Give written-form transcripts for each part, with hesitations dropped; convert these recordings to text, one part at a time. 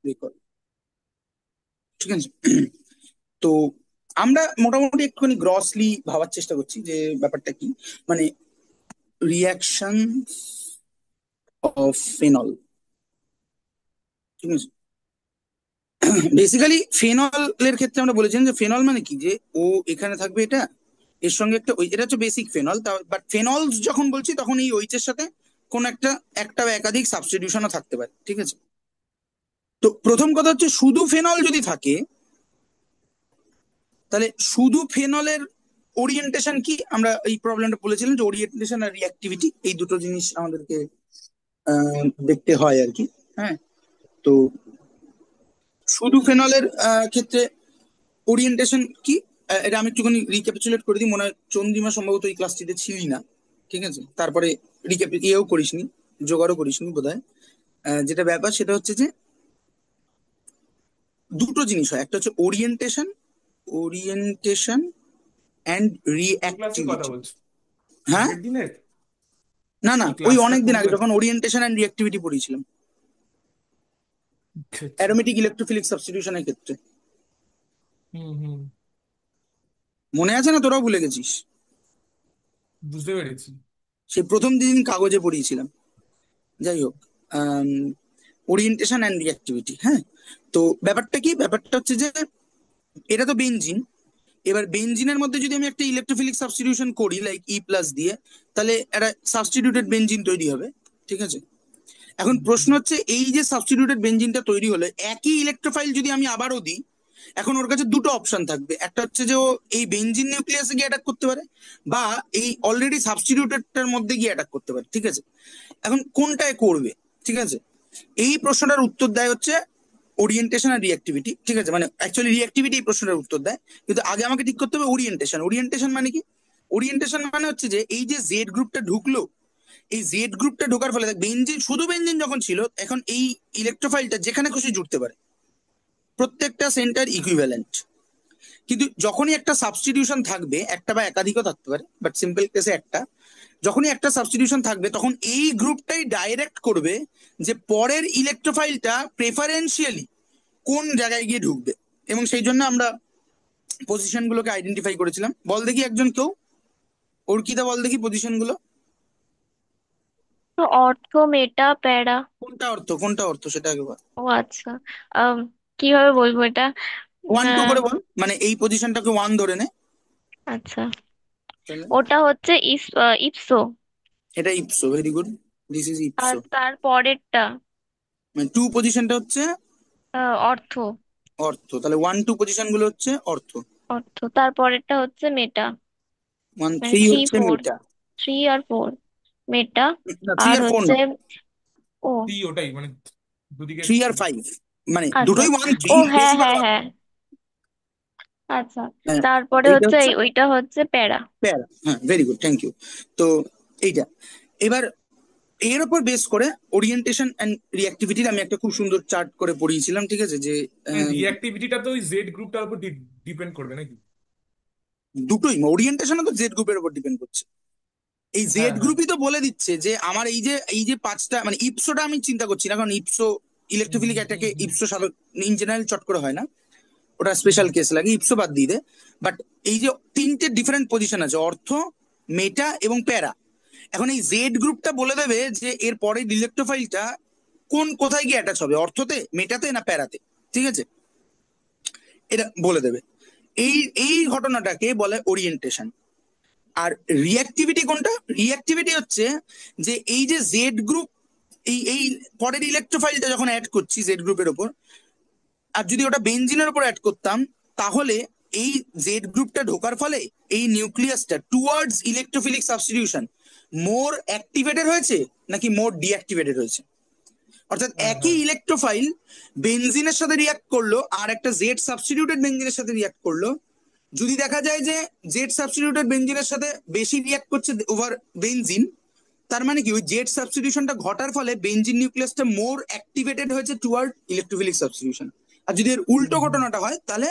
Recall. ঠিক আছে। তো আমরা মোটামুটি একটুখানি গ্রসলি ভাবার চেষ্টা করছি যে ব্যাপারটা কি, মানে রিয়াকশন অফ ফেনল। ঠিক আছে। বেসিক্যালি ফেনলের ক্ষেত্রে আমরা বলেছিলাম যে ফেনল মানে কি, যে ও এখানে থাকবে এটা, এর সঙ্গে একটা ওই, এটা হচ্ছে বেসিক ফেনল। বাট ফেনলস যখন বলছি তখন এই ওইচের সাথে কোন একটা একটা বা একাধিক সাবস্টিটিউশনও থাকতে পারে। ঠিক আছে। তো প্রথম কথা হচ্ছে শুধু ফেনল যদি থাকে, তাহলে শুধু ফেনলের ওরিয়েন্টেশন কি, আমরা এই প্রবলেমটা বলেছিলাম যে ওরিয়েন্টেশন আর রিঅ্যাক্টিভিটি এই দুটো জিনিস আমাদেরকে দেখতে হয় আর কি। হ্যাঁ। তো শুধু ফেনলের ক্ষেত্রে ওরিয়েন্টেশন কি, এটা আমি একটুখানি রিক্যাপিচুলেট করে দিই। মনে হয় চন্দ্রিমা সম্ভবত এই ক্লাসটিতে ছিলি না। ঠিক আছে। তারপরে ইয়েও করিসনি, জোগাড়ও করিসনি বোধহয়। যেটা ব্যাপার সেটা হচ্ছে যে দুটো জিনিস হয়, একটা হচ্ছে ওরিয়েন্টেশন, ওরিয়েন্টেশন অ্যান্ড কোন ক্লাসের কথা রিঅ্যাক্টিভিটি। বলছো? হ্যাঁ। আগের দিনের? না না, এই ওই ক্লাসটা অনেক দিন কোন আগে ক্লাস? যখন ওরিয়েন্টেশন অ্যান্ড রিঅ্যাক্টিভিটি পড়িয়েছিলাম, আচ্ছা আচ্ছা। অ্যারোমেটিক ইলেকট্রোফিলিক সাবস্টিটিউশনের ক্ষেত্রে। হুম হুম। মনে আছে না, তোরাও ভুলে গেছিস? বুঝতে পেরেছি। সেই প্রথম দিন কাগজে পড়িয়েছিলাম। যাই হোক, ওরিয়েন্টেশন অ্যান্ড রিঅ্যাক্টিভিটি। হ্যাঁ। তো ব্যাপারটা কি, ব্যাপারটা হচ্ছে যে এটা তো বেনজিন। এবার বেনজিনের মধ্যে যদি আমি একটা ইলেকট্রোফিলিক সাবস্টিটিউশন করি লাইক ই প্লাস দিয়ে, তাহলে একটা সাবস্টিটিউটেড বেনজিন তৈরি হবে। ঠিক আছে। এখন হুম প্রশ্ন হুম। হচ্ছে এই যে সাবস্টিটিউটেড বেনজিনটা তৈরি হলে একই ইলেকট্রোফাইল যদি আমি আবারও দিই, এখন ওর কাছে দুটো অপশন থাকবে। একটা হচ্ছে যে ও এই বেনজিন নিউক্লিয়াসে গিয়ে অ্যাটাক করতে পারে, বা এই অলরেডি সাবস্টিটিউটেডটার মধ্যে গিয়ে অ্যাটাক করতে পারে। ঠিক আছে। এখন কোনটায় করবে? ঠিক আছে। এই প্রশ্নটার উত্তর দেয় হচ্ছে ওরিয়েন্টেশন আর রিঅ্যাক্টিভিটি। ঠিক আছে, মানে অ্যাকচুয়ালি রিঅ্যাক্টিভিটি এই প্রশ্নটার উত্তর দেয়, কিন্তু আগে আমাকে ঠিক করতে হবে ওরিয়েন্টেশন। ওরিয়েন্টেশন মানে কি? ওরিয়েন্টেশন মানে হচ্ছে যে এই যে জেড গ্রুপটা ঢুকলো, এই জেড গ্রুপটা ঢোকার ফলে দেখ বেঞ্জিন, শুধু বেঞ্জিন যখন ছিল, এখন এই ইলেকট্রোফাইলটা যেখানে খুশি জুড়তে পারে, প্রত্যেকটা সেন্টার ইকুইভ্যালেন্ট। কিন্তু যখনই একটা সাবস্টিটিউশন থাকবে, একটা বা একাধিকও থাকতে পারে, বাট সিম্পল কেসে একটা, যখনই একটা সাবস্টিটিউশন থাকবে তখন এই গ্রুপটাই ডাইরেক্ট করবে যে পরের ইলেকট্রোফাইলটা প্রেফারেন্সিয়ালি কোন জায়গায় গিয়ে ঢুকবে। এবং সেই জন্য আমরা পজিশন গুলোকে আইডেন্টিফাই করেছিলাম। বল দেখি একজন কেউ, অর্কিতা বল দেখি পজিশন গুলো। তো অর্থ, মেটা, প্যারা। কোনটা অর্থ, কোনটা অর্থ সেটা আগে বল। ও আচ্ছা। আম, কিভাবে বলবো এটা? ওয়ান টু আহ, করে বল, মানে এই পজিশনটাকে ওয়ান ধরে নে। আচ্ছা, তাহলে ওটা হচ্ছে ইপসো। এটা ইপসো, ভেরি গুড। দিস ইজ আর ইপসো। তার পরেরটা মানে টু পজিশনটা হচ্ছে অর্থ। অর্থ, তাহলে ওয়ান টু পজিশন গুলো হচ্ছে অর্থ। অর্থ, তার পরেরটা হচ্ছে মেটা। ওয়ান মানে থ্রি থ্রি হচ্ছে ফোর, মেটা। থ্রি আর ফোর মেটা। না, থ্রি আর আর ফোর হচ্ছে না, ও সি ওটাই মানে দুদিকে। থ্রি আর ফাইভ, মানে আচ্ছা, দুটোই ওয়ান, ও থ্রি হ্যাঁ বেশি করে হ্যাঁ ওয়ান। হ্যাঁ, আচ্ছা। হ্যাঁ, তারপরে এইটা হচ্ছে হচ্ছে ওইটা হচ্ছে প্যারা। প্যারা। হ্যাঁ, ভেরি গুড, থ্যাংক ইউ। তো এইটা এবার এর উপর বেস করে ওরিয়েন্টেশন এন্ড রিঅ্যাক্টিভিটির আমি একটা খুব সুন্দর চার্ট করে পড়িয়েছিলাম। ঠিক আছে, যে মানে রিঅ্যাক্টিভিটিটা তো ওই জেড গ্রুপটার উপর ডিপেন্ড করবে নাকি? দুটোই ওরিয়েন্টেশন তো জেড গ্রুপের উপর ডিপেন্ড করছে। এই হ্যাঁ জেড হ্যাঁ। গ্রুপই তো বলে দিচ্ছে যে আমার এই যে পাঁচটা, মানে ইপসোটা আমি চিন্তা করছি না, কারণ ipso hmm electrophilic hmm hmm অ্যাটাকে হুম ইপসো ইন জেনারেল চট করে হয় না, ওটা হুম। স্পেশাল কেস লাগে, ইপসো বাদ দিয়ে দে। বাট এই যে তিনটে ডিফারেন্ট পজিশন আছে, অর্থ, মেটা এবং প্যারা, এখন এই জেড গ্রুপটা বলে দেবে যে এর পরের ইলেকট্রোফাইলটা কোথায় গিয়ে অ্যাটাচ হবে, অর্থতে, মেটাতে না প্যারাতে। ঠিক আছে। এটা বলে দেবে। এই এই ঘটনাটাকে বলে ওরিয়েন্টেশন। আর রিঅ্যাক্টিভিটি কোনটা? রিঅ্যাক্টিভিটি হচ্ছে যে এই যে জেড গ্রুপ, এই পরের ইলেকট্রোফাইলটা যখন অ্যাড করছি জেড গ্রুপের ওপর, আর যদি ওটা বেনজিনের উপর অ্যাড করতাম, তাহলে এই জেড গ্রুপটা ঢোকার ফলে এই নিউক্লিয়াসটা টুয়ার্ডস ইলেকট্রোফিলিক সাবস্টিটিউশন মোর অ্যাক্টিভেটেড হয়েছে নাকি মোর ডিঅ্যাক্টিভেটেড হয়েছে। অর্থাৎ হ্যাঁ একই হ্যাঁ। ইলেকট্রোফাইল বেনজিনের সাথে রিয়াক্ট করলো আর একটা জেড সাবস্টিটিউটেড বেনজিনের সাথে রিয়াক্ট করলো, যদি দেখা যায় যে জেড সাবস্টিটিউটেড বেনজিনের সাথে বেশি রিয়াক্ট করছে ওভার বেনজিন, তার মানে কি ওই জেড সাবস্টিটিউশনটা ঘটার ফলে বেনজিন নিউক্লিয়াসটা মোর অ্যাক্টিভেটেড হয়েছে টুয়ার্ড ইলেকট্রোফিলিক সাবস্টিটিউশন। আর যদি এর হুম উল্টো হুম। ঘটনাটা হয় তাহলে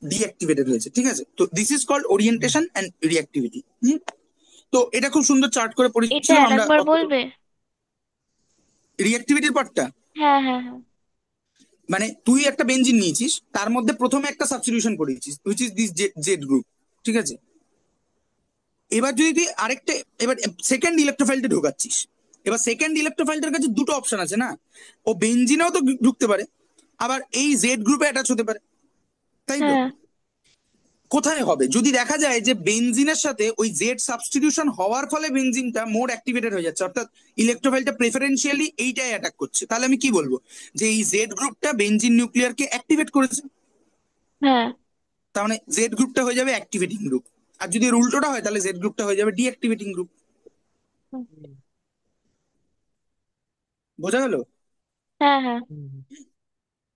ডিঅ্যাক্টিভেটেড হয়েছে। ঠিক আছে। তো this is called hmm. Orientation and reactivity. তো এটা খুব সুন্দর চার্ট করে এটা পড়েছিলাম আমরা। আরেকবার বলবে? রিঅ্যাক্টিভিটির পার্টটা, হ্যাঁ হ্যাঁ হ্যাঁ। মানে তুই একটা বেঞ্জিন নিয়েছিস, তার মধ্যে প্রথমে একটা সাবস্টিটিউশন করেছিস which is this Z group, ঠিক আছে? এবার যদি তুই আরেকটা, এবার সেকেন্ড ইলেকট্রোফাইলটা ঢোকাচ্ছিস, এবার সেকেন্ড ইলেকট্রোফাইলটার কাছে দুটো অপশন আছে না, ও বেঞ্জিনেও তো ঢুকতে পারে, আবার এই জেড গ্রুপে অ্যাটাচ হতে পারে, তাই তো? হ্যাঁ কোথায় হবে যদি দেখা যায় যে বেনজিনের সাথে ওই জেড সাবস্টিটিউশন হওয়ার ফলে বেনজিনটা মোর অ্যাক্টিভেটেড হয়ে যাচ্ছে, অর্থাৎ ইলেকট্রোফাইলটা প্রেফারেন্সিয়ালি এইটাই অ্যাটাক করছে, তাহলে আমি কি বলবো? যে এই জেড গ্রুপটা বেনজিন নিউক্লিয়ারকে অ্যাক্টিভেট করেছে। হ্যাঁ। তার মানে জেড গ্রুপটা হয়ে যাবে অ্যাক্টিভেটিং গ্রুপ। আর যদি এর উল্টোটা হয় তাহলে জেড গ্রুপটা হয়ে যাবে ডিঅ্যাক্টিভেটিং গ্রুপ। হুম, হুম, বোঝা গেল? হ্যাঁ হ্যাঁ। হুম।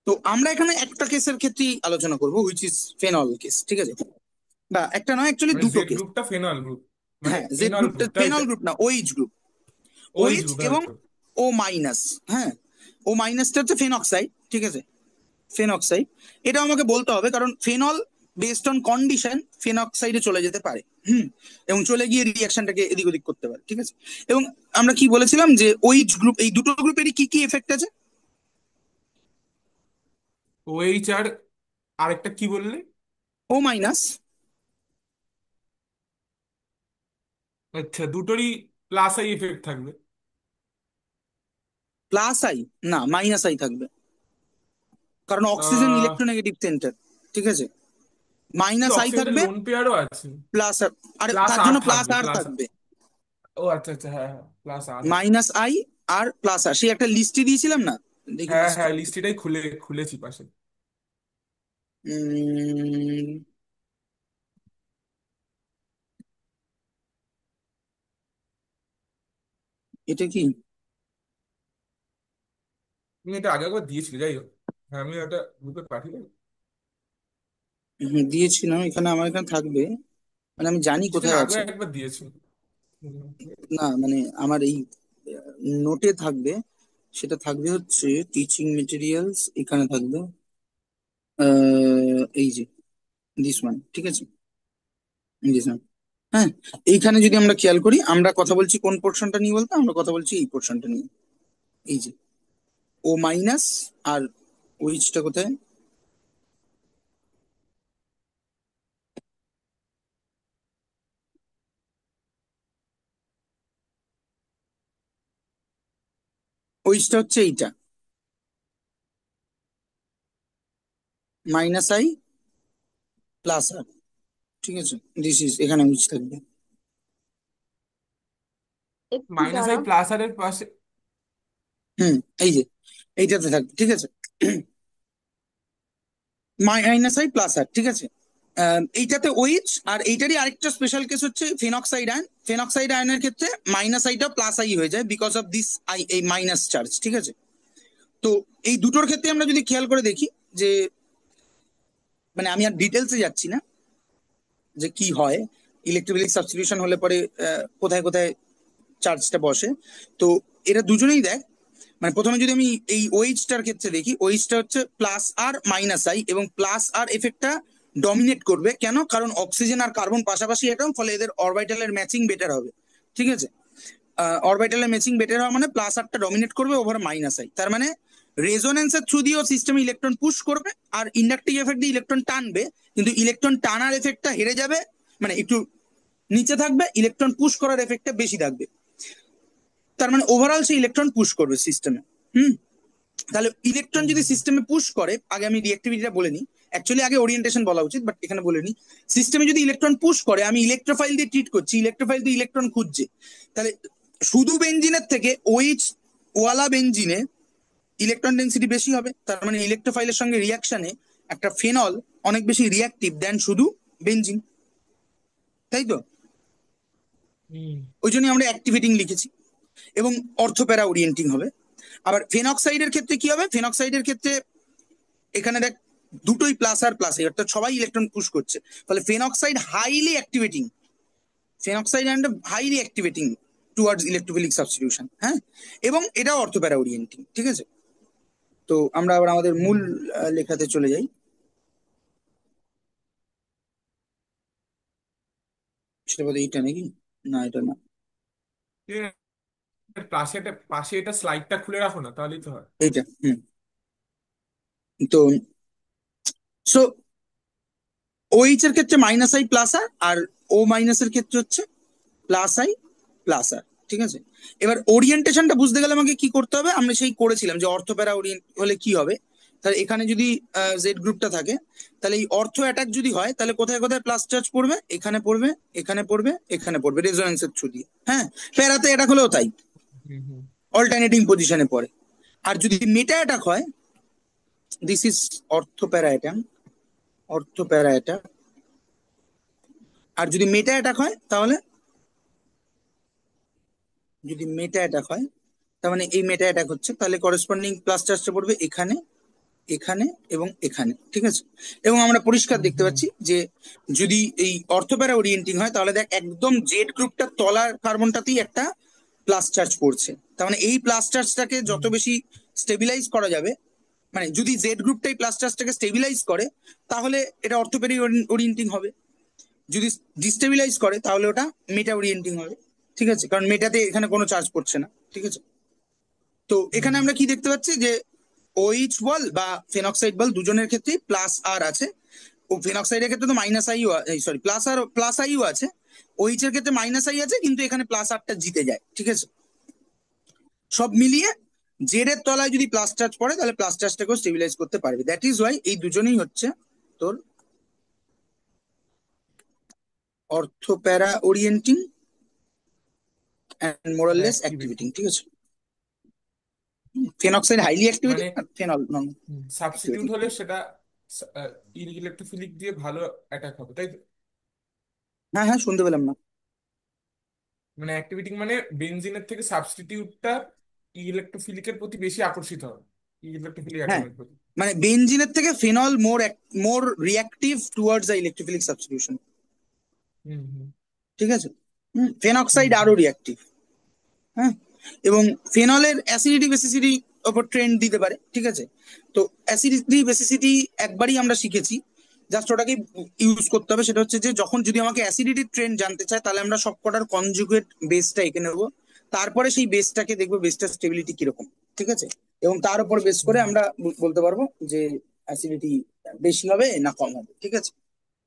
তো আমরা এখানে একটা কেসের ক্ষেত্রেই আলোচনা করবো হুইচ ইজ ফেনল কেস, ঠিক আছে? বা একটা নয়, অ্যাকচুয়ালি মানে দুটো জেড কেস। গ্রুপটা ফেনল গ্রুপ, মানে হ্যাঁ, জেড ফেনল গ্রুপটা গ্রুপটা ফেনল এটা। গ্রুপ না, OH group. OH OH group, এবং হয়তো। O minus. হ্যাঁ, ও মাইনাসটা হচ্ছে ফেনক্সাইড, ঠিক আছে? ফেনক্সাইড, এটা আমাকে বলতে হবে কারণ ফেনল বেসড অন কন্ডিশন ফেনক্সাইডে চলে যেতে পারে। হুম। এবং চলে গিয়ে রিয়াকশনটাকে এদিক ওদিক করতে পারে, ঠিক আছে? এবং আমরা কি বলেছিলাম যে ওইচ গ্রুপ, এই দুটো গ্রুপেরই কি কি এফেক্ট আছে? ওইচ আর আরেকটা কি বললে? ও মাইনাস। আচ্ছা, দুটোরই প্লাস আই এফেক্ট থাকবে। প্লাস আই, না মাইনাস আই থাকবে, কারণ অক্সিজেন আহ ইলেকট্রোনেগেটিভ সেন্টার, ঠিক আছে? মাইনাস আই অক্সিজেনের থাকবে, লোন পেয়ারও আছে। প্লাস আর, আরে প্লাস তার আর জন্য প্লাস থাকবে, আর প্লাস। থাকবে। ও আচ্ছা আচ্ছা, হ্যাঁ হ্যাঁ, প্লাস আর আছে। মাইনাস আই আর প্লাস আর, সেই একটা লিস্টে দিয়েছিলাম না, দেখি হ্যাঁ লিস্টটা। হ্যাঁ, লিস্টটাই খুলেছি পাশে। উম, এটা কি? তুমি এটা আগে একবার দিয়েছিলে, যাই হোক। হ্যাঁ, আমি একটা গ্রুপে পাঠিয়ে। দিয়েছিলাম, এখানে আমার এখানে থাকবে, মানে আমি জানি কিছুদিন কোথায় আগে আছে। একবার দিয়েছি। হুম, না মানে আমার এই নোটে থাকবে, সেটা থাকবে হচ্ছে টিচিং মেটেরিয়ালস, এখানে থাকবে এই যে দিস ওয়ান, ঠিক আছে? This one. হ্যাঁ, এইখানে যদি আমরা খেয়াল করি, আমরা কথা বলছি কোন পোর্শনটা নিয়ে বলতে, আমরা কথা বলছি এই পোর্শনটা নিয়ে। এই যে ও মাইনাস আর ওইচটা কোথায়? ওইচটা হচ্ছে এইটা, মাইনাস আই প্লাস আর, ঠিক আছে? দিস ইজ, এখানে ওইচ থাকবে। একটু মাইনাস আই দাঁড়াও। প্লাস আর এর পাশে। হুম, এই যে এইটাতে থাকবে, ঠিক আছে? মাইনাস আই প্লাস আর, ঠিক আছে? এইটাতে ওইচ, আর এইটারই আরেকটা স্পেশাল কেস হচ্ছে ফেনক্সাইড আয়ন। ফেনক্সাইড আয়নের ক্ষেত্রে মাইনাস আইটা প্লাস আই হয়ে যায় বিকজ অফ দিস আই, এই মাইনাস চার্জ, ঠিক আছে? তো এই দুটোর ক্ষেত্রে আমরা যদি খেয়াল করে দেখি যে, মানে আমি আর ডিটেলসে যাচ্ছি না যে কি হয় ইলেকট্রোফিলিক সাবস্টিটিউশন হলে পরে কোথায় কোথায় চার্জটা বসে। তো এরা দুজনেই দেখ, মানে প্রথমে যদি আমি এই ওইচটার ক্ষেত্রে দেখি, ওইচটা হচ্ছে প্লাস আর মাইনাস আই, এবং প্লাস আর এফেক্টটা ডমিনেট করবে কেন? কারণ অক্সিজেন আর কার্বন পাশাপাশি অ্যাটম, ফলে এদের অরবিটালের ম্যাচিং বেটার হবে, ঠিক আছে? অরবিটালের ম্যাচিং বেটার হওয়া মানে প্লাস আরটা ডমিনেট করবে ওভার মাইনাস আই, তার মানে রেজোনেন্সের থ্রু দিয়েও সিস্টেমে ইলেকট্রন পুশ করবে, আর ইন্ডাকটিভ এফেক্ট দিয়ে ইলেকট্রন টানবে, কিন্তু ইলেকট্রন টানার এফেক্টটা হেরে যাবে, মানে একটু নিচে থাকবে, ইলেকট্রন পুশ করার এফেক্টটা বেশি থাকবে। তার মানে ওভারঅল সে ইলেকট্রন পুশ করবে সিস্টেমে। হুম। তাহলে ইলেকট্রন যদি হুম, সিস্টেমে পুশ করে, আগে আমি রিঅ্যাক্টিভিটিটা বলে নিই, অ্যাকচুয়ালি আগে ওরিয়েন্টেশন বলা উচিত, বাট এখানে বলে নিই। সিস্টেমে যদি ইলেকট্রন পুশ করে, আমি ইলেকট্রোফাইল দিয়ে ট্রিট করছি, ইলেকট্রোফাইল দিয়ে ইলেকট্রন খুঁজছে, তাহলে শুধু বেঞ্জিনের থেকে ওইচ ওয়ালা বেঞ্জিনে ইলেকট্রন ডেন্সিটি বেশি হবে, তার মানে ইলেকট্রোফাইলের সঙ্গে রিয়াকশনে একটা ফেনল অনেক বেশি রিয়াক্টিভ দেন শুধু বেঞ্জিন, তাই তো? হুম, ওই জন্য আমরা অ্যাক্টিভেটিং লিখেছি, এবং অর্থোপ্যারা ওরিয়েন্টিং হবে। আবার ফেনক্সাইডের ক্ষেত্রে কি হবে? ফেনক্সাইডের ক্ষেত্রে এখানে দেখ, দুটোই প্লাস আর প্লাস, অর্থাৎ সবাই ইলেকট্রন পুশ করছে, ফলে phenoxide highly activating, phenoxide and highly activating towards electrophilic substitution. হ্যাঁ, এবং এটাও অর্থোপ্যারা ওরিয়েন্টিং, ঠিক আছে? তো আমরা আবার আমাদের মূল হুম। লেখাতে চলে যাই, সেটা বোধহয় এইটা নাকি? না, এটা না, পাশে এটা স্লাইডটা খুলে রাখো না, তাহলেই তো হয়। এইটা। হুম। তো সো ওইচ এর ক্ষেত্রে মাইনাস আই প্লাস আর, আর ও মাইনাস এর ক্ষেত্রে হচ্ছে প্লাস আই প্লাস আর। ঠিক আছে, এবার ওরিয়েন্টেশনটা বুঝতে গেলে আমাকে কি করতে হবে, আমরা সেই করেছিলাম যে অর্থপ্যারা ওরিয়েন্ট হলে কি হবে। তাহলে এখানে যদি জেড গ্রুপটা থাকে, তাহলে এই অর্থ অ্যাটাক যদি হয় তাহলে কোথায় কোথায় প্লাস চার্জ পড়বে, এখানে পড়বে, এখানে পড়বে, এখানে পড়বে রেজোনেন্সের থ্রু দিয়ে। হ্যাঁ, প্যারাতে অ্যাটাক হলেও তাই, হুম হুম অল্টারনেটিং পজিশনে পড়ে। আর যদি মেটা অ্যাটাক হয়, দিস ইজ অর্থ প্যারা অ্যাটাক, অর্থ প্যারা অ্যাটাক। আর যদি মেটা অ্যাটাক হয় তাহলে, যদি মেটা অ্যাটাক হয় তার মানে এই মেটা অ্যাটাক হচ্ছে, তাহলে করেসপন্ডিং প্লাস চার্জটা পড়বে এখানে, এখানে এবং এখানে। ঠিক আছে, এবং আমরা পরিষ্কার হুম দেখতে হুম পাচ্ছি যে যদি এই অর্থপ্যারা ওরিয়েন্টিং হয় তাহলে দেখ একদম জেড গ্রুপটার তলার কার্বনটাতেই একটা প্লাস চার্জ পড়ছে। তার মানে এই প্লাস চার্জটাকে যত হুম বেশি স্টেবিলাইজ করা যাবে, মানে যদি জেড গ্রুপটাই প্লাস চার্জটাকে স্টেবিলাইজ করে তাহলে এটা অর্থোপেডিক ওরিয়েন্টিং হবে। যদি ডিস্টেবিলাইজ করে তাহলে ওটা মেটা ওরিয়েন্টিং হবে। ঠিক আছে, কারণ মেটাতে এখানে কোনো চার্জ পড়ছে না। ঠিক আছে, তো এখানে হুম আমরা কি দেখতে পাচ্ছি যে ওইচ বল বা ফেনক্সাইড বল দুজনের ক্ষেত্রেই প্লাস আর আছে। ও ফেনক্সাইডের ক্ষেত্রে তো মাইনাস আইও, সরি প্লাস আর প্লাস আইও আছে। ওইচ এর ক্ষেত্রে মাইনাস আই আছে, কিন্তু এখানে প্লাস আরটা জিতে যায়। ঠিক আছে, সব মিলিয়ে জেড এর তলায় যদি প্লাস চার্জ পড়ে তাহলে প্লাস চার্জটাকেও স্টেবিলাইজ করতে পারবে। দ্যাট ইজ ওয়াই এই দুজনেই হচ্ছে তোর অর্থোপ্যারা ওরিয়েন্টিং অ্যান্ড মোরাললেস অ্যাক্টিভিটি অ্যাক্টিভিটিং। ঠিক আছে, ফেনক্সাইড হাইলি অ্যাক্টিভিটিং মানে আর ফেনল নন সাবস্টিটিউট অ্যাক্টিভিটিং। হলে সেটা ইলেকট্রোফিলিক দিয়ে ভালো অ্যাটাক হবে, তাই তো? হ্যাঁ হ্যাঁ, শুনতে পেলাম না। মানে অ্যাক্টিভিটি মানে বেনজিনের থেকে সাবস্টিটিউটটা ইলেকট্রোফিলিকের প্রতি বেশি আকর্ষিত হবে, ইলেকট্রোফিলিক হ্যাঁ, অ্যাটমের প্রতি। মানে বেনজিনের থেকে phenol more more reactive towards the electrophilic substitution. Hmm hmm ঠিক আছে, হুম ফেনক্সাইড আরো হুম রিয়াক্টিভ। হ্যাঁ, এবং ফেনলের অ্যাসিডিটি বেসিসিটি ওপর ট্রেন্ড দিতে পারে। ঠিক আছে, তো অ্যাসিডিটি বেসিসিটি একবারই আমরা শিখেছি, জাস্ট ওটাকে ইউজ করতে হবে। সেটা হচ্ছে যে যখন যদি আমাকে অ্যাসিডিটির ট্রেন্ড জানতে চায় তাহলে আমরা সবকটার কনজুগেট বেসটা এঁকে নেবো, তারপরে সেই বেসটাকে দেখবো বেসটার স্টেবিলিটি কিরকম। ঠিক আছে, এবং তার উপর বেস করে হুম আমরা বলতে পারবো যে অ্যাসিডিটি বেশি হবে না কম হবে। ঠিক আছে,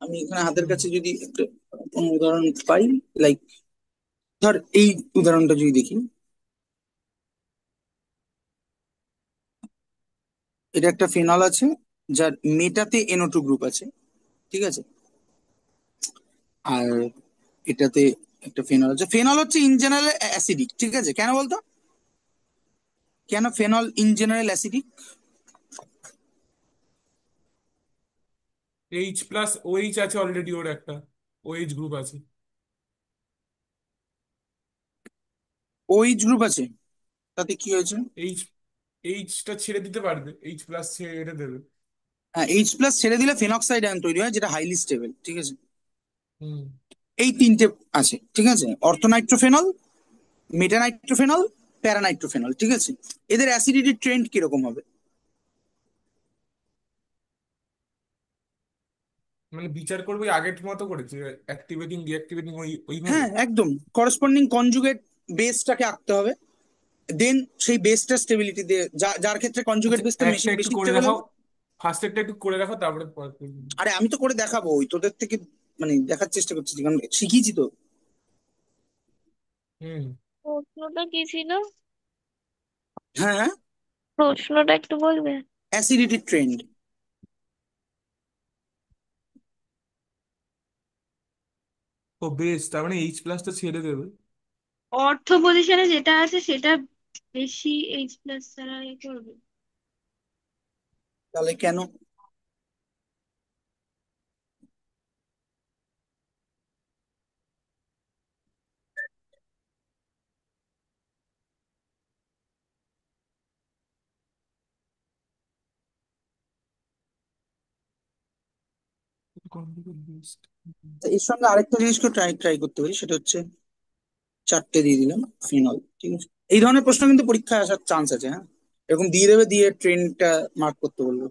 আমি এখানে হাতের হুম কাছে যদি একটা কোনো উদাহরণ পাই, লাইক ধর এই উদাহরণটা যদি দেখি, এটা একটা ফেনল আছে যার মেটাতে NO2 গ্রুপ আছে। ঠিক আছে, আর এটাতে একটা ফেনল আছে। ফেনল হচ্ছে ইন জেনারেল অ্যাসিডিক। ঠিক আছে, কেন বলতো, কেন phenol in general acidic? H plus OH আছে অলরেডি, ওর একটা ওএইচ গ্রুপ আছে। ওইচ গ্রুপ আছে, তাতে কি হয়েছে? এইচ এইচটা ছেড়ে দিতে পারবে, এইচ প্লাস ছেড়ে দেবে। হ্যাঁ, এইচ প্লাস ছেড়ে দিলে ফেনক্সাইড আয়ন তৈরি হয় যেটা হাইলি স্টেবল। ঠিক আছে, হুম এই তিনটে আছে। ঠিক আছে, অর্থোনাইট্রোফেনল, মেটানাইট্রোফেনল, প্যারানাইট্রোফেনল। ঠিক আছে, এদের অ্যাসিডিটি ট্রেন্ড কিরকম হবে? মানে বিচার করবে ওই আগের মতো করে, যে অ্যাক্টিভেটিং ডিঅ্যাক্টিভেটিং ওইভাবে। হ্যাঁ একদম, করেসপন্ডিং কনজুগেট বেসটাকে আঁকতে হবে। দেন সেই বেসটা স্টেবিলিটি দিয়ে, যার ক্ষেত্রে কনজুগেট আচ্ছা, বেসটা একটা মেশিন একটু বেশি করে স্টেবল দেখাও, হবে। ফার্স্ট একটা একটু করে দেখাও, তারপরে পরে করবো। আরে আমি তো করে দেখাবো, ওই তোদের থেকে মানে দেখার চেষ্টা করছি, কারণ শিখিয়েছি তো। হুম প্রশ্নটা কি ছিল? হ্যাঁ হ্যাঁ, প্রশ্নটা একটু বলবে? Acidity trend. ও বেশ, তার মানে এইচ প্লাসটা ছেড়ে দেবে। অর্থ পজিশনে যেটা আছে সেটা বেশি এইচ প্লাস ছাড়া করবে। তাহলে কেন? তা এর সঙ্গে আরেকটা জিনিসকে ট্রাই ট্রাই করতে পারি, সেটা হচ্ছে চারটে দিয়ে দিলাম ফিনল। ঠিক আছে, এই ধরনের প্রশ্ন কিন্তু পরীক্ষায় আসার চান্স আছে। হ্যাঁ, এরকম দিয়ে দেবে, দিয়ে ট্রেন্ডটা মার্ক করতে বলবো।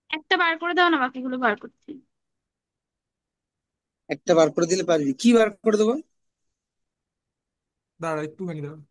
একটা বার করে দাও না, বাকিগুলো বার করছি। একটা বার করে দিলে পারবি? কি বার করে দেবো? দাঁড়া একটুখানি দাঁড়া।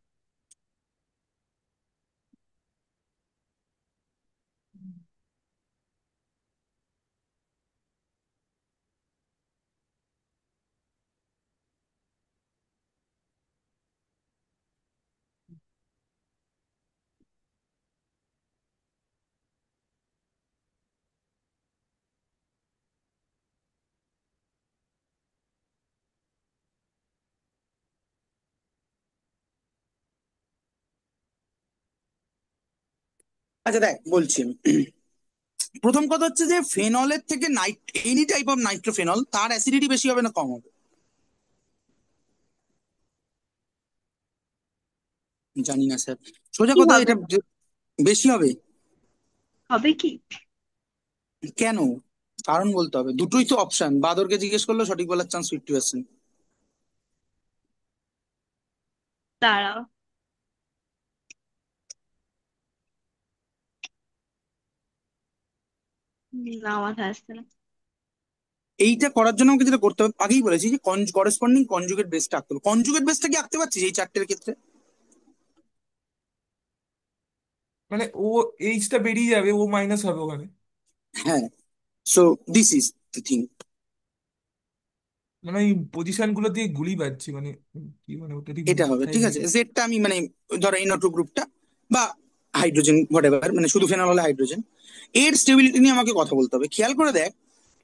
আচ্ছা দেখ বলছি আমি। প্রথম কথা হচ্ছে যে ফেনলের থেকে এনি টাইপ অফ নাইট্রোফেনল তার অ্যাসিডিটি বেশি হবে না কম হবে? জানি না স্যার, সোজা কি কথা হবে? এটা বেশি হবে। হবে কি? কেন? কারণ বলতে হবে, দুটোই তো অপশন, বাদরকে জিজ্ঞেস করলে সঠিক বলার চান্স 50%। দাঁড়াও। না, মাথায় আসছে না। এইটা করার জন্য আমাকে যেটা করতে হবে, আগেই বলেছি যে করেসপন্ডিং কনজুগেট বেসটা আঁকতে হবে। কনজুগেট বেসটা কি আঁকতে পারছিস এই চারটের ক্ষেত্রে? মানে ও এইচটা বেরিয়ে যাবে, ও মাইনাস হবে ওখানে। হ্যাঁ, so this is the thing. মানে এই পজিশন গুলো দিয়ে গুলি পাচ্ছি মানে, কি মানে ওটা ঠিক এটা হবে, মাথায় ঠিক নেই। আছে। জেডটা আমি মানে ধরো NO2 গ্রুপটা বা হাইড্রোজেন হোয়াটএভার, মানে শুধু ফেনল হলে হাইড্রোজেন, এর স্টেবিলিটি নিয়ে আমাকে কথা বলতে হবে। খেয়াল করে দেখ,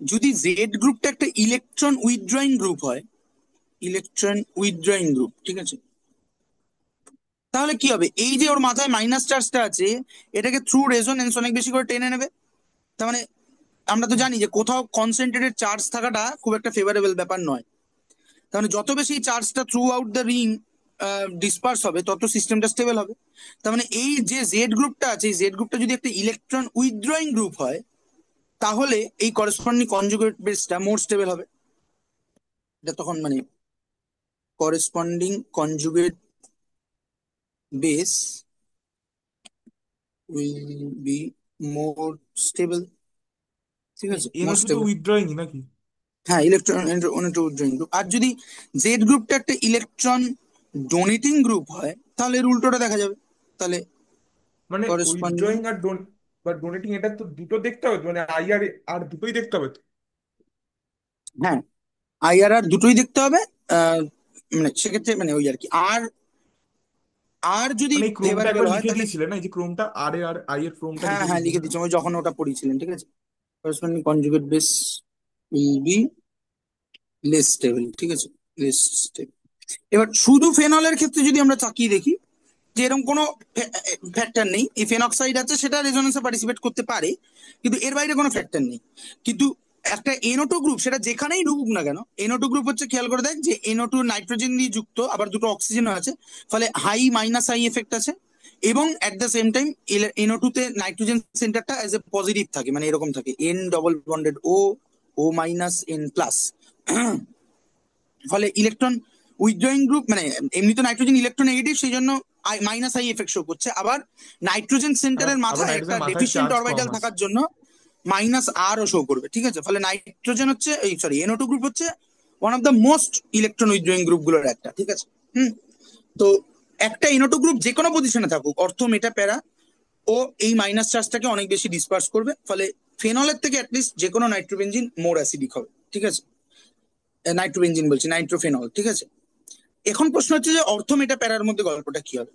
যদি জেড গ্রুপটা একটা ইলেকট্রন উইথড্রয়িং গ্রুপ হয়, ইলেকট্রন উইথড্রয়িং গ্রুপ, ঠিক আছে, তাহলে কি হবে? এই যে ওর মাথায় মাইনাস চার্জটা আছে, এটাকে থ্রু রেজোনেন্স অনেক বেশি করে টেনে নেবে। তার মানে আমরা তো জানি যে কোথাও কনসেন্ট্রেটেড চার্জ থাকাটা খুব একটা ফেভারেবল ব্যাপার নয়। তার মানে যত বেশি চার্জটা through out the ring disperse হবে, তত সিস্টেমটা স্টেবল হবে। তার মানে এই যে জেড গ্রুপটা আছে, এই জেড গ্রুপটা যদি একটা ইলেকট্রন উইথড্রয়িং গ্রুপ হয়, তাহলে এই করেসপন্ডিং কনজুগেট বেসটা মোর স্টেবল হবে। এটা তখন মানে corresponding conjugate base will be more stable, ঠিক আছে, মোর NO2 তো স্টেবল। উইথড্রয়িং নাকি? হ্যাঁ, ইলেকট্রন উইথড্রয়িং গ্রুপ। আর যদি জেড গ্রুপটা একটা ইলেকট্রন ডোনেটিং গ্রুপ হয়, তাহলে এর উল্টোটা দেখা যাবে। তাহলে মানে করেসপন্ডিং, উইথড্রয়িং আর ডোনেটিং, এটা তো দুটো দেখতে হবে তো, মানে আই আর আর দুটোই দেখতে হবে তো। হ্যাঁ, IRR দুটোই দেখতে হবে। আহ, মানে সেক্ষেত্রে মানে ওই আর কি, আর আর যদি মানে এই ক্রোমটা ফেভারেবল একবার হয় লিখে তাহলে। দিয়েছিলেন না, এই যে ক্রোমটা আর এ আর আই এর ক্রোমটা হ্যাঁ লিখে হ্যাঁ, লিখে দিয়েছিলেন না? দিচ্ছি আমি যখন ওটা পড়িয়েছিলেন, ঠিক আছে। Corresponding conjugate base will be less stable, ঠিক আছে, লেস স্টেবল। এবার শুধু ফেনলের ক্ষেত্রে যদি আমরা তাকিয়ে দেখি, যে এরকম কোনো ফ্যাক্টর নেই, এই ফেনক্সাইড আছে সেটা রেজোনেন্সে পার্টিসিপেট করতে পারে, কিন্তু এর বাইরে কোনো ফ্যাক্টর নেই। কিন্তু একটা NO2 গ্রুপ, সেটা যেখানেই ঢুকুক না কেন, NO2 গ্রুপ হচ্ছে, খেয়াল করে দেখ যে NO2 নাইট্রোজেন দিয়ে যুক্ত, আবার দুটো অক্সিজেনও আছে, ফলে হাই মাইনাস হাই এফেক্ট আছে। এবং at the same time NO2 তে নাইট্রোজেন সেন্টারটা এজ এ পজিটিভ থাকে, মানে এরকম থাকে, N double bonded O minus N plus. ফলে ইলেকট্রন উইথড্রয়িং গ্রুপ মানে, এমনি তো নাইট্রোজেন ইলেকট্রোনেগেটিভ, সেই জন্য মাইনাস আই এফেক্ট শো করছে। আবার নাইট্রোজেন সেন্টারের আবার মাথায় একটা নাইট্রোজেন মাথায় ডেফিসিয়েন্ট চার্জ কম অরবিটাল আছে। থাকার জন্য মাইনাস আর ও শো করবে, ঠিক আছে। ফলে নাইট্রোজেন হচ্ছে এই সরি NO2 গ্রুপ হচ্ছে one of the most electron withdrawing group গুলোর একটা, ঠিক আছে। হুম। তো একটা NO2 গ্রুপ যে কোনো পজিশনে থাকুক, অর্থ মেটা প্যারা, ও এই মাইনাস চার্জটাকে অনেক বেশি ডিসপার্স করবে। ফলে ফেনলের থেকে অ্যাটলিস্ট যে কোনো নাইট্রোবেনজিন মোর অ্যাসিডিক হবে, ঠিক আছে। নাইট্রোবেনজিন বলছি, নাইট্রোফেনল, ঠিক আছে। এখন প্রশ্ন হচ্ছে যে অর্থ মেটা প্যারার মধ্যে গল্পটা কি হবে।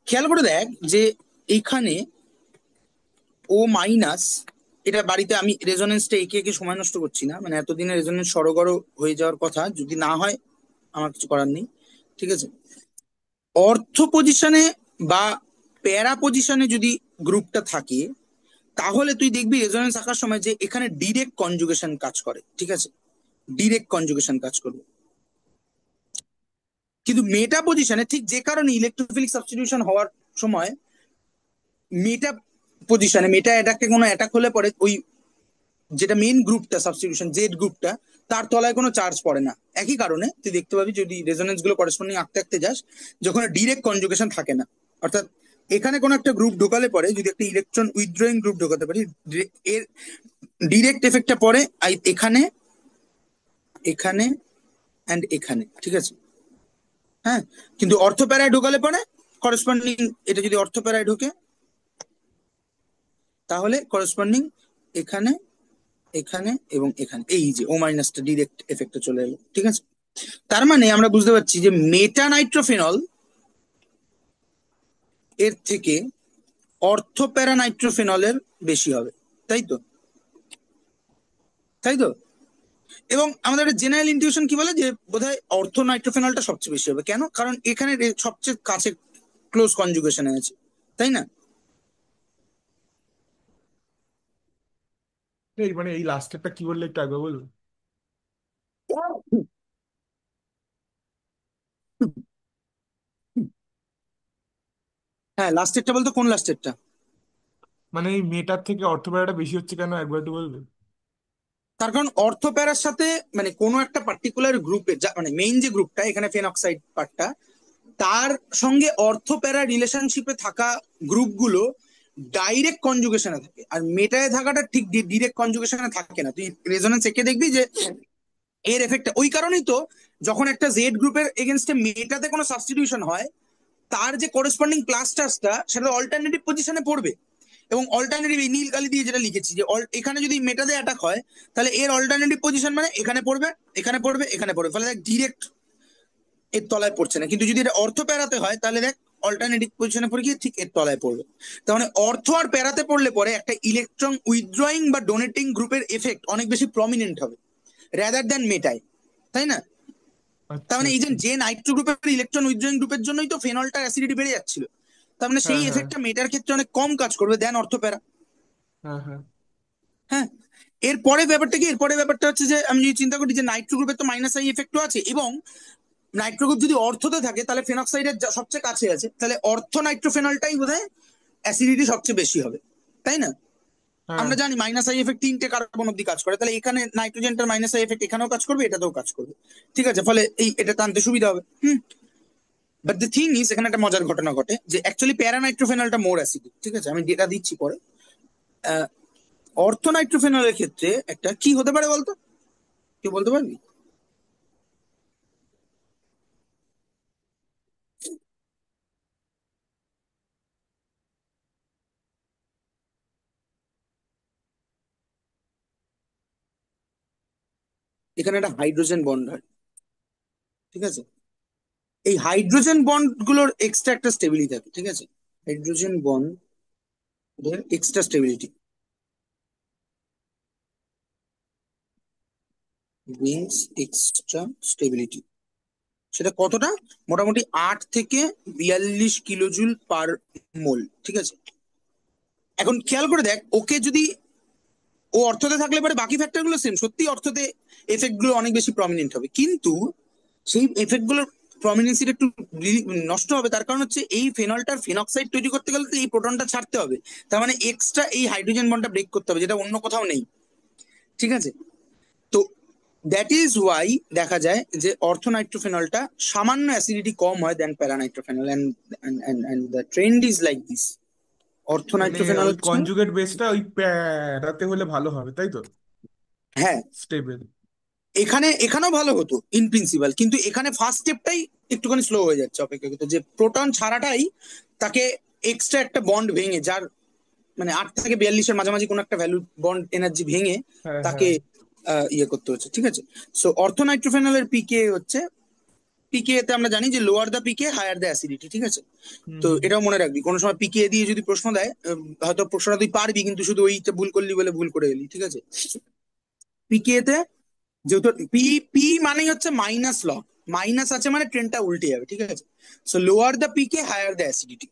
খেয়াল করে দেখ যে এইখানে O-, এটা বাড়িতে আমি রেজোনেন্সটা এঁকে এঁকে সময় নষ্ট করছি না, মানে এতদিনে রেজোনেন্স সড়গড় হয়ে যাওয়ার কথা, যদি না হয় আমার কিছু করার নেই, ঠিক আছে। অর্থ পজিশনে বা প্যারা পজিশনে যদি গ্রুপটা থাকে, তাহলে তুই দেখবি রেজোনেন্স আঁকার সময় যে এখানে ডিরেক্ট কনজুগেশন কাজ করে, ঠিক আছে, ডিরেক্ট কনজুগেশন কাজ করবে। কিন্তু মেটা পজিশনে ঠিক যে কারণে ইলেকট্রোফিলিক সাবস্টিটিউশন হওয়ার সময় মেটা পজিশনে মেটা অ্যাটাকে কোনো অ্যাটাক হলে পরে ওই যেটা মেন গ্রুপটা সাবস্টিটিউশন জেড গ্রুপটা, তার তলায় কোনো চার্জ পড়ে না। একই কারণে তুই দেখতে পাবি যদি রেজোনেন্স গুলো করেসপন্ডিং আঁকতে আঁকতে যাস, যখন ডিরেক্ট কনজুগেশন থাকে না, অর্থাৎ এখানে কোনো একটা গ্রুপ ঢোকালে পরে যদি একটা ইলেকট্রন উইথড্রয়িং গ্রুপ ঢোকাতে পারি, এর ডিরেক্ট এফেক্টটা পড়ে এখানে এখানে অ্যান্ড এখানে, ঠিক আছে? হ্যাঁ, কিন্তু অর্থপ্যারায় ঢোকালে পরে করেসপন্ডিং, এটা যদি অর্থপ্যারায় ঢোকে তাহলে করেসপন্ডিং এখানে, এখানে এবং এখানে, এই যে ও মাইনাসটা ডিরেক্ট এফেক্টে চলে এলো, ঠিক আছে? তার মানে আমরা বুঝতে পারছি যে মেটা নাইট্রোফেনল এর থেকে অর্থপ্যারা নাইট্রোফেনলের বেশি হবে, তাই তো? তাই তো? এবং আমাদের একটা জেনারেল ইনটিউশন কি বলে যে বোধহয় অর্থ নাইট্রোফেনলটা সবচেয়ে বেশি হবে, কেন? কারণ এখানে সবচেয়ে কাছে ক্লোজ কনজুগেশনে আছে, তাই না? এই মানে এই লাস্টেরটা কি বললে একটু আগে বলবো। হ্যাঁ, লাস্টেরটা বলতো কোন লাস্টেরটা? মানে এই মেটার থেকে অর্থব্যয়টা বেশি হচ্ছে কেন, একবার একটু বলবে? তার কারণ অর্থপ্যারার সাথে মানে কোনো একটা পার্টিকুলার গ্রুপে, যা মানে মেইন যে গ্রুপটা এখানে ফেনক্সাইড পার্টটা, তার সঙ্গে অর্থপ্যারা রিলেশনশিপে থাকা গ্রুপগুলো ডাইরেক্ট কনজুগেশনে থাকে, আর মেটায় থাকাটা ঠিক ডিরেক্ট কনজুগেশনে থাকে না। তুই রেজোনেন্স একে দেখবি যে এর এফেক্ট ওই কারণেই তো, যখন একটা জেড গ্রুপের এগেনস্টে মেটাতে কোনো সাবস্টিটিউশন হয়, তার যে করেসপন্ডিং প্লাস চার্জটা সেটা অল্টারনেটিভ পজিশনে পড়বে। এবং অল্টারনেটিভ এই নীল কালি দিয়ে যেটা লিখেছি যে এখানে যদি মেটাতে অ্যাটাক হয়, তাহলে এর অল্টারনেটিভ পজিশন মানে এখানে পড়বে, এখানে পড়বে, এখানে পড়বে, ফলে দেখ ডিরেক্ট এর তলায় পড়ছে না। কিন্তু যদি এটা অর্থ প্যারাতে হয় তাহলে দেখ অল্টারনেটিভ পজিশনে পড়ে গিয়ে ঠিক এর তলায় পড়বে। তার মানে অর্থ আর প্যারাতে পড়লে পরে একটা ইলেকট্রন উইথড্রয়িং বা ডোনেটিং গ্রুপের এফেক্ট অনেক বেশি প্রমিনেন্ট হবে রাদার দ্যান মেটায়, তাই না? তার আচ্ছা মানে এই যে আচ্ছা। যে নাইট্রো গ্রুপের ইলেকট্রন উইথড্রয়িং গ্রুপের জন্যই তো ফেনলটার অ্যাসিডিটি বেড়ে যাচ্ছিল। তার মানে সেই হ্যাঁ হ্যাঁ এফেক্টটা মেটার ক্ষেত্রে অনেক কম কাজ করবে দেন অর্থ প্যারা। হ্যাঁ হ্যাঁ। হ্যাঁ, এরপরে ব্যাপারটা কি, এরপরে ব্যাপারটা হচ্ছে যে আমি যদি চিন্তা করি যে নাইট্রো গ্রুপের তো মাইনাস আই এফেক্টও আছে, এবং নাইট্রো গ্রুপ যদি অর্থতে থাকে তাহলে ফেনক্সাইডের সবচেয়ে কাছে আছে, তাহলে অর্থ নাইট্রোফেনলটাই বোধহয় অ্যাসিডিটি সবচেয়ে বেশি হবে, তাই না? হ্যাঁ আমরা জানি মাইনাস আই এফেক্ট 3টে কার্বন অব্দি কাজ করে, তাহলে এখানে নাইট্রোজেনটার মাইনাস আই এফেক্ট এখানেও কাজ করবে, এটাতেও কাজ করবে, ঠিক আছে? ফলে এই এটা টানতে সুবিধা হবে। বাট দ্য থিং ইজ, এখানে একটা মজার ঘটনা ঘটে যে অ্যাকচুয়ালি প্যারানাইট্রোফেনলটা মোর অ্যাসিডিক, ঠিক আছে? আমি ডেটা দিচ্ছি পরে। অর্থ নাইট্রোফেনলের ক্ষেত্রে একটা কি হতে পারে বলতো, কেউ বলতে পারবি? এখানে একটা হাইড্রোজেন বন্ড হয়, ঠিক আছে? এই হাইড্রোজেন বন্ড গুলোর এক্সট্রা একটা স্টেবিলিটি থাকে, ঠিক আছে? Hydrogen bond extra stability means extra stability, সেটা কতটা? মোটামুটি 8 থেকে 42 কিলোজুল পার মোল, ঠিক আছে? এখন খেয়াল করে দেখ, ওকে যদি ও অর্থতে থাকলে পরে বাকি ফ্যাক্টর গুলো সেম, সত্যি অর্থতে এফেক্ট গুলো অনেক বেশি প্রমিনেন্ট হবে, কিন্তু সেই এফেক্ট গুলোর প্রমিনেন্সিটা একটু নষ্ট হবে। তার কারণ হচ্ছে এই ফেনলটার ফেনক্সাইড তৈরি করতে গেলে তো এই প্রোটনটা ছাড়তে হবে, তার মানে এক্সট্রা এই হাইড্রোজেন বন্ডটা ব্রেক করতে হবে, যেটা অন্য কোথাও নেই, ঠিক আছে? তো দ্যাট ইজ ওয়াই দেখা যায় যে অর্থোনাইট্রোফেনলটা সামান্য অ্যাসিডিটি কম হয় then paranitrophenol, and the trend is like this. মানে অর্থোনাইট্রোফেনল ওই হচ্ছে, কনজুগেট বেসটা ওই প্যারাতে হলে ভালো হবে তাই তো, হ্যাঁ, স্টেবল। এখানেও ভালো হতো ইন প্রিন্সিপাল, কিন্তু এখানে ফার্স্ট স্টেপটাই একটুখানি স্লো হয়ে যাচ্ছে অপেক্ষাকৃত, যে প্রোটন ছাড়াটাই তাকে এক্সট্রা একটা বন্ড ভেঙে, যার মানে 8 থেকে 42-এর মাঝামাঝি কোনো একটা ভ্যালু বন্ড এনার্জি ভেঙে হ্যাঁ তাকে হ্যাঁ। ইয়ে করতে হচ্ছে, ঠিক আছে? সো অর্থোনাইট্রোফেনলের পিকে হচ্ছে, পিকে তে আমরা জানি যে লোয়ার দা পিকে হায়ার দা অ্যাসিডিটি, ঠিক আছে? হুম তো হুম। এটাও মনে রাখবি, কোনো সময় পিকে দিয়ে যদি প্রশ্ন দেয়, হয়তো প্রশ্নটা তুই পারবি কিন্তু শুধু ওইটা ভুল করলি বলে ভুল করে এলি, ঠিক আছে? পিকে তে যেহেতু পি পি মানেই হচ্ছে মাইনাস লগ, মাইনাস আছে মানে ট্রেনটা উল্টে যাবে, ঠিক আছে? So lower the pKa higher the acidity.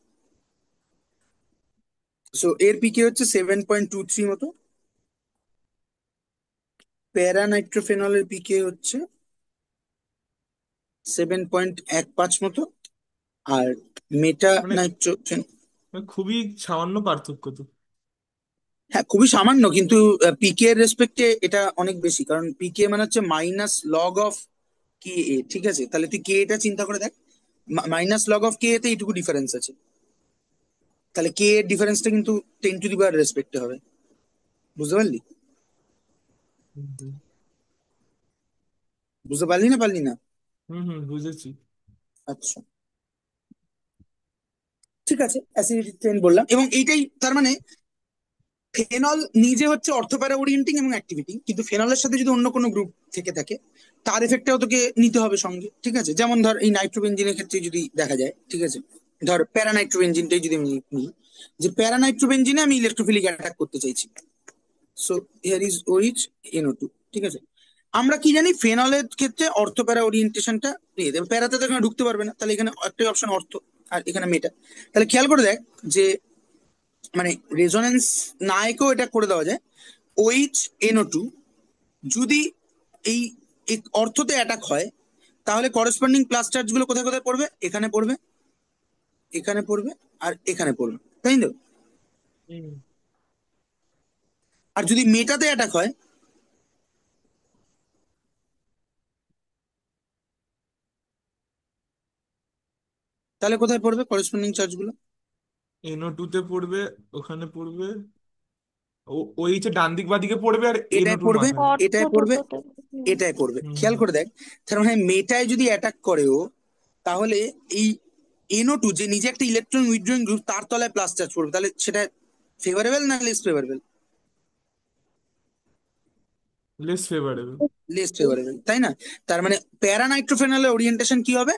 So এর পিকে হচ্ছে 7.23 মতো, প্যারানাইট্রোফেনলের পিকে হচ্ছে 7.15 মতো, আর মেটা মানে নাইট্রোফেন, মানে খুবই সামান্য পার্থক্য তো। হ্যাঁ খুবই সামান্য, কিন্তু পিকে এর রেসপেক্টে এটা অনেক বেশি, কারণ পিকে মানে হচ্ছে মাইনাস লগ অফ কে এ, ঠিক আছে? তাহলে তুই কে এটা চিন্তা করে দেখ, মাইনাস লগ অফ কে তে এইটুকু ডিফারেন্স আছে, তাহলে কে এর ডিফারেন্সটা কিন্তু 10 টু দি পাওয়ার রেসপেক্টে হবে, বুঝতে পারলি? হুম, হুম। বুঝতে পারলি না পারলি না? হুম হুম, বুঝেছি। আচ্ছা, ঠিক আছে, অ্যাসিডিটি ট্রেন বললাম, এবং এইটাই তার মানে ফেনল নিজে হচ্ছে অর্থোপ্যারা ওরিয়েন্টিং এবং অ্যাক্টিভিটি, কিন্তু ফেনলের সাথে যদি অন্য কোনো গ্রুপ থেকে থাকে তার এফেক্টটাও তোকে নিতে হবে সঙ্গে, ঠিক আছে? যেমন ধর এই নাইট্রোবেনজিনের ক্ষেত্রে যদি দেখা যায়, ঠিক আছে, ধর প্যারানাইট্রোবেনজিনটাই যদি আমি নিই, যে প্যারানাইট্রোবেনজিনে আমি ইলেকট্রোফিলিক অ্যাটাক করতে চাইছি, so here is OH NO2, ঠিক আছে? আমরা কি জানি ফেনলের ক্ষেত্রে অর্থোপ্যারা ওরিয়েন্টেশনটা নিয়ে দেবে, প্যারাতে তো এখানে ঢুকতে পারবে না, তাহলে এখানে একটাই অপশন অর্থ, আর এখানে মেটা। তাহলে খেয়াল করে দেখ যে মানে রেজোনেন্স না এঁকেও এটা করে দেওয়া যায়, OH NO2 যদি এই এই অর্থতে অ্যাটাক হয়, তাহলে করেসপন্ডিং প্লাস চার্জ গুলো কোথায় কোথায় পড়বে? এখানে পড়বে, এখানে পড়বে, আর এখানে পড়বে, তাই তো? হুম। আর যদি মেটাতে অ্যাটাক হয়, তাহলে কোথায় পড়বে করেসপন্ডিং চার্জ গুলো? NO2 তে পড়বে, ওখানে পড়বে, ওই যে ডান দিক বাদিকে পড়বে, আর এটায় NO2 পড়বে, মাথায়। অর্থ এটায় পড়বে, দুটোতে। হুম। এটায় পড়বে, হুম খেয়াল হুম। করে দেখ। তার মানে মেটায় যদি অ্যাটাক করেও, তাহলে এই NO2 যে নিজে একটা ইলেকট্রন উইথড্রয়িং গ্রুপ, তার তলায় প্লাস চার্জ পড়বে, তাহলে সেটা ফেভারেবল না less favourable? Less favourable. Less favourable, তাই না? তার মানে প্যারানাইট্রোফেনলের ওরিয়েন্টেশন কি হবে?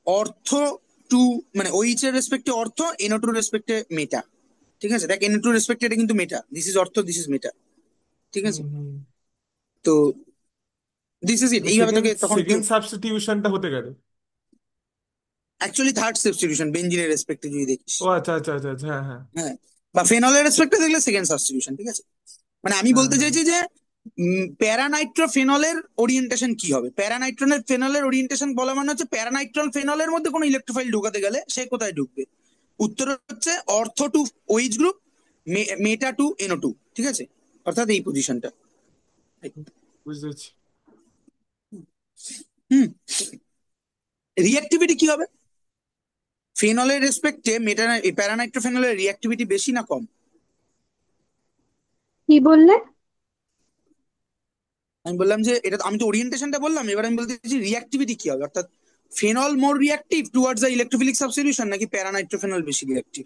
অর্থ টু, মানে OH এর রেসপেক্টে অর্থ, NO2 রেসপেক্টে মেটা, ঠিক আছে? দেখ NO2 রেসপেক্টে এটা কিন্তু মেটা, দিস ইজ অর্থ, দিস ইজ মেটা, ঠিক হুম আছে? হুম। তো দিস ইজ ইট, মানে এইভাবে সেকেন্ড তোকে তখন কি, সেকেন্ড সাবস্টিটিউশনটা হতে গেল। অ্যাকচুয়ালি থার্ড সাবস্টিটিউশন বেঞ্জিনের রেসপেক্টে যদি দেখিস, ও আচ্ছা আচ্ছা আচ্ছা আচ্ছা, হ্যাঁ হ্যাঁ। হ্যাঁ, বা ফেনলের রেসপেক্টে দেখলে সেকেন্ড সাবস্টিটিউশন, ঠিক আছে? মানে আমি হ্যাঁ বলতে হ্যাঁ। চাইছি যে প্যারানাইট্রোফেনলের ওরিয়েন্টেশন কি হবে? প্যারানাইট্রনের ফেনলের ওরিয়েন্টেশন বলা মানে হচ্ছে প্যারানাইট্রন ফেনলের মধ্যে কোনো ইলেকট্রোফাইল ঢোকাতে গেলে সে কোথায় ঢুকবে? উত্তর হচ্ছে অর্থ টু OH গ্রুপ, মেটা টু NO2, ঠিক আছে? অর্থাৎ এই পজিশনটা। বুঝেছি। হুম। রিঅ্যাক্টিভিটি কি হবে? ফেনলের রেসপেক্টে মেটা, প্যারানাইট্রোফেনলের রিঅ্যাক্টিভিটি বেশি না কম? কি বললে? আমি বললাম যে এটা আমি তো ওরিয়েন্টেশনটা বললাম, এবার আমি বলতে চাইছি রিঅ্যাক্টিভিটি কি হবে, অর্থাৎ phenol more reactive towards the electrophilic substitution নাকি প্যারানাইট্রোফেনল বেশি রিঅ্যাক্টিভ?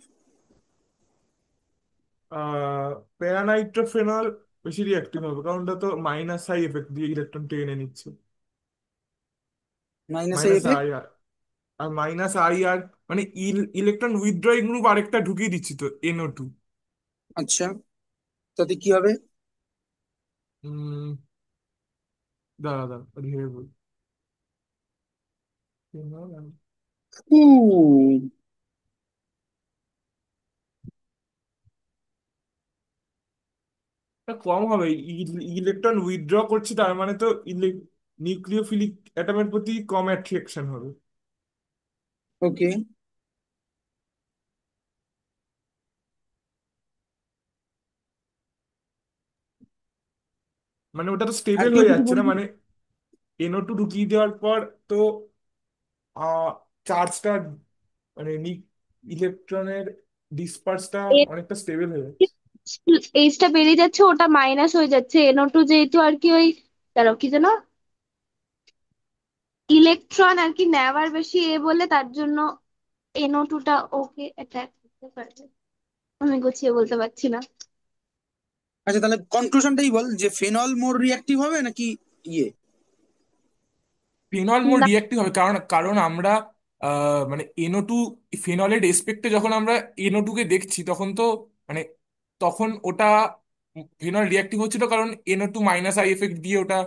প্যারানাইট্রোফেনল বেশি রিঅ্যাক্টিভ হবে, কারণ ওটা তো মাইনাস আই এফেক্ট দিয়ে ইলেকট্রন টেনে নিচ্ছে। Minus minus effect. I R, minus I R, মানে ইলেকট্রন উইথড্রয়িং গ্রুপ আরেকটা ঢুকিয়ে দিচ্ছি তো, NO2। আচ্ছা, তাতে কি হবে? দাঁড়া দাঁড়া, ভেবে বল। হুম। টা কম হবে। ইলেকট্রন উইথড্র করছে, তার মানে তো নিউক্লিওফিলিক অ্যাটমের প্রতি কম অ্যাট্রাকশন হবে। ওকে। মানে ওটা তো আর স্টেবল কেউ হয়ে কিছু যাচ্ছে না, বলবি? মানে NO2 ঢুকিয়ে দেওয়ার পর তো চার্জটা, মানে ইলেকট্রনের ডিসপার্সটা অনেকটা স্টেবল হয়ে যাচ্ছে। এইচটা বেরিয়ে যাচ্ছে, ওটা মাইনাস হয়ে যাচ্ছে, NO2 যেহেতু আর কি ওই, দাঁড়াও কি যেন, ইলেকট্রন আর কি নেওয়ার বেশি বলে, তার জন্য NO2টা ওকে অ্যাটাক করতে পারবে। আমি গুছিয়ে বলতে পারছি না। আচ্ছা, তাহলে কনক্লুশনটাই বল যে ফেনল মোর রিঅ্যাক্টিভ হবে নাকি ইয়ে? ফেনল মোর না, রিঅ্যাক্টিভ হবে, কারণ কারণ আমরা মানে NO2, ফেনলের রেসপেক্টে যখন আমরা NO2 কে দেখছি, তখন তো মানে তখন ওটা ফেনল রিঅ্যাক্টিভ হচ্ছিল, কারণ NO2 মাইনাস আই এফেক্ট দিয়ে ওটা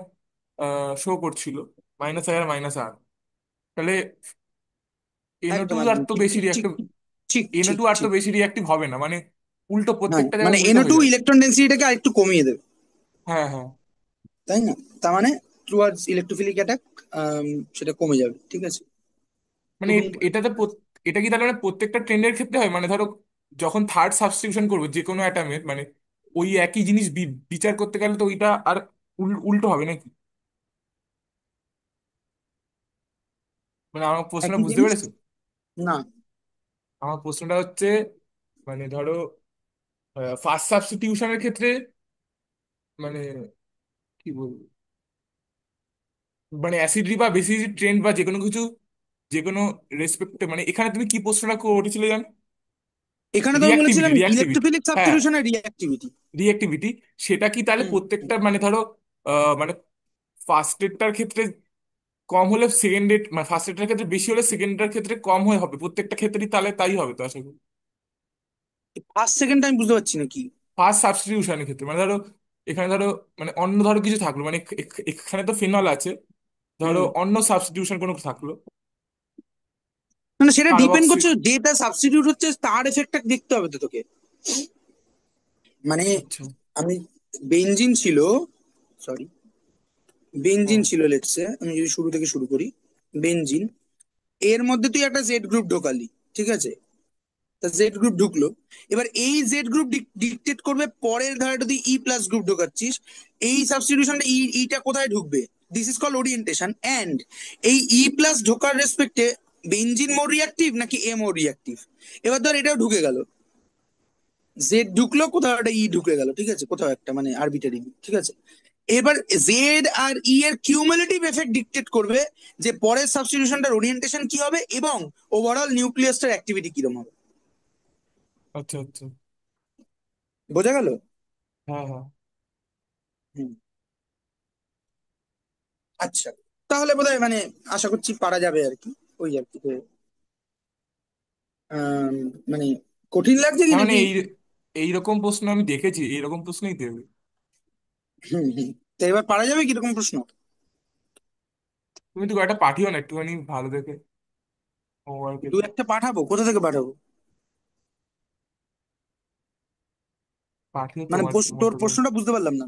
শো করছিল, মাইনাস আই আর মাইনাস আর। তাহলে NO2 একদম আর একদম, তো ঠিক বেশি ঠিক ঠিক রিঅ্যাক্টিভ, ঠিক ঠিক NO2 আর তো ঠিক। বেশি রিঅ্যাক্টিভ হবে না, মানে উল্টো হ্যাঁ, প্রত্যেকটা মানে জায়গায় উল্টো NO2 হয়ে যাচ্ছে। ইলেকট্রন ডেন্সিটিটাকে আরেকটু কমিয়ে দেবে, হ্যাঁ হ্যাঁ। তাই না? তার মানে টুয়ার্ডস ইলেকট্রোফিলিক অ্যাটাক সেটা কমে যাবে, ঠিক আছে? মানে এবং এটাতে এটা কি তাহলে মানে প্রত্যেকটা ট্রেন্ডের ক্ষেত্রে হয়, মানে ধরো যখন থার্ড সাবস্টিটিউশন করবো যে কোনো অ্যাটমের, মানে ওই একই জিনিস বিচার করতে গেলে তো ওইটা আর উল্টো হবে নাকি? মানে আমার প্রশ্নটা একই বুঝতে জিনিস পেরেছো? না। আমার প্রশ্নটা হচ্ছে, মানে ধরো ফার্স্ট সাবস্টিটিউশনের ক্ষেত্রে, মানে কি বলবো, মানে অ্যাসিডি বা বেসিসিড ট্রেন্ড বা যে কোনো কিছু, যে কোনো রেসপেক্টে, মানে এখানে তুমি কি প্রশ্নটা করেছিলে জানো? এখানে তো আমি রিয়াক্টিভিটি, বলেছিলাম রিয়াক্টিভিটি। ইলেকট্রোফিলিক হ্যাঁ, সাবস্টিটিউশন আর রিঅ্যাক্টিভিটি। রিঅ্যাক্টিভিটি। সেটা কি তাহলে হুম। প্রত্যেকটা, মানে ধরো মানে ফার্স্ট এডটার ক্ষেত্রে কম হলে সেকেন্ড এড, মানে ফার্স্ট এডটার ক্ষেত্রে বেশি হলে সেকেন্ড এডটার ক্ষেত্রে কম হয়ে হবে প্রত্যেকটা ক্ষেত্রেই, তাহলে তাই হবে তো আশা করি। ফার্স্ট সেকেন্ড টাইম বুঝতে পারছি না কি। ফার্স্ট সাবস্টিটিউশনের ক্ষেত্রে মানে ধরো, এখানে ধরো মানে অন্য ধরো কিছু থাকলো, মানে এখানে তো ফিনল আছে, ধরো হুম। অন্য সাবস্টিটিউশন কোনো থাকলো, মানে সেটা ডিপেন্ড কার্বক্সি। করছে, যেটা সাবস্টিটিউট হচ্ছে তার এফেক্টটা দেখতে হবে তো তোকে। মানে আচ্ছা। আমি বেঞ্জিন ছিল, সরি, বেঞ্জিন হ্যাঁ, ছিল লেটসে, আমি যদি শুরু থেকে শুরু করি। বেঞ্জিন, এর মধ্যে তুই একটা জেড গ্রুপ ঢোকালি, ঠিক আছে? তা জেড গ্রুপ ঢুকলো। এবার এই জেড গ্রুপ ডিকটেট করবে পরের ধারাটা তুই ই প্লাস গ্রুপ ঢোকাচ্ছিস, এই সাবস্টিটিউশনটা ইটা কোথায় ঢুকবে। This is call orientation. And এই ই প্লাস ঢোকার রেসপেক্টে বেঞ্জিন মোর রিয়াক্টিভ নাকি এ মোর রিয়াক্টিভ। এবার ধর এটাও ঢুকে গেল, জেড ঢুকলো, কোথাও একটা ই ঢুকে গেল, ঠিক আছে, কোথাও একটা মানে আরবিটারি, ঠিক আছে। এবার জেড আর ই এর কিউমুলেটিভ এফেক্ট ডিকটেট করবে যে পরের সাবস্টিটিউশনটার ওরিয়েন্টেশন কি হবে এবং ওভারঅল নিউক্লিয়াসটার অ্যাক্টিভিটি কিরকম হবে। আচ্ছা, আচ্ছা। বোঝা গেল? হ্যাঁ, হ্যাঁ। হুম। আচ্ছা, তাহলে বোধহয় মানে আশা করছি পারা যাবে আর কি, ওই আর কি যে, আম, মানে কঠিন লাগছে কি হ্যাঁ, মানে নাকি? এইরকম প্রশ্ন আমি দেখেছি, এইরকম প্রশ্নই দেবে। হুম হুম। তো এবার পারা যাবে কিরকম প্রশ্ন? তুমি তো একটা পাঠিও না একটুখানি ভালো দেখে, হোমওয়ার্কের। দু একটা পাঠাবো, কোথা থেকে পাঠাবো? পাঠিও মানে তোমার তোর মতো করে। প্রশ্নটা বুঝতে পারলাম না।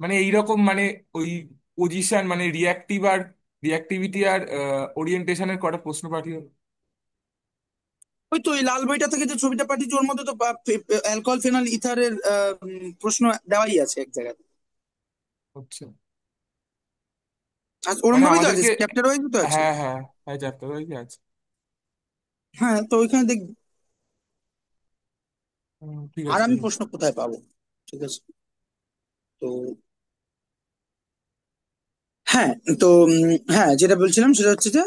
মানে এইরকম মানে ওই পজিশন, মানে রিয়াক্টিভ আর রিয়াক্টিভিটি আর ওরিয়েন্টেশনের কটা প্রশ্ন পাঠিও। ওই তো ওই লাল বইটা থেকে যে ছবিটা পাঠিয়েছি ওর মধ্যে তো অ্যালকোহল ফেনল ইথারের প্রশ্ন দেওয়াই আছে এক জায়গায়। আচ্ছা। আর ওরম মানে ভাবেই তো আছে, আমাদেরকে, চ্যাপ্টার ওয়াইজ তো আছে। হ্যাঁ, হ্যাঁ, হ্যাঁ, চ্যাপ্টার ওয়াইজ আছে। হ্যাঁ, তো ওইখানে দেখ। ঠিক আর আছে, আমি ঠিক আছে। প্রশ্ন কোথায় পাবো? ঠিক আছে। তো হ্যাঁ, তো হ্যাঁ, যেটা বলছিলাম সেটা হচ্ছে যে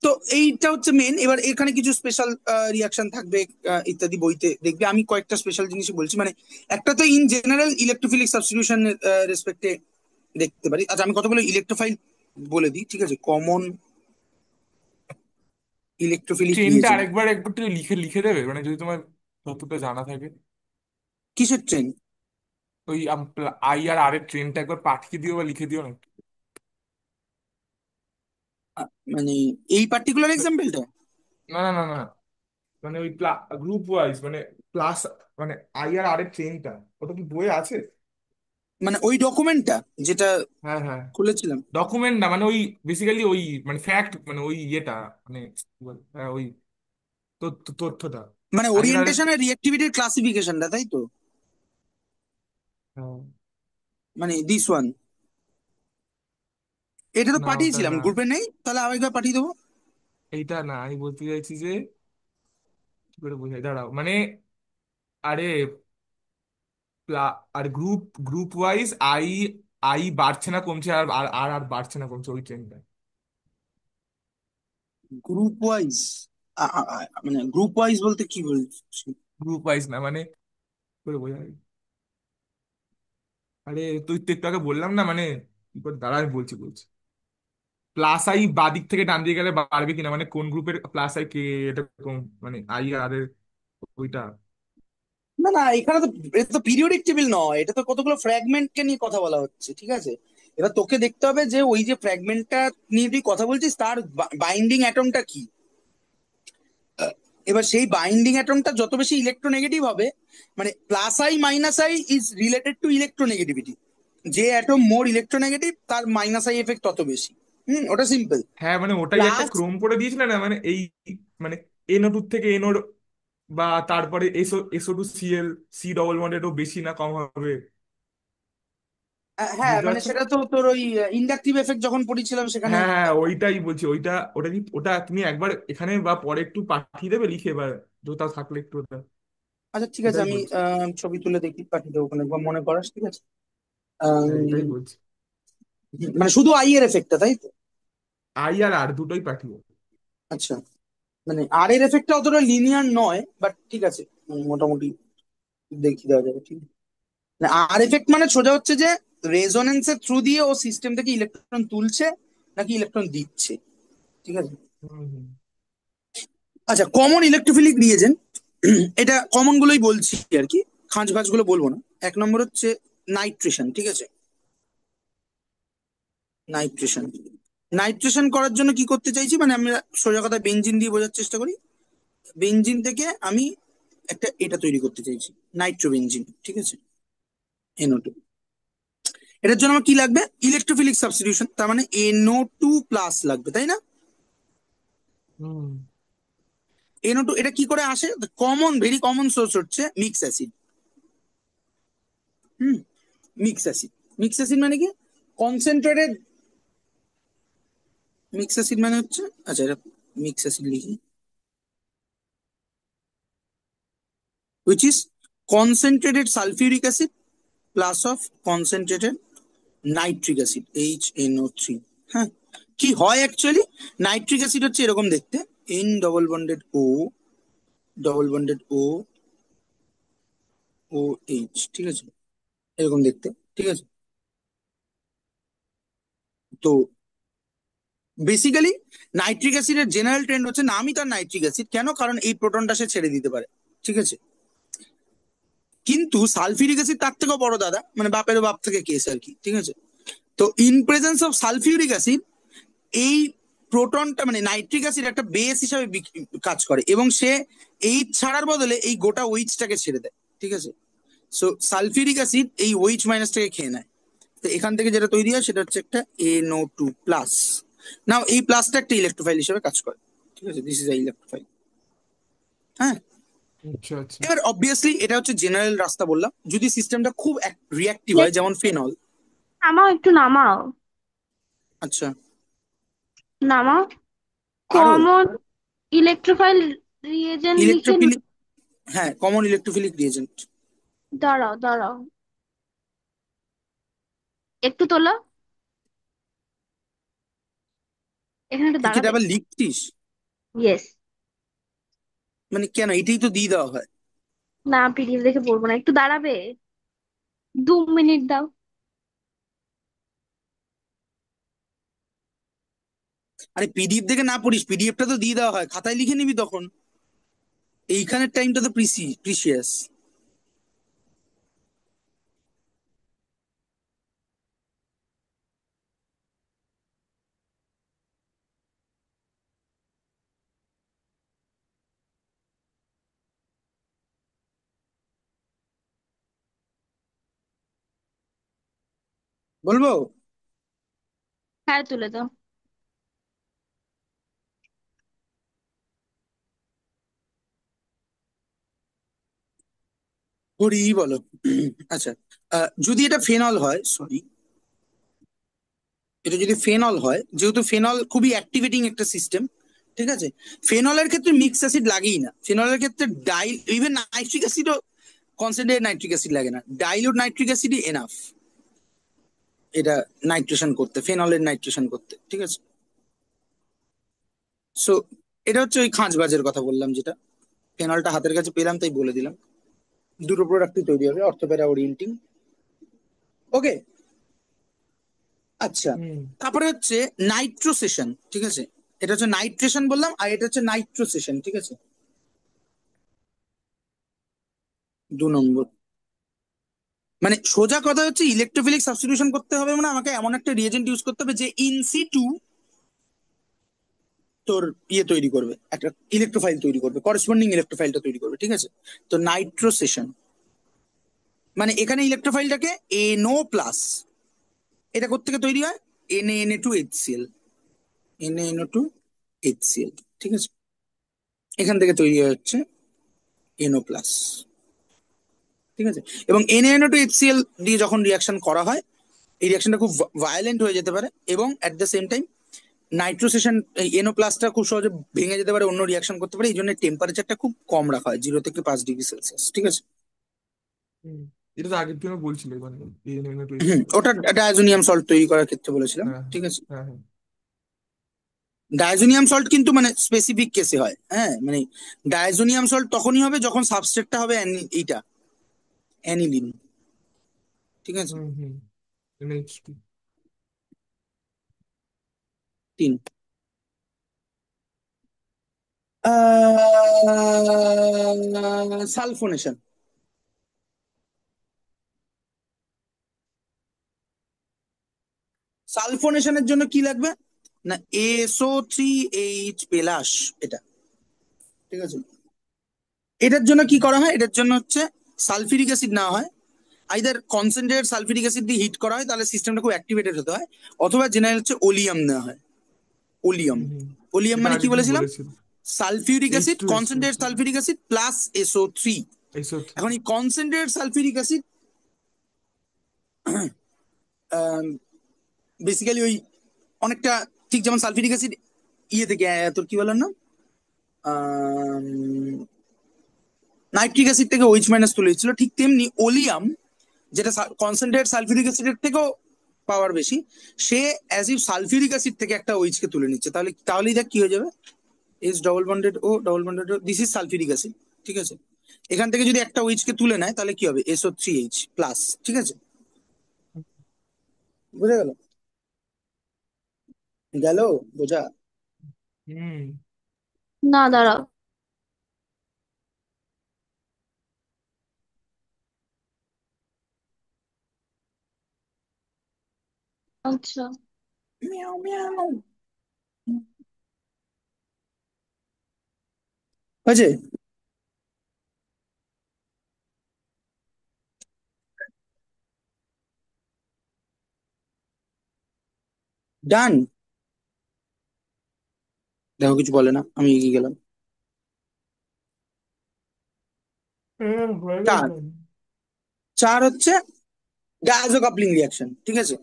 তো এইটা হচ্ছে মেন। এবার এখানে কিছু স্পেশাল রিয়াকশন থাকবে, ইত্যাদি বইতে দেখবে। আমি কয়েকটা স্পেশাল জিনিস বলছি, মানে একটা তো ইন জেনারেল ইলেকট্রোফিলিক সাবস্টিটিউশন রেসপেক্টে দেখতে পারি। আচ্ছা, আমি কতগুলো ইলেকট্রোফাইল বলে দিই, ঠিক আছে? কমন ইলেকট্রোফিলিক ট্রেনটা রিয়েজেন্ট। আরেকবার একটু লিখে লিখে দেবে, মানে যদি তোমার ততটা জানা থাকে। কিসের ট্রেন? ওই আই আর আর এর ট্রেনটা একবার পাঠিয়ে দিও বা লিখে দিও না। মানে এই পার্টিকুলার এক্সাম্পলটা? না, না, না, না, মানে ওই গ্রুপ ওয়াইজ, মানে প্লাস, মানে আই আর আর এর ট্রেনটা, ওটা কি বইয়ে আছে? মানে ওই ডকুমেন্টটা যেটা হ্যাঁ, হ্যাঁ। খুলেছিলাম? ডকুমেন্ট না, মানে ওই বেসিক্যালি ওই মানে ফ্যাক্ট, মানে ওই ইয়েটা, মানে কি হ্যাঁ, ওই তথ্যটা। মানে আই আর আর ওরিয়েন্টেশন আর রিঅ্যাক্টিভিটির ক্লাসিফিকেশনটা, তাই তো? হ্যাঁ। মানে দিস ওয়ান, এটা তো না, ওটা পাঠিয়েছিলাম, না, গ্রুপে নেই? তাহলে আরেকবার পাঠিয়ে দেবো। এইটা না, আমি বলতে চাইছি যে কি করে বোঝাই, দাঁড়াও, মানে আরে আর group group wise I, I বাড়ছে না কমছে, আর আর আর আর বাড়ছে না কমছে ওই ট্রেনটা। Group wise? মানে গ্রুপ ওয়াইজ বলতে কি বলছি? গ্রুপ ওয়াইজ না, মানে কি করে বোঝাই, আরে তুই তো একটু আগে বললাম না, মানে কি করে, দাঁড়া আমি বলছি। প্লাস আই বাদিক থেকে ডান দিকে গেলে বাড়বে কিনা, মানে কোন গ্রুপের প্লাস আই কে, এটা কোন, মানে আই আর এর ওইটা। না না, এখানে তো, এটা তো পিরিয়ডিক টেবিল নয়, এটা তো কতগুলো ফ্র্যাগমেন্টকে নিয়ে কথা বলা হচ্ছে, ঠিক আছে? এবার তোকে দেখতে হবে যে ওই যে ফ্র্যাগমেন্টটা নিয়ে তুই কথা বলছিস তার বাইন্ডিং অ্যাটমটা কি। এবার সেই বাইন্ডিং অ্যাটমটা যত বেশি ইলেকট্রোনেগেটিভ হবে, মানে plus I minus I is related to electronegativity. যে অ্যাটম মোর ইলেকট্রোনেগেটিভ তার মাইনাস আই এফেক্ট তত বেশি। ওটা সিম্পল। হ্যাঁ, মানে ওটাই একটা প্লাস, ক্রম করে দিয়েছিল না, মানে এই, মানে এনও টু থেকে এনওর, বা তারপরে SO two Cl, C double bond, এটাও বেশি না কম হবে। হ্যাঁ, বুঝতে মানে পারছো না? সেটা তো তোর ওই ইন্ডাকটিভ এফেক্ট যখন পড়েছিলাম সেখানে। হ্যাঁ, হ্যাঁ, ওইটাই বলছি, ওইটা, ওটা কি, ওটা তুমি একবার এখানে বা পরে একটু পাঠিয়ে দেবে লিখে, এবার কোথাও থাকলে একটু ওটা। আচ্ছা, ঠিক আছে, ওটাই আমি বলছি। ছবি তুলে দেখি, পাঠিয়ে দেবো ওখানে, একবার মনে করাস, ঠিক আছে? হ্যাঁ, আম, এটাই বলছি। মানে শুধু আই এর এফেক্টটা, তাই তো? আই আর আর দুটোই পাঠিয়ে। আচ্ছা, মানে আর এর এফেক্টটা অতটা লিনিয়ার নয়, বাট ঠিক আছে, মোটামুটি দেখি দেওয়া যাবে, ঠিক আছে। মানে আর এফেক্ট মানে সোজা হচ্ছে যে রেজোনেন্সের থ্রু দিয়ে ও সিস্টেম থেকে ইলেকট্রন তুলছে নাকি ইলেকট্রন দিচ্ছে, ঠিক আছে। হুম হুম আচ্ছা, কমন ইলেকট্রোফিলিক রিয়েজেন্ট, এটা কমন গুলোই বলছি আর কি, খাঁজ বাজ গুলো বলবো না। এক নম্বর হচ্ছে নাইট্রেশন, ঠিক আছে। নাইট্রেশন, নাইট্রেশন করার জন্য কি করতে চাইছি, মানে আমরা সোজা কথা বেঞ্জিন দিয়ে বোঝার চেষ্টা করি। বেঞ্জিন থেকে আমি একটা এটা তৈরি করতে চাইছি, নাইট্রোবেঞ্জিন, ঠিক আছে, NO2। এটার জন্য আমার কি লাগবে, ইলেকট্রোফিলিক সাবস্টিটিউশন, তার মানে NO2+ লাগবে, তাই না? হুম NO2 এটা কি করে আসে, কমন ভেরি কমন সোর্স হচ্ছে মিক্স অ্যাসিড। হুম, মিক্স অ্যাসিড। মিক্স অ্যাসিড মানে কি, কনসেন্ট্রেটেড। মিক্স অ্যাসিড মানে হচ্ছে, আচ্ছা এটা মিক্স অ্যাসিড লিখি, which is concentrated sulfuric acid plus of concentrated nitric acid, HNO3। হ্যাঁ, কি হয় অ্যাকচুয়ালি, নাইট্রিক অ্যাসিড হচ্ছে এরকম দেখতে, N double bonded O, double bonded O, OH, ঠিক আছে, এরকম দেখতে, ঠিক আছে। তো বেসিক্যালি নাইট্রিক অ্যাসিডের জেনারেল ট্রেন্ড হচ্ছে, নামই তার নাইট্রিক অ্যাসিড, কেন, কারণ এই প্রোটনটা সে ছেড়ে দিতে পারে, ঠিক আছে। কিন্তু সালফিউরিক অ্যাসিড তার থেকেও বড় দাদা, মানে বাপের বাপ থেকে কেস আর কি, ঠিক আছে। তো in presence of sulphuric acid, এই প্রোটনটা মানে নাইট্রিক অ্যাসিড একটা বেস হিসাবে কাজ করে, এবং সে এইচ ছাড়ার বদলে এই গোটা ওইচটাকে ছেড়ে দেয়, ঠিক আছে। সো সালফিউরিক অ্যাসিড এই ওইচ মাইনাসটাকে খেয়ে নেয়। তো এখান থেকে যেটা তৈরি হয় সেটা হচ্ছে একটা NO2+। নাও এই প্লাসটা একটা ইলেকট্রোফাইল হিসেবে কাজ করে, ঠিক আছে, দিস ইজ আ ইলেকট্রোফাইল। হ্যাঁ, আচ্ছা আচ্ছা। এবার অবভিয়াসলি এটা হচ্ছে জেনারেল রাস্তা বললাম, যদি সিস্টেমটা খুব রিয়াক্টিভ দেখ, হয়, যেমন ফেনল। নামাও, একটু নামাও। আচ্ছা, নামাও। আরো কমন ইলেকট্রোফাইল রিয়েজেন্ট লিখে ইলেকট্রোফিলিক, হ্যাঁ কমন ইলেকট্রোফিলিক রিয়েজেন্ট। দাঁড়াও দাঁড়াও, একটু তোলো, এখানে একটু তুই কি এটা দাঁড়াবে। আবার লিখছিস? ইয়েস। মানে কেন, এটাই তো দিয়ে দেওয়া হয়। না, পিডিএফ দেখে পড়বো না, একটু দাঁড়াবে, 2 মিনিট দাও। আরে পিডিএফ দেখে না পড়িস, পিডিএফটা তো দিয়ে দেওয়া হয়, খাতায় লিখে নিবি তখন। এইখানের টাইমটা তো প্রিসিয়াস। বলবো, হ্যাঁ, তুলে দাও। করি বলো। আচ্ছা, যদি এটা ফেনল হয়, সরি, এটা যদি ফেনল হয়, যেহেতু ফেনল খুবই অ্যাক্টিভেটিং একটা সিস্টেম, ঠিক আছে। ফেনলের ক্ষেত্রে মিক্স অ্যাসিড লাগেই না, ফেনলের ক্ষেত্রে ইভেন নাইট্রিক অ্যাসিডও, কনসেন্ট্রেটেড নাইট্রিক অ্যাসিড লাগে না, ডাইলুট নাইট্রিক অ্যাসিডই এনাফ এটা নাইট্রেশন করতে, ফেনলের নাইট্রেশন করতে, ঠিক আছে। সো এটা হচ্ছে ওই খাঁজবাজের কথা বললাম, যেটা ফেনলটা হাতের কাছে পেলাম তাই বলে দিলাম। দুটো প্রোডাক্টই তৈরি হবে, অর্থোপ্যারা ওরিয়েন্টিং। ওকে, আচ্ছা। হুম তারপরে হচ্ছে নাইট্রোসেশন, ঠিক আছে। এটা হচ্ছে নাইট্রেশন বললাম, আর এটা হচ্ছে নাইট্রোসেশন, ঠিক আছে, 2 নম্বর। মানে সোজা কথা হচ্ছে ইলেকট্রোফিলিক সাবস্টিটিউশন করতে হবে, মানে আমাকে এমন একটা রিয়েজেন্ট ইউজ করতে হবে যে ইনসিটু তোর তৈরি করবে, একটা ইলেকট্রোফাইল তৈরি করবে, করেসপন্ডিং ইলেকট্রোফাইলটা তৈরি করবে, ঠিক আছে। তো নাইট্রোসেশন মানে এখানে ইলেকট্রোফাইলটাকে NO+, এটা কোত্থেকে তৈরি হয়, Na Na2HCl, Na Na2HCl, ঠিক আছে, এখান থেকে তৈরি হচ্ছে NO+, ঠিক আছে। এবং Na Na2HCl দিয়ে যখন রিয়াকশন করা হয়, এই রিয়াকশনটা খুব ভায়োলেন্ট হয়ে যেতে পারে, এবং অ্যাট দ্য সেম টাইম নাইট্রোসেশন, এই NO+টা খুব সহজে ভেঙে যেতে পারে, অন্য রিয়াকশন করতে পারে, এই জন্য টেম্পারেচারটা খুব কম রাখা হয়, 0 থেকে 5 ডিগ্রি সেলসিয়াস, ঠিক আছে। হুম এটা তো আগের দিনও বলছিল মানে এনএনও টু হুম, ওটা ডায়াজোনিয়াম সল্ট তৈরি করার ক্ষেত্রে বলেছিলাম, হ্যাঁ ঠিক আছে। হ্যাঁ হ্যাঁ। ডায়াজোনিয়াম সল্ট কিন্তু মানে স্পেসিফিক কেসে হয়, হ্যাঁ, মানে ডায়াজোনিয়াম সল্ট তখনই হবে যখন সাবস্ট্রেটটা হবে এইটা অ্যানিলিন, ঠিক আছে। হুম হুম। NH2। তিন, সালফোনেশন। সালফোনেশনের জন্য কি লাগবে? না, SO3H+, এটা, ঠিক আছে। এটার জন্য কি করা হয়? এটার জন্য হচ্ছে সালফিউরিক অ্যাসিড নেওয়া হয়, আইদার কনসেন্ট্রেটেড সালফিউরিক অ্যাসিড দিয়ে হিট করা হয়, তাহলে সিস্টেমটা খুব অ্যাক্টিভেটেড হতে হয়, অথবা জেনারেল হচ্ছে ওলিয়াম নেওয়া হয়। ওলিয়াম, হুম হুম। ওলিয়াম এটা মানে কি আগের দিন বলেছিলাম? বলেছিল। Sulphuric H acid, two S two concentrated sulphuric acid plus SO3। SO3। এখন এই কনসেন্ট্রেটেড সালফিউরিক অ্যাসিড বেসিক্যালি ওই অনেকটা, ঠিক যেমন সালফিউরিক অ্যাসিড ইয়ে থেকে তোর কি বলেন না, নাইট্রিক অ্যাসিড থেকে OH মাইনাস তুলে দিচ্ছিল, ঠিক তেমনি ওলিয়াম, যেটা কনসেন্ট্রেটেড সালফিউরিক অ্যাসিডের থেকেও পাওয়ার বেশি, সে অ্যাজ ইফ সালফিউরিক অ্যাসিড থেকে একটা OH কে তুলে নিচ্ছে, তাহলেই দেখ কি হয়ে যাবে, S double bonded O double bonded O, this is sulphuric acid, ঠিক আছে। এখান থেকে যদি একটা OH কে তুলে নেয় তাহলে কি হবে, SO3H+, ঠিক আছে। বুঝে গেল? গেল বোঝা? হুম। না, দাঁড়াও। আচ্ছা। মিয়াও মিয়াও। হয়েছে? ডান। দেখো কিছু বলে না, আমি এগিয়ে গেলাম। হ্যাঁ হয়ে গেল। চার, চার হচ্ছে ডায়াজো কাপলিং রিয়াকশন, ঠিক আছে।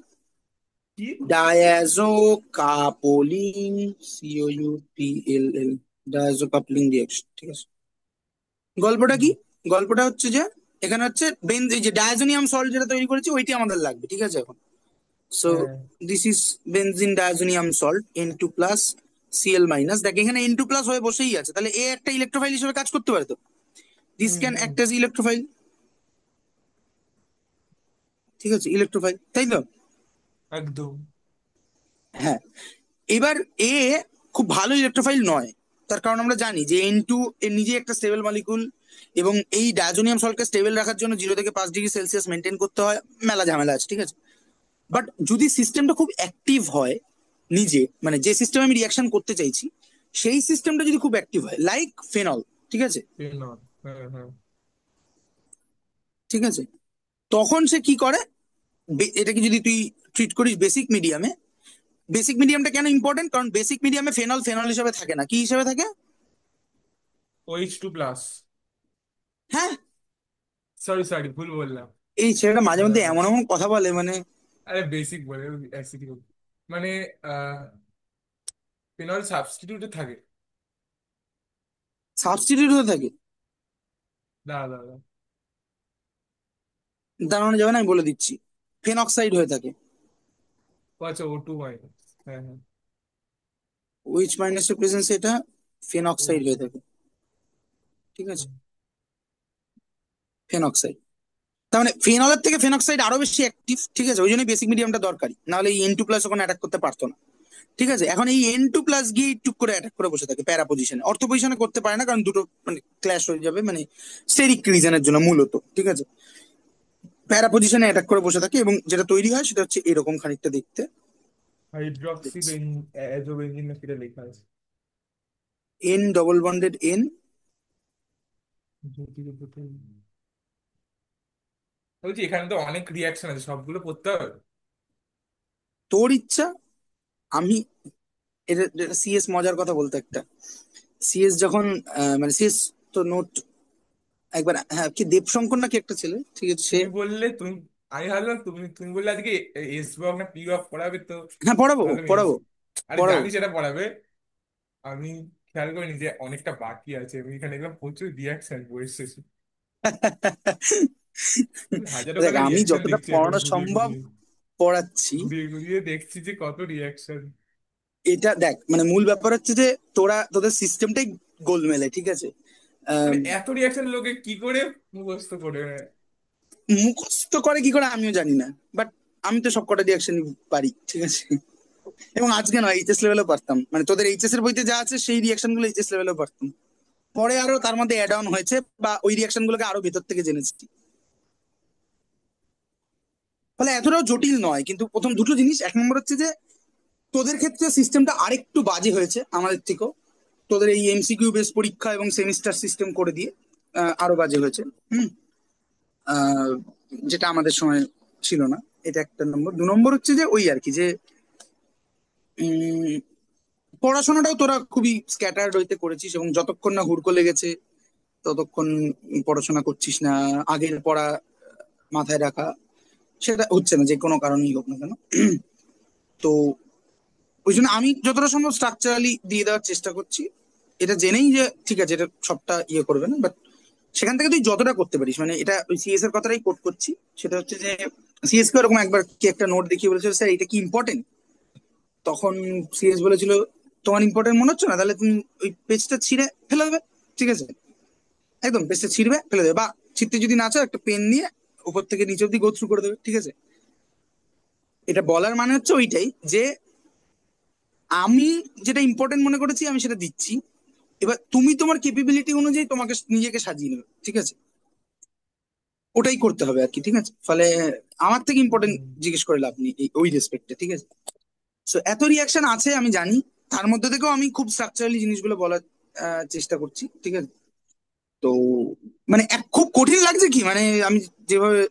কি? ডায়াজো কাপলিং, COUPLL, ডায়াজো কাপলিং রিয়াকশন, ঠিক আছে। গল্পটা কি? গল্পটা হচ্ছে যে এখানে হচ্ছে এই যে ডায়াজোনিয়াম সল্ট যেটা তৈরি করেছি ওইটি আমাদের লাগবে, ঠিক আছে। এখন সো হ্যাঁ। This is benzene diazonium salt N2+, Cl-, দেখ এখানে N2+ হয়ে বসেই আছে, তাহলে এ একটা ইলেকট্রোফাইল হিসেবে কাজ করতে পারে তো, this hmm can hmm. Act age electrophile, ঠিক আছে, ইলেকট্রোফাইল, তাই তো? একদম। হ্যাঁ, এবার এ খুব ভালো ইলেকট্রোফাইল নয়, তার কারণ আমরা জানি যে N2 এর নিজে একটা স্টেবল মলিকুল, এবং এই ডায়াজোনিয়াম সল্টকে স্টেবল রাখার জন্য 0 থেকে 5 ডিগ্রি সেলসিয়াস মেনটেন করতে হয়, মেলা ঝামেলা আছে, ঠিক আছে। বাট যদি সিস্টেমটা খুব অ্যাক্টিভ হয়, নিজে মানে যে সিস্টেমে আমি রিয়াকশন করতে চাইছি সেই সিস্টেমটা যদি খুব অ্যাক্টিভ হয়, লাইক ফেনল, ঠিক আছে, ফেনল। হ্যাঁ হ্যাঁ। ঠিক আছে, তখন সে কি করে, এটাকে যদি তুই ট্রিট করিস বেসিক মিডিয়ামে, বেসিক মিডিয়ামটা কেন ইম্পর্টেন্ট, কারণ বেসিক মিডিয়ামে ফেনল ফেনল হিসেবে থাকে না, কি হিসেবে থাকে? OH2+। হ্যাঁ, সরি সরি, ভুল বললাম। এই ছেলেটা মাঝে মধ্যে আহ, এমন এমন কথা বলে মানে। আরে বেসিক বলে, অ্যাসিডিক মানে ফিনল সাবস্টিটিউটে থাকে। সাবস্টিটিউট হয়ে থাকে? দাঁড়া দাঁড়া। দাঁড়ানো যাবে না, আমি বলে দিচ্ছি, ফেনক্সাইড হয়ে থাকে। ও আচ্ছা, O2-। হ্যাঁ হ্যাঁ। OH- এর প্রেজেন্সে এটা ফেনক্সাইড ও। হয়ে থাকে, ঠিক আছে, ফেনক্সাইড। তার মানে ফেনলের থেকে ফেনক্সাইড আরো বেশি অ্যাক্টিভ, ঠিক আছে, ওই জন্য বেসিক মিডিয়ামটা দরকারি, নাহলে এই N2+ ওখানে অ্যাটাক করতে পারতো না, ঠিক আছে। এখন এই N2+ গিয়ে টুক করে অ্যাটাক করে বসে থাকে প্যারা পজিশনে, অর্থ পজিশনে করতে পারে না, কারণ দুটো মানে ক্ল্যাশ হয়ে যাবে, মানে স্টেরিক রিজনের জন্য মূলত, ঠিক আছে। প্যারা পজিশনে অ্যাটাক করে বসে থাকে, এবং যেটা তৈরি হয় সেটা হচ্ছে এরকম খানিকটা দেখতে। হাইড্রক্সি অ্যাজোবেনজিন না সেটা লেখা আছে। N double bonded N। বলছি এখানে তো অনেক রিয়াকশন আছে, সবগুলো পড়তে হবে? তোর ইচ্ছা। আমি এটা CS মজার কথা বলতে একটা, CS যখন মানে CS, তো নোট একবার, হ্যাঁ, কি দেবশঙ্কর নাকি একটা ছেলে, ঠিক আছে, সে, তুমি বললে তুমি, আমি ভাবলাম তুমি তুমি বললে আজকে এস ব্লক না পি ব্লক পড়াবে তো। হ্যাঁ পড়াবো ভাবলাম এস। পড়াবো আরে পড়াবো। জানি সেটা পড়াবে। আমি খেয়াল করিনি যে অনেকটা বাকি আছে, আমি এখানে দেখলাম প্রচুর রিয়াকশন বইয়ের শেষে। হাজারো দেখ খালি আমি রিয়াকশন যতটা দেখছি এখন পড়ানো ঘুরিয়ে সম্ভব ঘুরিয়ে পড়াচ্ছি। ঘুরিয়ে ঘুরিয়ে দেখছি যে কত রিয়াকশন। এটা দেখ মানে মূল ব্যাপার হচ্ছে যে তোদের সিস্টেমটাই গোলমেলে, ঠিক আছে। মানে আম, এত রিয়াকশন লোকে কি করে মুখস্থ করে? মুখস্থ করে কি করে আমিও জানি না, বাট আমি তো সব কটা রিয়াকশন পারি, ঠিক আছে। এবং আজকে নয়, এইচএস লেভেলেও পারতাম, মানে তোদের এইচএস এর বইতে যা আছে সেই রিয়াকশন গুলো এইচএস লেভেলেও পারতাম। পরে আরো তার মধ্যে অ্যাড অন হয়েছে, বা ওই রিয়াকশন গুলোকে আরো ভেতর থেকে জেনেছি। ফলে এতটাও জটিল নয়, কিন্তু প্রথম দুটো জিনিস, এক নম্বর হচ্ছে যে তোদের ক্ষেত্রে সিস্টেমটা আরেকটু বাজে হয়েছে আমাদের থেকেও। তোদের এই এমসিকিউ বেস পরীক্ষা এবং সেমিস্টার সিস্টেম করে দিয়ে আরো বাজে হয়েছে। হুম। আহ, যেটা আমাদের সময় ছিল না। এটা একটা নম্বর। দু নম্বর হচ্ছে যে ওই আর কি যে উম, পড়াশোনাটাও তোরা খুবই স্ক্যাটার্ড হইতে করেছিস, এবং যতক্ষণ না হুড়কো লেগেছে ততক্ষণ পড়াশোনা করছিস না। আগের পড়া মাথায় রাখা সেটা হচ্ছে না, যে কোনো কারণেই হোক না কেন। তো ওই জন্য আমি যতটা সম্ভব স্ট্রাকচারালি দিয়ে দেওয়ার চেষ্টা করছি, এটা জেনেই যে ঠিক আছে এটা সবটা ইয়ে করবে না, বাট সেখান থেকে তুই যতটা করতে পারিস, মানে এটা ওই সিএস এর কথাটাই কোট করছি। সেটা হচ্ছে যে সিএস কে ওরকম একবার কি একটা নোট দেখিয়ে বলেছিল, স্যার এটা কি ইম্পর্টেন্ট? তখন সিএস বলেছিল, তোমার ইম্পর্টেন্ট মনে হচ্ছে না, তাহলে তুমি ওই পেজটা ছিঁড়ে ফেলে দেবে, ঠিক আছে। একদম পেজটা ছিঁড়বে ফেলে দেবে, বা ছিঁড়তে যদি না চাও একটা পেন নিয়ে উপর থেকে নিচে অব্দি গো থ্রু করে দেবে, ঠিক আছে। এটা বলার মানে হচ্ছে ওইটাই যে আমি যেটা ইম্পর্টেন্ট মনে করেছি আমি সেটা দিচ্ছি। এবার তুমি তোমার কেপেবিলিটি অনুযায়ী তোমাকে নিজেকে সাজিয়ে নেবে, ঠিক আছে। ওটাই করতে হবে আর কি, ঠিক আছে। ফলে আমার থেকে ইম্পর্টেন্ট হুম। জিজ্ঞেস করে লাভ নেই ওই রেসপেক্টে, ঠিক আছে। সো এত রিয়াকশন আছে আমি জানি, তার মধ্যে থেকেও আমি খুব স্ট্রাকচারালি জিনিসগুলো বলার চেষ্টা করছি, ঠিক আছে। তো মানে খুব কঠিন লাগছে কি, মানে আমি যেভাবে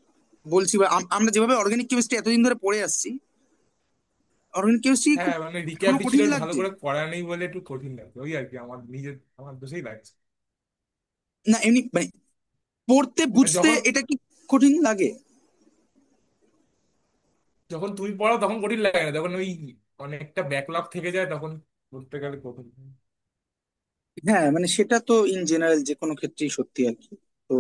বলছি, বা আমরা যেভাবে অর্গানিক কেমিস্ট্রি এতদিন ধরে পড়ে আসছি, অর্গানিক কেমিস্ট্রি খুব হ্যাঁ মানে এখনো কঠিন রিক্যাপিচুলেট ভালো লাগছে। করে করা নেই বলে একটু কঠিন লাগে ওই আর কি, আমার দোষেই লাগছে। না এমনি মানে পড়তে আর বুঝতে যখন এটা কি কঠিন লাগে? যখন তুমি পড়ো তখন কঠিন লাগে না, যখন ওই অনেকটা ব্যাকলগ থেকে যায় তখন পড়তে গেলে কঠিন। হ্যাঁ মানে সেটা তো ইন জেনারেল যে কোনো ক্ষেত্রেই সত্যি আর কি। তো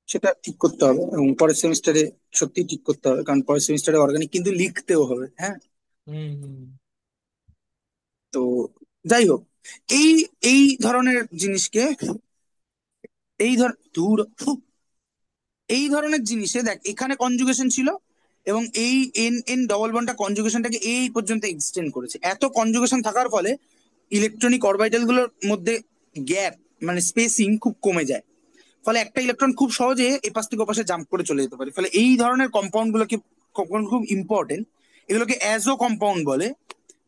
সেটা ঠিক করতে হবে, এবং পরের সেমিস্টারে সত্যি ঠিক করতে হবে, কারণ পরের সেমিস্টারে অর্গানিক কিন্তু লিখতেও হবে, হ্যাঁ। হুম হুম। তো যাই হোক, এই এই ধরনের জিনিসকে, এই ধর দূর এই ধরনের জিনিসে দেখ এখানে কনজুগেশন ছিল, এবং এই এন এন ডবল বন্ডটা কনজুগেশনটাকে এই পর্যন্ত এক্সটেন্ড করেছে। এত কনজুগেশন থাকার ফলে ইলেকট্রনিক অরবিটাল গুলোর মধ্যে গ্যাপ, মানে স্পেসিং খুব কমে যায়। ফলে একটা ইলেকট্রন খুব সহজে এপাশ থেকে ওপাশে জাম্প করে চলে যেতে পারে। ফলে এই ধরনের কম্পাউন্ড গুলোকে খুব ইম্পর্টেন্ট। এগুলোকে অ্যাজো কম্পাউন্ড বলে।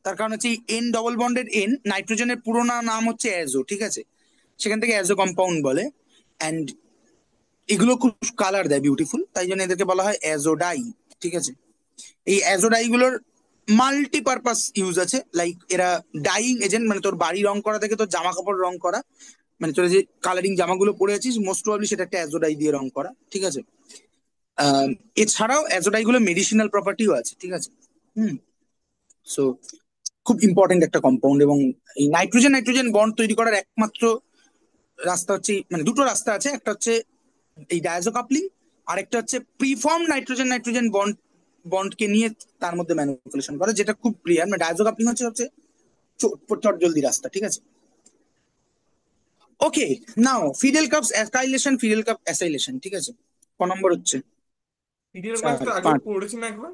তার কারণ হচ্ছে এন ডবল বন্ডেড এন, নাইট্রোজেনের পুরোনো নাম হচ্ছে অ্যাজো, ঠিক আছে। সেখান থেকে অ্যাজো কম্পাউন্ড বলে। অ্যান্ড এগুলো খুব কালার দেয় বিউটিফুল, তাই জন্য এদেরকে বলা হয় অ্যাজোডাই, ঠিক আছে। এই অ্যাজোডাই গুলোর মাল্টিপারপাস ইউজ আছে, লাইক এরা ডাইং এজেন্ট, মানে তোর বাড়ি রং করা থেকে তোর জামা কাপড় রং করা, মানে তোর যে কালারিং জামাগুলো পরে আছিস মোস্ট প্রবাবলি সেটা একটা অ্যাজোডাই দিয়ে রং করা, ঠিক আছে। এছাড়াও অ্যাজোডাই গুলো মেডিসিনাল প্রপার্টিও আছে, ঠিক আছে। হুম। সো খুব ইম্পর্টেন্ট একটা কম্পাউন্ড। এবং এই নাইট্রোজেন নাইট্রোজেন বন্ড তৈরি করার একমাত্র রাস্তা হচ্ছে, মানে দুটো রাস্তা আছে, একটা হচ্ছে এই ডায়াজো কাপলিং, আর একটা হচ্ছে প্রিফর্ম নাইট্রোজেন নাইট্রোজেন বন্ডকে নিয়ে তার মধ্যে ম্যানিপুলেশন করা, যেটা খুব রিয়ার। মানে ডায়াজো কাপলিং হচ্ছে হচ্ছে চট জলদি রাস্তা, ঠিক আছে। Okay, now Friedel Crafts acylation, Friedel কাপ অ্যাসাইলেশন, ঠিক আছে। ক নম্বর হচ্ছে? পিডিএফ ক্লাস চার তো আগেও পাঁচ পড়েছি না একবার।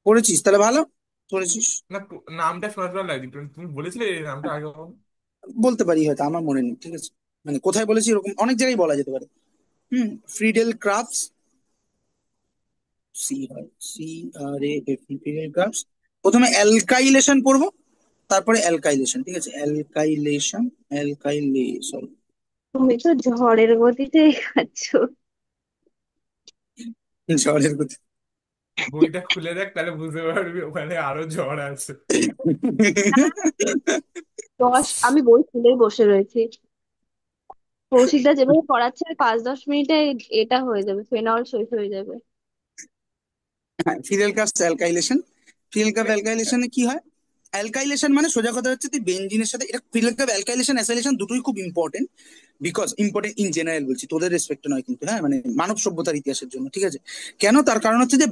পড়েছিস তাহলে ভালো, পড়েছিস। না নামটা শোনা শোনা লাগছে, তুমি তুমি বলেছিলে এই নামটা আগে কখনো? বলতে পারি, হয়তো আমার মনে নেই, ঠিক আছে। মানে কোথায় বলেছি এরকম অনেক জায়গায় বলা যেতে পারে। হুম। ফ্রিডেল ক্রাফটস, সি হয় C R A F E, Friedel Crafts. প্রথমে অ্যালকাইলেশন পড়বো, তারপরে অ্যালকাইলেশন, ঠিক আছে। অ্যালকাইলেশন, অ্যালকাইলেশন, তুমি তো ঝড়ের গতিতে খাচ্ছ। ঝড়ের কথা। বইটা খুলে দেখ তাহলে বুঝতে পারবি ওখানে আরো ঝড় আছে। আমি বই খুলেই বসে রয়েছি। কৌশিকদা যেভাবে পড়াচ্ছে আর 5-10 মিনিটে এটা হয়ে যাবে, ফেনল শেষ হয়ে যাবে। ফিডেল কাস্ট অ্যালকাইলেশন। ফিডেল কাপ মানে অ্যালকাইলেশনে কি হয়? অ্যালকাইলেশন মানে সোজা কথা হচ্ছে তুই বেঞ্জিনের সাথে, এটা ফিল্ড অ্যালকাইলেশন অ্যাসাইলেশন দুটোই খুব important, because important in general বলছি, তোদের রেসপেক্ট নয় কিন্তু, হ্যাঁ মানে মানব সভ্যতার ইতিহাসের জন্য, ঠিক আছে? কেন? তার কারণ হচ্ছে যে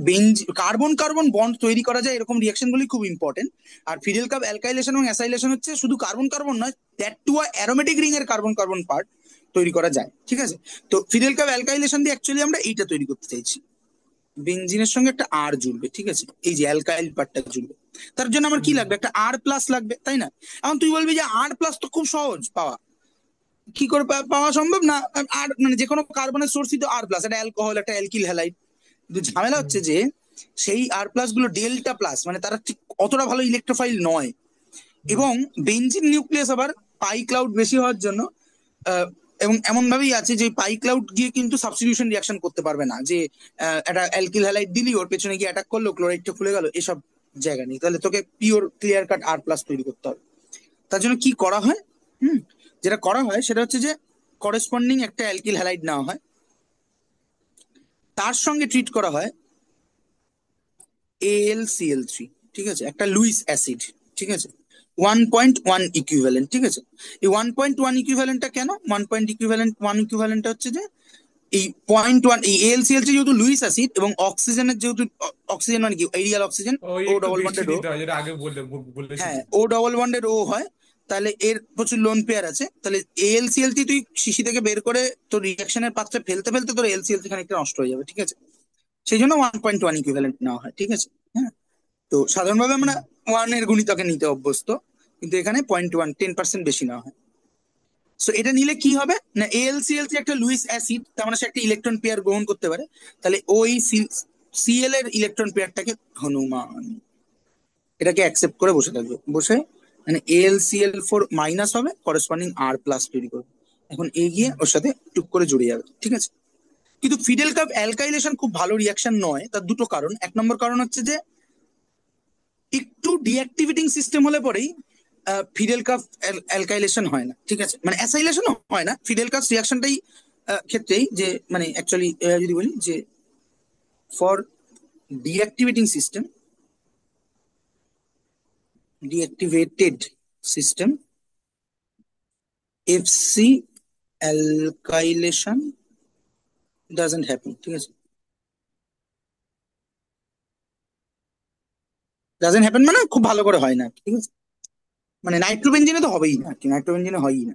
কার্বন কার্বন বন্ড তৈরি করা যায় এরকম রিয়াকশন গুলি খুব ইম্পর্টেন্ট। আর ফিডেল কাপ অ্যালকাইলেশন এবং অ্যাসাইলেশন হচ্ছে শুধু কার্বন কার্বন নয়, দ্যাট টু অ্যারোমেটিক রিং এর কার্বন কার্বন পার্ট তৈরি করা যায়, ঠিক আছে? তো ফিডেল কাপ অ্যালকাইলেশন দিয়ে অ্যাকচুয়ালি আমরা এইটা তৈরি করতে চাইছি, বেনজিনের সঙ্গে একটা আর জুড়বে, ঠিক আছে, এই যে অ্যালকাইল পার্টটা জুড়বে। তার জন্য আমার কি হুম লাগবে? একটা আর প্লাস লাগবে, তাই না? এখন তুই বলবি যে আর প্লাস তো খুব সহজ পাওয়া, কি করে পাওয়া সম্ভব না? আর মানে যে কোনো কার্বনের সোর্সই তো আর প্লাস, একটা অ্যালকোহল, একটা অ্যালকিল হ্যালাইড। কিন্তু ঝামেলা হুম হচ্ছে যে সেই আর প্লাস গুলো ডেল্টা প্লাস, মানে তারা ঠিক অতটা ভালো ইলেকট্রোফাইল নয়। হুম এবং বেঞ্জিন নিউক্লিয়াস আবার পাই ক্লাউড বেশি হওয়ার জন্য আহ, এবং এমন ভাবেই আছে যে পাই ক্লাউড গিয়ে কিন্তু সাবস্টিটিউশন রিয়াকশন করতে পারবে না, যে একটা অ্যালকিল হ্যালাইড দিলি ওর পেছনে গিয়ে অ্যাটাক করলো, ক্লোরাইডটা খুলে গেল, এসব জায়গা নেই। তাহলে তোকে পিওর ক্লিয়ার কাট আর প্লাস তৈরি করতে হবে। তার জন্য কি করা হয়? হুম, যেটা করা হয় সেটা হচ্ছে যে করেসপন্ডিং একটা অ্যালকিল হ্যালাইড নেওয়া হয়, তার সঙ্গে ট্রিট করা হয় AlCl3, ঠিক আছে, একটা লুইস অ্যাসিড, ঠিক আছে, 1.1 ইকুইভ্যালেন্ট, ঠিক আছে। এই 1.1 ইকুইভ্যালেন্টটা কেন? 1 ইকুইভ্যালেন্টটা হচ্ছে যে এই 0.1, এই AlCl3 যেহেতু লুইস অ্যাসিড এবং অক্সিজেনের যেহেতু অক্সিজেন মানে কি এরিয়াল অক্সিজেন, ওই ও একটু ডবল বেশি বন্ডেড ও, দিতে হয়, যেটা আগে বলেছিলি। হ্যাঁ ও ডবল বন্ডেড ও হয়, তাহলে এর প্রচুর লোন পেয়ার আছে, তাহলে AlCl3 তুই শিশি থেকে বের করে তোর রিয়াকশনের পাত্রে ফেলতে ফেলতে তোর AlCl3 খানিকটা নষ্ট হয়ে যাবে, ঠিক আছে? সেই জন্য 1.1 ইকুইভ্যালেন্ট নেওয়া হয়, ঠিক আছে। হ্যাঁ, তো সাধারণভাবে আমরা হুম ওয়ান এর গুণিতকে নিতে অভ্যস্ত, কিন্তু এখানে 0.1, 10% বেশি নেওয়া হয়। সো এটা নিলে কি হবে না, AlCl3 একটা লুইস অ্যাসিড, তার মানে সে একটা ইলেকট্রন পেয়ার গ্রহণ করতে পারে, তাহলে ওই Cl এর ইলেকট্রন পেয়ারটাকে হনুমান এটাকে অ্যাকসেপ্ট করে বসে থাকবে, বসে মানে AlCl4 মাইনাস হবে, করেসপন্ডিং আর প্লাস তৈরি করবে, এখন এগিয়ে হুম ওর সাথে টুক করে জুড়ে যাবে, ঠিক আছে। কিন্তু ফিডেল কাপ অ্যালকাইলেশন খুব ভালো রিয়াকশন নয়, তার দুটো কারণ। এক নম্বর কারণ হচ্ছে যে একটু ডিঅ্যাক্টিভেটিং সিস্টেম হলে পরেই ফিডেল কাপ অ্যালকাইলেশন হয় না, ঠিক আছে, মানে অ্যাসাইলেশন হয় না, ফিডেল কাপ রিয়াকশনটাই ক্ষেত্রেই যে মানে অ্যাকচুয়ালি যদি বলি যে for deactivating system, deactivated system, FC alkylation doesn't happen, ঠিক আছে, ডাজন্ট হ্যাপেন মানে খুব ভালো করে হয় না, ঠিক আছে, মানে নাইট্রোবেনজিনে তো হবেই না আর কি, নাইট্রোবেনজিনে হয়ই না।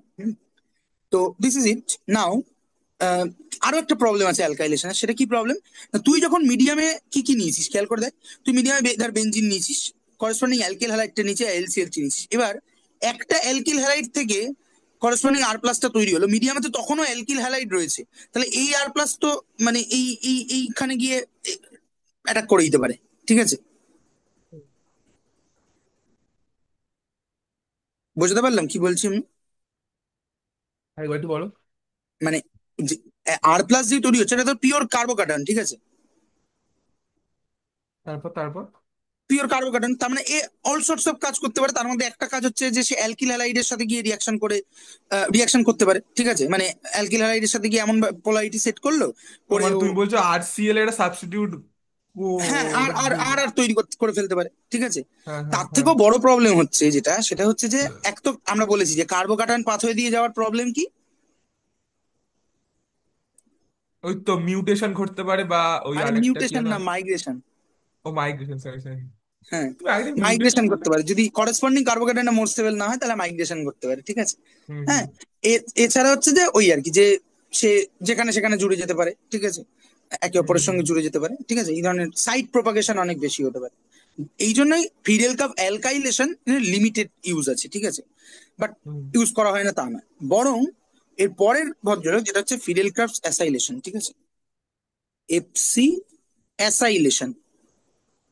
তো দিস ইজ ইট নাও। আরো একটা প্রবলেম আছে অ্যালকাইলেশনের, সেটা কি প্রবলেম? তুই যখন মিডিয়ামে কি কি নিয়েছিস খেয়াল করে দেখ। তুই মিডিয়ামে ধর বেঞ্জিন নিয়েছিস, করেসপন্ডিং অ্যালকিল হ্যালাইডটা নিচে এলসিএলসি নিয়েছিস, এবার একটা অ্যালকিল হ্যালাইড থেকে করেসপন্ডিং আর প্লাসটা তৈরি হলো, মিডিয়ামে তো তখনও অ্যালকিল হ্যালাইড রয়েছে, তাহলে এই আর প্লাস তো মানে এইখানে গিয়ে অ্যাটাক করে দিতে পারে, ঠিক আছে? বুঝতে পারলাম কি বলছি আমি? একবার একটু বলো। মানে আর প্লাস যে তৈরি হচ্ছে এটা তো পিওর কার্বোকার্বন, ঠিক আছে, তারপর তারপর পিওর কার্বোকার্বন, তার মানে এ অল সর্টস অফ কাজ করতে পারে। তার মধ্যে একটা কাজ হচ্ছে যে সে অ্যালকিল হ্যালাইডের সাথে গিয়ে রিয়াকশন করে রিয়াকশন করতে পারে, ঠিক আছে, মানে অ্যালকিল হ্যালাইডের সাথে গিয়ে এমন পোলারিটি সেট করলো, ও করে মানে ও তুমি বলছো আরসিএল এর সাবস্টিটিউট? ও হ্যাঁ আর ওটা আর আর আর তৈরি করে ফেলতে পারে, ঠিক আছে। হ্যাঁ হ্যাঁ তার হ্যাঁ। থেকেও বড় প্রবলেম হচ্ছে যেটা, সেটা হচ্ছে যে এক তো আমরা বলেছি যে কার্বোকার্বন পাথওয়ে দিয়ে যাওয়ার প্রবলেম কি? ওই তো মিউটেশন ঘটতে পারে, বা ওই আরে আরেকটা কি মিউটেশন জানো? না, মাইগ্রেশন। ও মাইগ্রেশন, সরি সরি। হ্যাঁ, তুমি আগে মাইগ্রেশন মিউটেশন মানে? করতে পারে যদি করেসপন্ডিং কার্বোহাইড্রেটটা মোর স্টেবল না হয়, তাহলে মাইগ্রেশন করতে পারে, ঠিক আছে। হুম হুম হ্যাঁ, এছাড়া হচ্ছে যে ওই আর কি যে সে যেখানে সেখানে জুড়ে যেতে পারে, ঠিক আছে, একে হুম অপরের হুম সঙ্গে জুড়ে যেতে পারে, ঠিক আছে, এই ধরনের সাইড প্রপাগেশন অনেক বেশি হতে পারে। এই জন্যই fiddle cup alkylation limited use আছে, ঠিক আছে, বাট হুম ইউজ করা হয় না তা না, বরং এর পরের ভদ্রলোক যেটা হচ্ছে ফিডেল কাপ অ্যাসাইলেশন, ঠিক আছে, এফসি অ্যাসাইলেশন,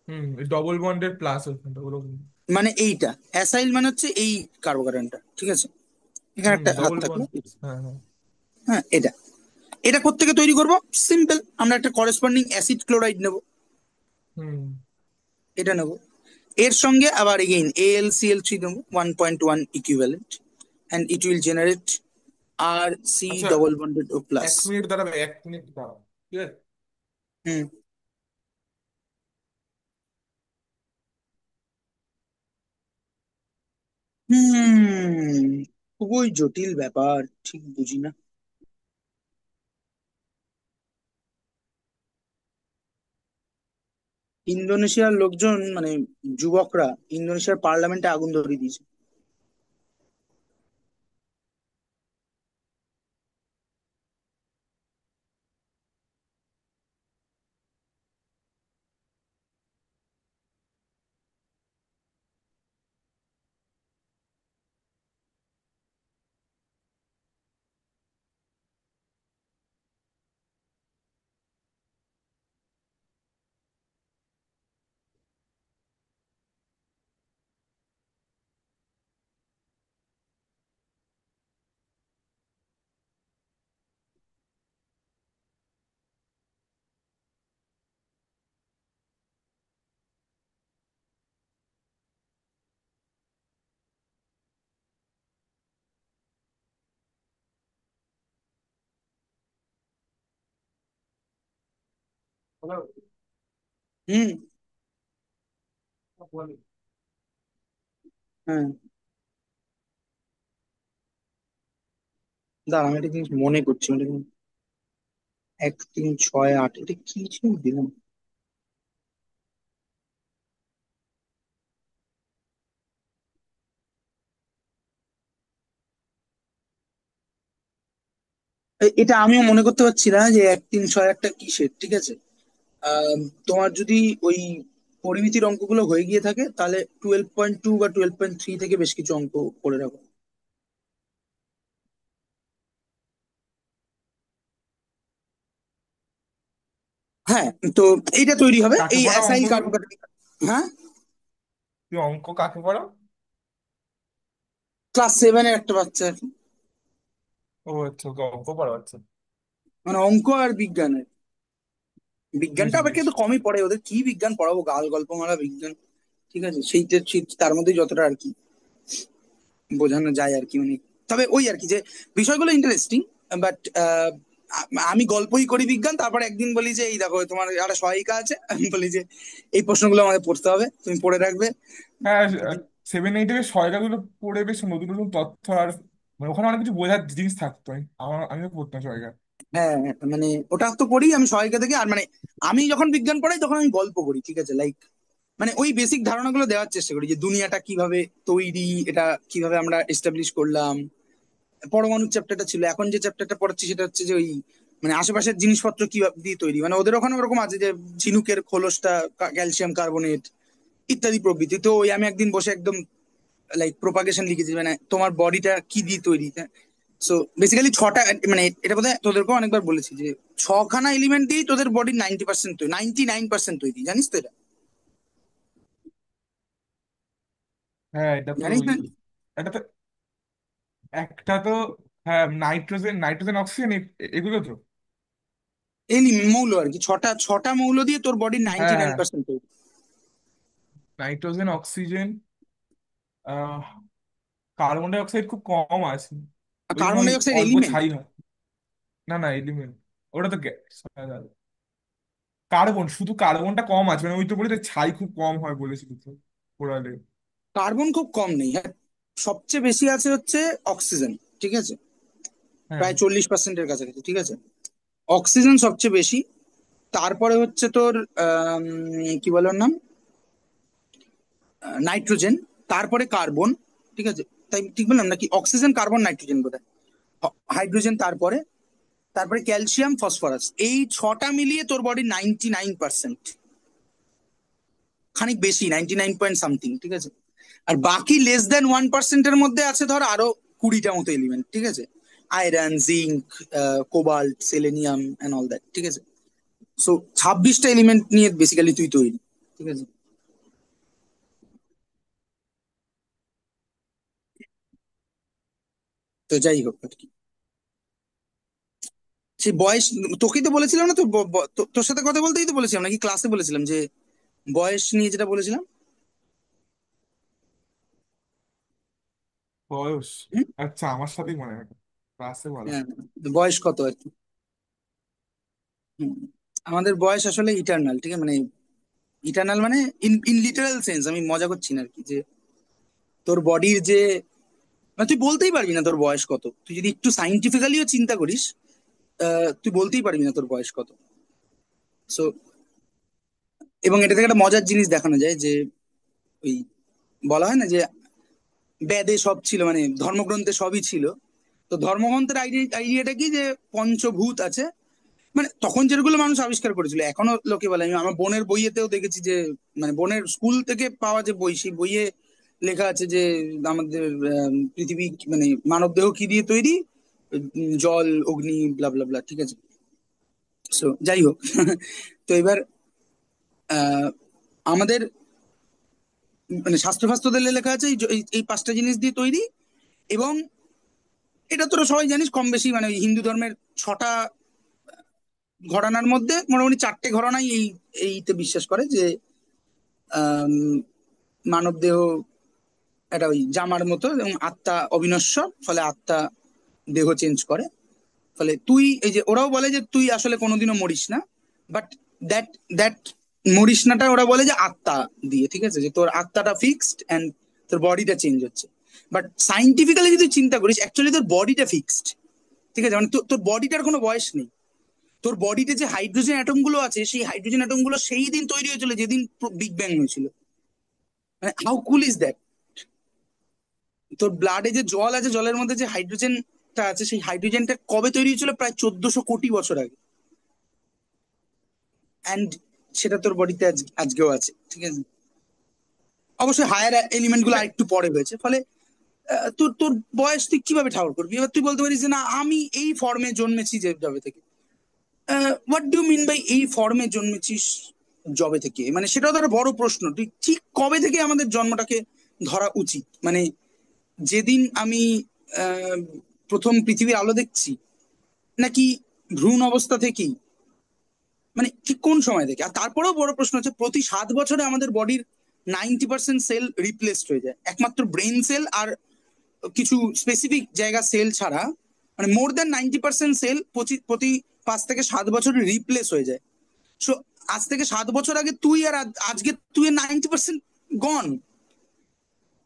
হুম ডবল বন্ডের প্লাস ওখানটা ওরকম। মানে এইটা অ্যাসাইল মানে হচ্ছে এই কার্বোকার্বনটা, ঠিক আছে, এখানে হুম একটা হাত ডবল থাকলো, বন্ড। হ্যাঁ হ্যাঁ। হ্যাঁ এটা, এটা কোত্থেকে তৈরি করব? সিম্পল, আমরা একটা করেসপন্ডিং অ্যাসিড ক্লোরাইড নেব, হুম এটা নেব, এর সঙ্গে আবার এগেইন AlCl3 দেবো 1.1 equivalent, and it will generate RC আচ্ছা, double bonded O plus. 1 minute দাঁড়াবে, 1 মিনিট দাঁড়াও, ঠিক আছে? হুম, হুম, খুবই জটিল ব্যাপার, ঠিক বুঝি না। ইন্দোনেশিয়ার লোকজন মানে যুবকরা ইন্দোনেশিয়ার পার্লামেন্টে আগুন ধরিয়ে দিয়েছে। হুম। হ্যাঁ, দাঁড়া আমি একটা জিনিস মনে করছি, 1 3 6 8, এটা কি ছিল দিলাম। এটা আমিও মনে করতে পারছি না যে 1 3 6 একটা কিসের, ঠিক আছে। আহ তোমার যদি ওই পরিমিতির অঙ্কগুলো হয়ে গিয়ে থাকে তাহলে 12.2 বা 12.3 থেকে বেশ কিছু অঙ্ক করে রাখো। হ্যাঁ, তো এইটা তৈরি হবে কাকে এই পড়াও অ্যাসাইল অঙ্কগুলো? কার্বোকাটালি। হ্যাঁ, তুই অঙ্ক কাকে পড়াও? ক্লাস 7-এর একটা বাচ্চা আর কি। ও আচ্ছা, ওকে অঙ্ক পড়াও, আচ্ছা। মানে অঙ্ক আর বিজ্ঞানের, বিজ্ঞানটা বুঝেছি আবার বুঝেছি। কিন্তু কমই পড়ে ওদের, কি বিজ্ঞান পড়াবো, গাল গল্প মারা বিজ্ঞান। ঠিক আছে, সেইটা ঠিক তার মধ্যে যতটা আর কি বোঝানো যায় আর কি, মানে তবে ওই আর কি যে বিষয়গুলো ইন্টারেস্টিং। বাট আমি গল্পই করি বিজ্ঞান, তারপর একদিন বলি যে এই দেখো তোমার একটা সহায়িকা আছে, আমি বলি যে এই প্রশ্নগুলো আমাদের পড়তে হবে, তুমি পড়ে রাখবে। হ্যাঁ, 7 8 এর সহায়িকাগুলো পড়ে বেশ নতুন নতুন তথ্য আর মানে ওখানে অনেক কিছু বোঝার জিনিস থাকতো। আমিও পড়তাম সহায়িকা। হ্যাঁ, মানে ওটা তো পড়ি আমি সহায়িকা থেকে। আর মানে আমি যখন বিজ্ঞান পড়াই তখন আমি গল্প করি, ঠিক আছে, লাইক মানে ওই বেসিক ধারণাগুলো দেওয়ার চেষ্টা করি যে দুনিয়াটা কিভাবে তৈরি, এটা কিভাবে আমরা এস্টাবলিশ করলাম। পরমাণু চ্যাপ্টারটা ছিল, এখন যে চ্যাপ্টারটা পড়াচ্ছি সেটা হচ্ছে যে ওই মানে আশেপাশের জিনিসপত্র কিভাবে দিয়ে তৈরি, মানে ওদের ওখানে ওরকম আছে যে ঝিনুকের খোলসটা ক্যালসিয়াম কার্বনেট ইত্যাদি প্রভৃতি। তো ওই আমি একদিন বসে একদম লাইক প্রোপাগেশন লিখেছি, মানে তোমার বডিটা কি দিয়ে তৈরি। সো বেসিক্যালি ছটা, মানে এটা বোধহয় তোদেরকেও অনেকবার বলেছি যে ছখানা এলিমেন্ট দিয়ে তোদের বডির 90% তৈরি, 99% তৈরি, জানিস তো এটা? হ্যাঁ, এটা তো জানিস ওই না? এটা তো একটা তো, হ্যাঁ, নাইট্রোজেন নাইট্রোজেন অক্সিজেন এগুলো তো। মৌল আর কি, ছটা ছটা মৌল দিয়ে তোর বডির নাইনটি নাইন হ্যাঁ, পার্সেন্ট তৈরি। নাইট্রোজেন অক্সিজেন, আহ কার্বন ডাই অক্সাইড খুব কম আছে। আর ওই জন্য কার্বন ওই ডাই অক্সাইড অল্প এলিমেন্ট? ছাই হয়। না না, এলিমেন্ট। ওটা তো গ্যাস। কার্বন, শুধু কার্বনটা কম আছে, মানে ওই তো বলি তো, ছাই খুব কম হয় বলেছিল তো পোড়ালে। কার্বন খুব কম নেই, হ্যাঁ। সবচেয়ে বেশি আছে হচ্ছে অক্সিজেন, ঠিক আছে, হ্যাঁ। প্রায় 40%-এর কাছাকাছি, ঠিক আছে। অক্সিজেন সবচেয়ে বেশি, তারপরে হচ্ছে তোর কি বলে ওর নাম, নাইট্রোজেন, তারপরে কার্বন, ঠিক আছে। তাই ঠিক বললাম নাকি? অক্সিজেন, কার্বন, নাইট্রোজেন বোধহয়, হাইড্রোজেন, তারপরে তারপরে ক্যালসিয়াম, ফসফরাস, এই ছটা মিলিয়ে তোর বডি 99%, খানিক বেশি, 99 পয়েন্ট সামথিং, ঠিক আছে। আর বাকি <1% মধ্যে আছে ধর আরো 20টা মতো এলিমেন্ট, ঠিক আছে। Iron, zinc, cobalt, selenium and all that, ঠিক আছে। সো 26টা এলিমেন্ট নিয়ে বেসিক্যালি তুই তৈরি, ঠিক আছে। তো যাই হোক আর কি, সেই বয়স তোকেই তো বলেছিলাম না, তো তোর সাথে কথা বলতেই তো বলেছিলাম, নাকি ক্লাসে বলেছিলাম যে বয়স নিয়ে যেটা বলেছিলাম। বয়স? হুম? আচ্ছা, আমার সাথেই মনে হয় ক্লাসে বলা। হ্যাঁ, বয়স কত আর কি। হুম। আমাদের বয়স আসলে ইটার্নাল, ঠিক আছে, মানে ইটার্নাল মানে ইন ইন লিটারাল সেন্স, আমি মজা করছি না আর কি, যে তোর বডির যে, মানে তুই বলতেই পারবি না তোর বয়স কত, তুই যদি একটু সাইন্টিফিক্যালিও চিন্তা করিস, তুই বলতেই পারবি না তোর বয়স কত। সো, এবং এটা থেকে একটা মজার জিনিস দেখানো যায় যে, ওই বলা হয় না যে বেদে সব ছিল, মানে ধর্মগ্রন্থে সবই ছিল। তো ধর্মগ্রন্থের আইডিয়াটা কি, যে পঞ্চভূত আছে, মানে তখন যেগুলো মানুষ আবিষ্কার করেছিল এখনো লোকে বলে। আমি আমার বোনের বইয়েতেও দেখেছি যে, মানে বোনের স্কুল থেকে পাওয়া যে বই, সেই বইয়ে লেখা আছে যে আমাদের পৃথিবী মানে মানব দেহ কি দিয়ে তৈরি, জল, অগ্নি, ব্লা ব্লা ব্লা, ঠিক আছে। সো যাই হোক তো এবার আহ আমাদের মানে শাস্ত্র ফাস্ত্রতে লেখা আছে এই পাঁচটা জিনিস দিয়ে তৈরি। এবং এটা তোরা সবাই জানিস কম বেশি, মানে ওই হিন্দু ধর্মের ছটা ঘরানার মধ্যে মোটামুটি চারটে ঘরানাই এইতে বিশ্বাস করে যে আম, মানব দেহ একটা ওই জামার মতো, এবং আত্মা অবিনশ্বর, ফলে আত্মা দেহ চেঞ্জ করে। ফলে তুই এই যে ওরাও বলে যে তুই আসলে কোনোদিনও মরিস না, বাট দ্যাট দ্যাট মরিস নাটা ওরা বলে যে আত্মা দিয়ে, ঠিক আছে, যে তোর আত্মাটা ফিক্সড অ্যান্ড তোর বডিটা চেঞ্জ হচ্ছে। বাট সাইন্টিফিক্যালি যদি চিন্তা করিস, অ্যাকচুয়ালি তোর বডিটা ফিক্সড, ঠিক আছে, মানে তোর বডিটার কোনো বয়স নেই। তোর বডিতে যে হাইড্রোজেন অ্যাটম গুলো আছে, সেই হাইড্রোজেন অ্যাটম গুলো সেই দিন তৈরি হয়েছিল যেদিন বিগ ব্যাং হয়েছিল। মানে হাউ কুল ইজ দ্যাট। তোর ব্লাডে যে জল আছে, জলের মধ্যে যে হাইড্রোজেনটা আছে, সেই হাইড্রোজেনটা কবে তৈরি হয়েছিল? প্রায় 1400 কোটি বছর আগে। অ্যান্ড সেটা তোর বডিতে আজকেও আছে, ঠিক আছে। অবশ্যই হায়ার এলিমেন্ট গুলো মানে আরেকটু পরে হয়েছে, ফলে তোর তোর বয়স তুই কিভাবে ঠাউর করবি? এবার তুই বলতে পারিস যে না, আমি এই ফর্মে জন্মেছি যে যবে থেকে। হোয়াট ডু মিন বাই এই ফর্মে জন্মেছিস জবে থেকে? মানে সেটাও তো একটা বড় প্রশ্ন। তুই ঠিক কবে থেকে আমাদের জন্মটাকে ধরা উচিত? মানে যেদিন আমি আহ, প্রথম পৃথিবীর আলো দেখছি, নাকি ভ্রূণ অবস্থা থেকেই, মানে ঠিক কোন সময় থেকে? আর তারপরেও বড় প্রশ্ন হচ্ছে, প্রতি 7 বছরে আমাদের বডির 90% সেল রিপ্লেসড হয়ে যায়, একমাত্র ব্রেন সেল আর কিছু স্পেসিফিক জায়গা সেল ছাড়া। মানে মোর দ্যান 90% সেল প্রতি 5 থেকে 7 বছরে রিপ্লেস হয়ে যায়। সো আজ থেকে 7 বছর আগে তুই, আর আজকে তুই 90% গন।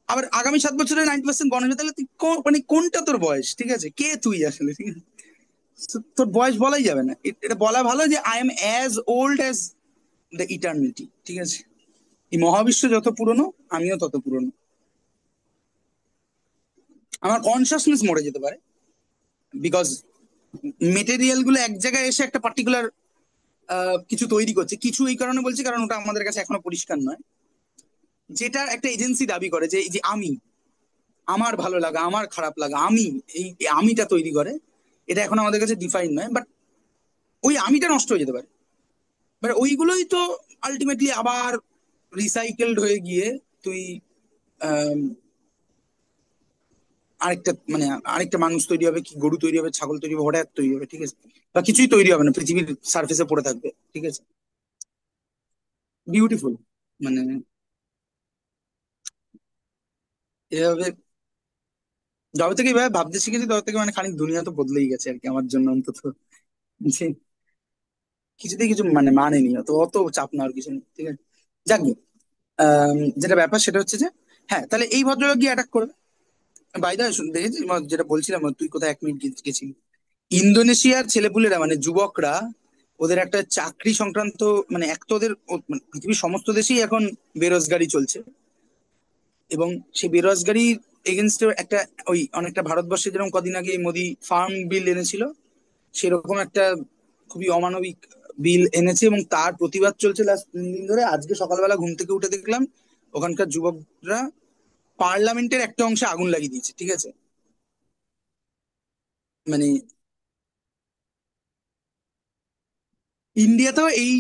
আবার আগামী 7 বছরে 90% গন হবে, তাহলে তুই মানে কোনটা তোর বয়স? ঠিক আছে, কে তুই আসলে? ঠিক আছে, তোর বয়স বলাই যাবে না। এটা বলা ভালো যে I am as old as the eternity, ঠিক আছে। এই মহাবিশ্ব যত পুরনো, আমিও তত পুরনো। আমার কনসাসনেস মরে যেতে পারে, বিকজ মেটেরিয়াল গুলো এক জায়গায় এসে একটা পার্টিকুলার কিছু তৈরি করছে। কিছু এই কারণে বলছি কারণ ওটা আমাদের কাছে এখনো পরিষ্কার নয়, যেটা একটা এজেন্সি দাবি করে যে এই যে আমি, আমার ভালো লাগা, আমার খারাপ লাগা, আমি, এই আমিটা তৈরি করে। এটা এখন আমাদের কাছে ডিফাইন নয়, বাট ওই আমিটা নষ্ট হয়ে যেতে পারে। বাট ওইগুলোই তো আলটিমেটলি আবার রিসাইকেলড হয়ে গিয়ে তুই আম, আরেকটা মানে আরেকটা মানুষ তৈরি হবে, কি গরু তৈরি হবে, ছাগল তৈরি হবে, হঠাৎ তৈরি হবে, ঠিক আছে। বা কিছুই তৈরি হবে না, পৃথিবীর সার্ফেসে পড়ে থাকবে, ঠিক আছে। বিউটিফুল। মানে এভাবে যবে থেকে এভাবে ভাবতে শিখেছি, তবে থেকে মানে খানিক দুনিয়া তো বদলেই গেছে আর কি, আমার জন্য অন্তত। যে কিছুতেই কিছু মানে মানেনি, অত অত চাপ নেওয়ার কিছু নেই, ঠিক আছে। যাক গে, যেটা ব্যাপার সেটা হচ্ছে যে, হ্যাঁ, তাহলে এই ভদ্রলোক গিয়ে অ্যাটাক করবে। বাইদা দেখেছি যেটা বলছিলাম, তুই কোথায় 1 মিনিট গেছিলি। ইন্দোনেশিয়ার ছেলেপুলেরা মানে যুবকরা, ওদের একটা চাকরি সংক্রান্ত, মানে এক তো ওদের মানে পৃথিবীর সমস্ত দেশেই এখন বেরোজগারি চলছে, এবং সেই বেরোজগারির এগেনস্টে একটা ওই অনেকটা ভারতবর্ষে যেরকম কদিন আগে মোদি ফার্ম বিল এনেছিল, সেরকম একটা খুবই অমানবিক বিল এনেছে, এবং তার প্রতিবাদ চলছে লাস্ট 3 দিন ধরে। আজকে সকালবেলা ঘুম থেকে উঠে দেখলাম ওখানকার যুবকরা পার্লামেন্টের একটা অংশে আগুন লাগিয়ে দিয়েছে, ঠিক আছে। মানে ইন্ডিয়াতেও এই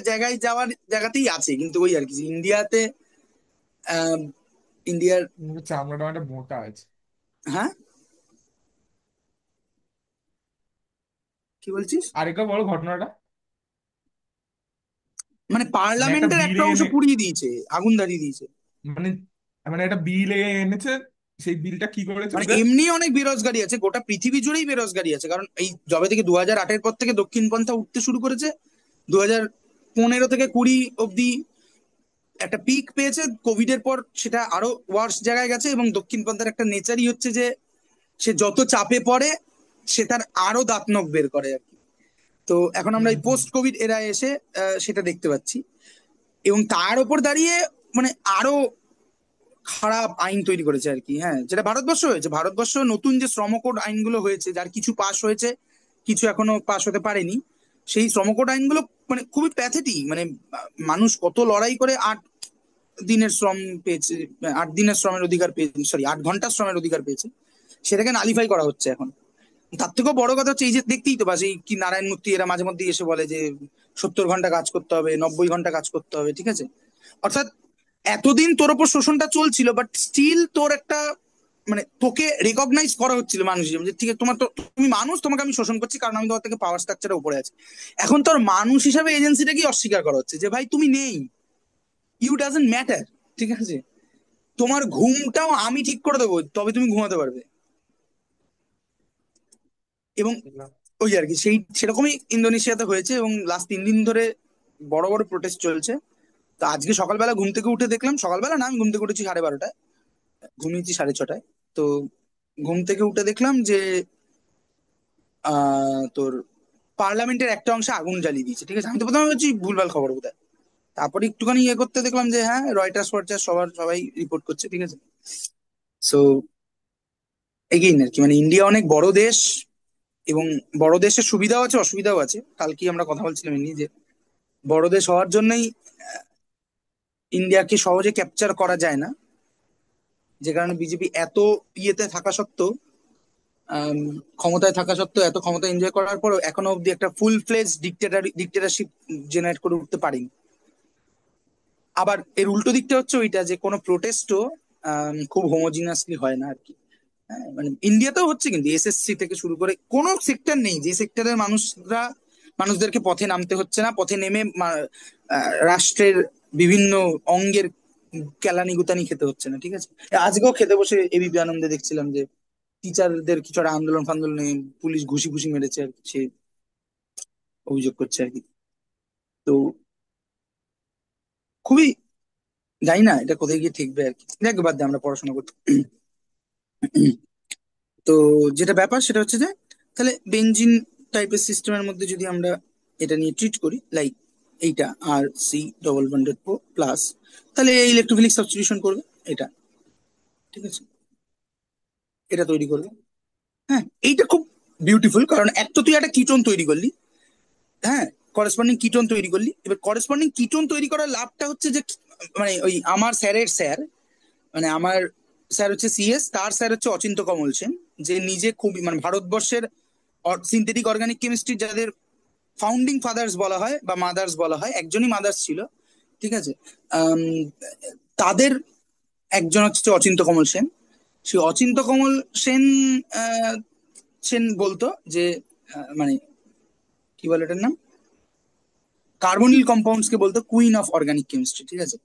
জায়গায় যাওয়ার জায়গাতেই আছে, কিন্তু ওই আর কি, যে ইন্ডিয়াতে আহ ইন্ডিয়ার, চামড়াটা একটা মোটা আছে। হ্যাঁ, কি বলছিস? আরেকটা বড় ঘটনাটা, মানে মানে একটা পার্লামেন্টের বিল একটা অংশ এনে, পুড়িয়ে দিয়েছে, আগুন ধরিয়ে দিয়েছে। মানে মানে একটা বিল এনেছে, সেই বিলটা কি করেছে মানে ওদের। এমনি অনেক বেরোজগারি আছে, গোটা পৃথিবী জুড়েই বেরোজগারি আছে, কারণ এই যবে থেকে 2008-এর পর থেকে দক্ষিণপন্থা উঠতে শুরু করেছে। 2015 থেকে 20 অব্দি একটা পিক পেয়েছে কোভিড এর পর, সেটা আরো ওয়ার্স জায়গায় গেছে, এবং দক্ষিণ পন্থার একটা নেচারই হচ্ছে যে সে যত চাপে পড়ে সে তার আরো দাঁত নখ বের করে আর কি। তো এখন আমরা হুম এই হুম। পোস্ট কোভিড এরা এসে সেটা দেখতে পাচ্ছি, এবং তার উপর দাঁড়িয়ে মানে আরো খারাপ আইন তৈরি করেছে আর কি। হ্যাঁ, যেটা ভারতবর্ষ হয়েছে, ভারতবর্ষ নতুন যে শ্রম কোড আইনগুলো হয়েছে, যার কিছু পাস হয়েছে, কিছু এখনো পাস হতে পারেনি, সেই শ্রম কোড আইনগুলো মানে খুবই প্যাথেটিক। মানে মানুষ কত লড়াই করে 8 দিনের শ্রম পেয়েছে, 8 দিনের শ্রমের অধিকার পেয়েছে, সরি 8 ঘন্টার শ্রমের অধিকার পেয়েছে, সেটাকে নালিফাই করা হচ্ছে এখন। তার থেকেও বড় কথা হচ্ছে এই যে দেখতেই তো পাচ্ছি কি নারায়ণ মূর্তি এরা মাঝে মধ্যে এসে বলে যে 70 ঘন্টা কাজ করতে হবে, 90 ঘন্টা কাজ করতে হবে, ঠিক আছে। অর্থাৎ এতদিন তোর ওপর শোষণটা চলছিল, বাট স্টিল তোর একটা মানে তোকে রেকগনাইজ করা হচ্ছিল মানুষ হিসেবে, যে ঠিক আছে তোমার তো, তুমি মানুষ, তোমাকে আমি শোষণ করছি কারণ আমি তোমার থেকে পাওয়ার স্ট্রাকচারে উপরে আছি। এখন তোর মানুষ হিসাবে এজেন্সিটাকে অস্বীকার করা হচ্ছে যে ভাই তুমি নেই, ইউ ডাজন্ট ম্যাটার, ঠিক আছে। তোমার ঘুমটাও আমি ঠিক করে দেবো, তবে তুমি ঘুমাতে পারবে। এবং ওই আর কি সেই সেরকমই ইন্দোনেশিয়াতে হয়েছে, এবং লাস্ট 3 দিন ধরে বড় বড় প্রোটেস্ট চলছে। তো আজকে সকালবেলা ঘুম থেকে উঠে দেখলাম, সকালবেলা না, আমি ঘুম থেকে উঠেছি 12:30টায়, ঘুমিয়েছি 6:30টায়। তো ঘুম থেকে উঠে দেখলাম যে তোর পার্লামেন্টের একটা অংশে আগুন জ্বালিয়ে দিয়েছে, ঠিক আছে। আমি তো প্রথমে ভাবছি ভুলভাল খবর বোধহয়, তারপরে একটুখানি ইয়ে করতে দেখলাম যে হ্যাঁ, রয়টার্স ফরটার্স সবাই রিপোর্ট করছে, ঠিক আছে। সো এগেইন আর কি, মানে ইন্ডিয়া অনেক বড় দেশ, এবং বড় দেশের সুবিধাও আছে অসুবিধাও আছে। কালকে আমরা কথা বলছিলাম এমনি যে বড় দেশ হওয়ার জন্যই ইন্ডিয়াকে সহজে ক্যাপচার করা যায় না, যে কারণে বিজেপি এত ইয়েতে থাকা সত্ত্বেও, আম, ক্ষমতায় থাকা সত্ত্বেও, এত ক্ষমতা এনজয় করার পরও এখনো অব্দি একটা ফুল ফ্লেজ ডিক্টেটারশিপ জেনারেট করে উঠতে পারেনি। আবার এর উল্টো দিকটা হচ্ছে ওইটা যে কোনো প্রোটেস্টও খুব হোমোজিনাসলি হয় না আর কি। হ্যাঁ, মানে ইন্ডিয়াতেও হচ্ছে, কিন্তু এসএসসি থেকে শুরু করে কোনো সেক্টর নেই যে সেক্টরের মানুষদেরকে পথে নামতে হচ্ছে না, পথে নেমে রাষ্ট্রের বিভিন্ন অঙ্গের কেলানি গুতানি খেতে হচ্ছে না, ঠিক আছে। আজকেও খেতে বসে এবিপি আনন্দে দেখছিলাম যে টিচারদের কিছু একটা আন্দোলন ফান্দোলনে পুলিশ ঘুষি ঘুষি মেরেছে আর কি, সে অভিযোগ করছে আর কি। তো খুবই, জানি না এটা কোথায় গিয়ে ঠেকবে আর কি, দেখ বাদ দে, আমরা পড়াশোনা করতে। তো যেটা ব্যাপার সেটা হচ্ছে যে তাহলে বেঞ্জিন টাইপের সিস্টেমের মধ্যে যদি আমরা এটা নিয়ে ট্রিট করি, লাইক এইটা R C double bonded plus, তাহলে এই ইলেকট্রোফিলিক সাবস্টিটিউশন করবে এটা, ঠিক আছে, এটা তৈরি করবে। হ্যাঁ, এইটা খুব বিউটিফুল, কারণ এক তো তুই একটা কিটোন তৈরি করলি, হ্যাঁ, করেসপন্ডিং কিটোন তৈরি করলি। এবার করেসপন্ডিং কিটোন তৈরি করার লাভটা হচ্ছে যে মানে ওই আমার স্যারের স্যার, মানে আমার স্যার হচ্ছে CS, তার স্যার হচ্ছে অচিন্ত কমল সেন, যে নিজে খুব মানে ভারতবর্ষের সিনথেটিক অর্গানিক কেমিস্ট্রি যাদের ফাউন্ডিং ফাদার্স বলা হয় বা মাদার্স বলা হয়, একজনই মাদার্স ছিল, ঠিক আছে। আম, তাদের একজন হচ্ছে অচিন্ত কমল সেন। সেই অচিন্ত কমল সেন আহ, সেন বলতো যে মানে কি বলে এটার নাম, কার্বনিল কম্পাউন্ডস কে বলতো কুইন অফ অর্গানিক কেমিস্ট্রি, ঠিক আছে।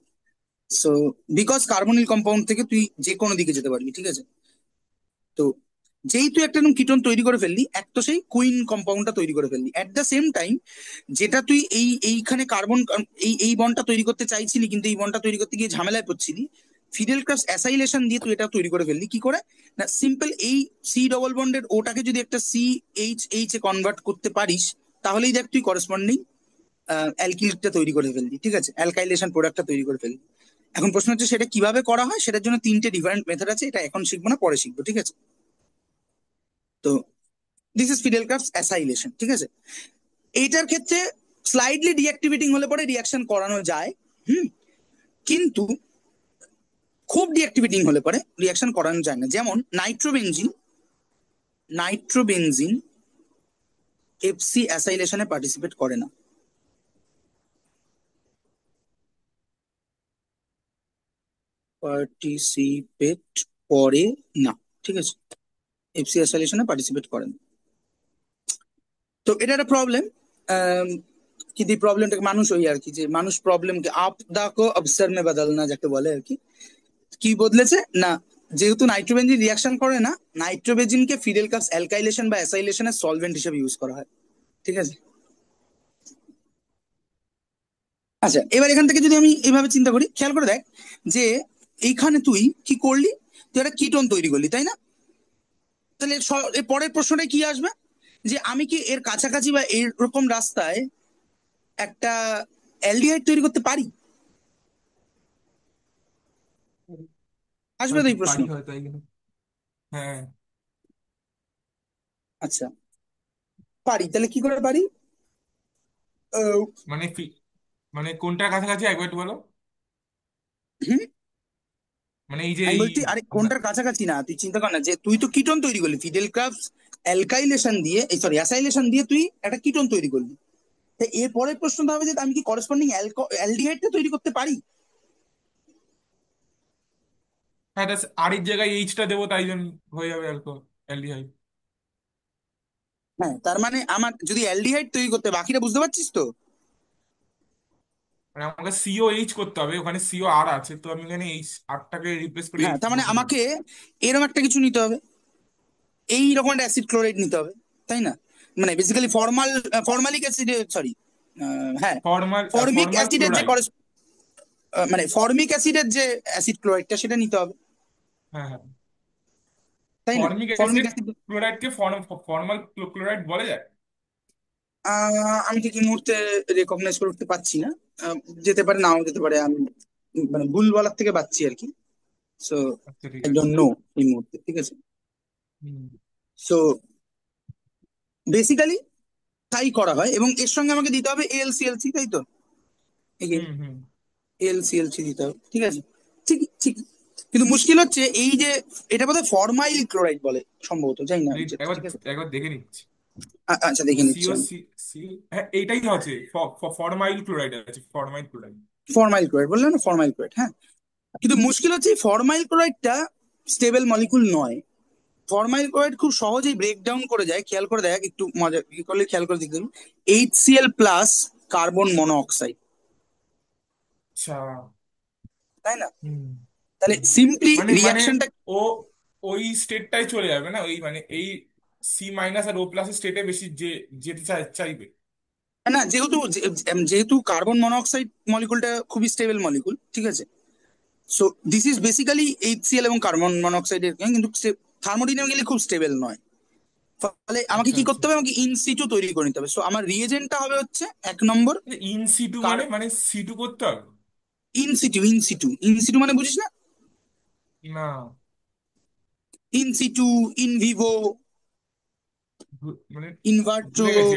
সো বিকজ কার্বনিল কম্পাউন্ড থেকে তুই যে কোনো দিকে যেতে পারবি, ঠিক আছে। তো যেই তুই একটা কিটোন তৈরি করে ফেললি, এক তো সেই কুইন কম্পাউন্ডটা তৈরি করে ফেললি, এট দ্য সেম টাইম যেটা তুই এইখানে কার্বন, এই বন্ডটা তৈরি করতে চাইছিলি, কিন্তু এই বন্ডটা তৈরি করতে গিয়ে ঝামেলায় পড়ছিলি, ফিডেল ক্রাফট অ্যাসাইলেশন দিয়ে তুই এটা তৈরি করে ফেললি কি করে, না সিম্পল এই C ডবল বন্ডেড ওটাকে যদি একটা CH এ কনভার্ট করতে পারিস, তাহলেই দেখ তুই করেসপন্ডিং অ্যালকিলটা তৈরি করে ফেললি, ঠিক আছে, অ্যালকাইলেশন প্রোডাক্টটা তৈরি করে ফেললি। এখন প্রশ্ন হচ্ছে সেটা কিভাবে করা হয়, সেটার জন্য 3টে ডিফারেন্ট মেথড আছে, এটা এখন শিখবো না, পরে শিখবো, ঠিক আছে। তো this is fiddle craft acylation, ঠিক আছে। এইটার ক্ষেত্রে স্লাইডলি ডিঅ্যাক্টিভেটিং হলে পরে রিয়াকশন করানো যায়, হুম, কিন্তু খুব ডিঅ্যাক্টিভেটিং হলে পরে রিয়াকশন করানো যায় না। যেমন নাইট্রোবেনজিন FC অ্যাসাইলেশনে পার্টিসিপেট করে না, পার্টিসিপেট করে না, ঠিক আছে, FC অ্যাসাইলেশনে পার্টিসিপেট করে না। তো এটা একটা প্রবলেম। কিন্তু এই প্রবলেমটাকে মানুষ ওই আর কি, যে মানুষ প্রবলেমকে আপদা কো অবসর মে বদলনা যাকে বলে আর কি, কি বদলেছে না, যেহেতু নাইট্রোবেনজিন রিয়াকশন করে না, নাইট্রোবেনজিনকে ফিডেল ক্রাফট অ্যালকাইলেশন বা অ্যাসাইলেশনের সলভেন্ট হিসেবে ইউজ করা হয়, ঠিক আছে। আচ্ছা, এবার এখান থেকে যদি আমি এইভাবে চিন্তা করি, খেয়াল করে দেখ যে এইখানে তুই কি করলি, তুই একটা কিটোন তৈরি করলি, তাই না? তাহলে এর পরের প্রশ্নটা কি আসবে, যে আমি কি এর কাছাকাছি বা এরকম রাস্তায় একটা অ্যালডিহাইড তৈরি করতে পারি? আসবে তো হয়তো এই প্রশ্ন। পারি, হয়তো এগুলো। হ্যাঁ। আচ্ছা, পারি, তাহলে কি করে পারি? আহ, মানে মানে কোনটার কাছাকাছি একবার একটু বলো। হুম, মানে এই যে আমি এই বলছি আরে না, কোনটার কাছাকাছি না, তুই চিন্তা কর না, যে তুই তো কিটোন তৈরি করলি ফিডেল ক্রাফটস অ্যালকাইলেশন দিয়ে, এই সরি অ্যাসাইলেশন দিয়ে তুই একটা কিটোন তৈরি করলি। তাই এর পরের প্রশ্নটা হবে যে আমি কি করেসপন্ডিং অ্যালডিহাইডটা তৈরি করতে পারি? হ্যাঁ, আরেক জায়গায় এইচটা দেবো, তাই জন্য হয়ে যাবে অ্যালডিহাইড। হ্যাঁ, তার মানে আমার যদি অ্যালডিহাইড তৈরি করতে, বাকিটা বুঝতে পারছিস তো? মানে আমাকে সিও এইচ করতে হবে, ওখানে সিও আর আছে, তো আমি এখানে এইচ আরটাকে রিপ্লেস করে হ্যাঁ, এইচ তার মানে বসে দেবো। আমাকে এরকম একটা কিছু নিতে হবে, এই রকম একটা অ্যাসিড ক্লোরাইড নিতে হবে, তাই না? মানে বেসিক্যালি ফর্মালিক অ্যাসিড, সরি, হ্যাঁ, ফর্মাল ফর্মিক ফর্মাল অ্যাসিডের যে ক্লোরাইড। মানে ফর্মিক অ্যাসিডের যে অ্যাসিড ক্লোরাইডটা সেটা নিতে হবে, হ্যাঁ, হ্যাঁ। তাই না? ফর্মিক ফর্মিক অ্যাসিড অ্যাসিড, ক্লোরাইডকে ফর্মাল ক্লোরাইড বলা যায়। আমি ঠিক এই মুহূর্তে রেকগনাইজ করে উঠতে পারছি না। আহ, যেতে পারে, নাও যেতে পারে, আমি মানে ভুল বলার থেকে বাঁচছি আর কি। সো আচ্ছা, ঠিক আই আছে। ডোন্ট নো এই মুহূর্তে, ঠিক আছে। হুম, সো বেসিক্যালি তাই করা হয়, এবং এর সঙ্গে আমাকে দিতে হবে এএলসিএলসি, তাই তো? এগেইন হুম, হুম। এএলসিএলসি দিতে হবে, ঠিক আছে। ঠিক, ঠিক। কিন্তু মুশকিল হচ্ছে এই যে এটা বোধহয় ফরমাইল ক্লোরাইড বলে সম্ভবত, জানি না Wait, যেটা, একবার ঠিক আছে। একবার দেখে নিচ্ছি। আচ্ছা, দেখে নিচ্ছি সিও আমি। সি, হ্যাঁ এইটাই আছে। ফরমাইল ক্লোরাইড আছে, ফরমাইল ক্লোরাইড। ফরমাইল ক্লোরাইড বললাম না, ফরমাইল ক্লোরাইড, হ্যাঁ। কিন্তু মুশকিল হচ্ছে এই ফরমাইল ক্লোরাইডটা স্টেবল মলিকুল নয়। ফরমাইল ক্লোরাইড খুব সহজেই ব্রেক ডাউন করে যায়, খেয়াল করে দেখ, একটু মজা কি করলে খেয়াল করে দেখবেন, HCl প্লাস কার্বন মনোঅক্সাইড, আচ্ছা। তাই না? হুম। তাহলে সিম্পলি মানে মানে রিয়াকশনটা, ও ওই স্টেটটাই চলে যাবে না, ওই মানে এই সি মাইনাস আর ও প্লাস স্টেটে বেশি যে যেতে চাইবে। না, যেহেতু যেহেতু কার্বন মনোঅক্সাইড মলিকুলটা খুবই স্টেবল মলিকুল, ঠিক আছে। So this is basically HCl এবং কার্বন মনোঅক্সাইডের, কিন্তু থার্মোডিনামিক্যালি খুব স্টেবল নয়। ফলে আমাকে আচ্ছা, কি আচ্ছা। করতে হবে, আমাকে ইন সিটু তৈরি করে নিতে হবে। সো আমার রিয়েজেন্টটা হবে হচ্ছে এক নম্বর, ইন সিটু কার মানে মানে সিটু করতে হবে? ইন সিটু মানে বুঝিস না? না, ইন সিটু, ইন ভিভো, মানে ইনভার্টো। ভুলে গেছি।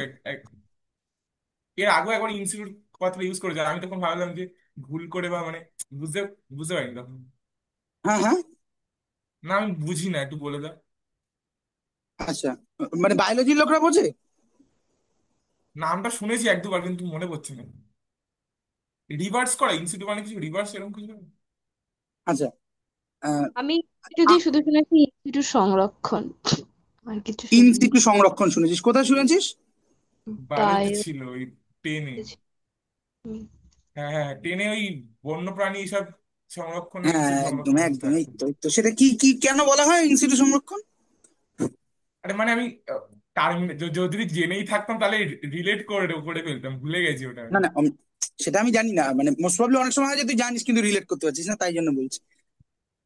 এর আগে একবার ইনস্টিটিউট কথাটা ইউজ করেছে, আমি তখন ভাবলাম যে ভুল করে বা মানে বুঝতে বুঝতে পারিনি তখন। হ্যাঁ, হ্যাঁ। না, আমি বুঝি না, একটু বলে দাও। আচ্ছা, মানে বায়োলজির লোকরা বোঝে। নামটা শুনেছি এক দুবার, কিন্তু মনে পড়ছে না। রিভার্স করা ইনস্টিটিউট মানে কিছু রিভার্স এরকম কিছু? আচ্ছা, আমি যদি শুধু শুনেছি ইনস্টিটিউট সংরক্ষণ, আর কিছু ইন শুনিনি। সিটু সংরক্ষণ শুনেছিস? কোথায় শুনেছিস? বায়োলজিতে বায়ো। ছিল ওই টেনে। হ্যাঁ, হ্যাঁ, টেনে ওই বন্যপ্রাণী সব সংরক্ষণ, হ্যাঁ, ইনস্টিটিউট একদম সংরক্ষণ একদম, এই থাকতো। তো এই তো, সেটা কি কি কেন বলা হয় ইন সিটু সংরক্ষণ? আরে মানে আমি টার্ম যদি জেনেই থাকতাম তাহলে রিলেট করে করে ফেলতাম, ভুলে গেছি ওটা না, আমি। না, সেটা আমি জানি না, মানে মোস্ট প্রবাবলি অনেক সময় হয় যে তুই জানিস কিন্তু রিলেট করতে পারছিস না, তাই জন্য বলছি।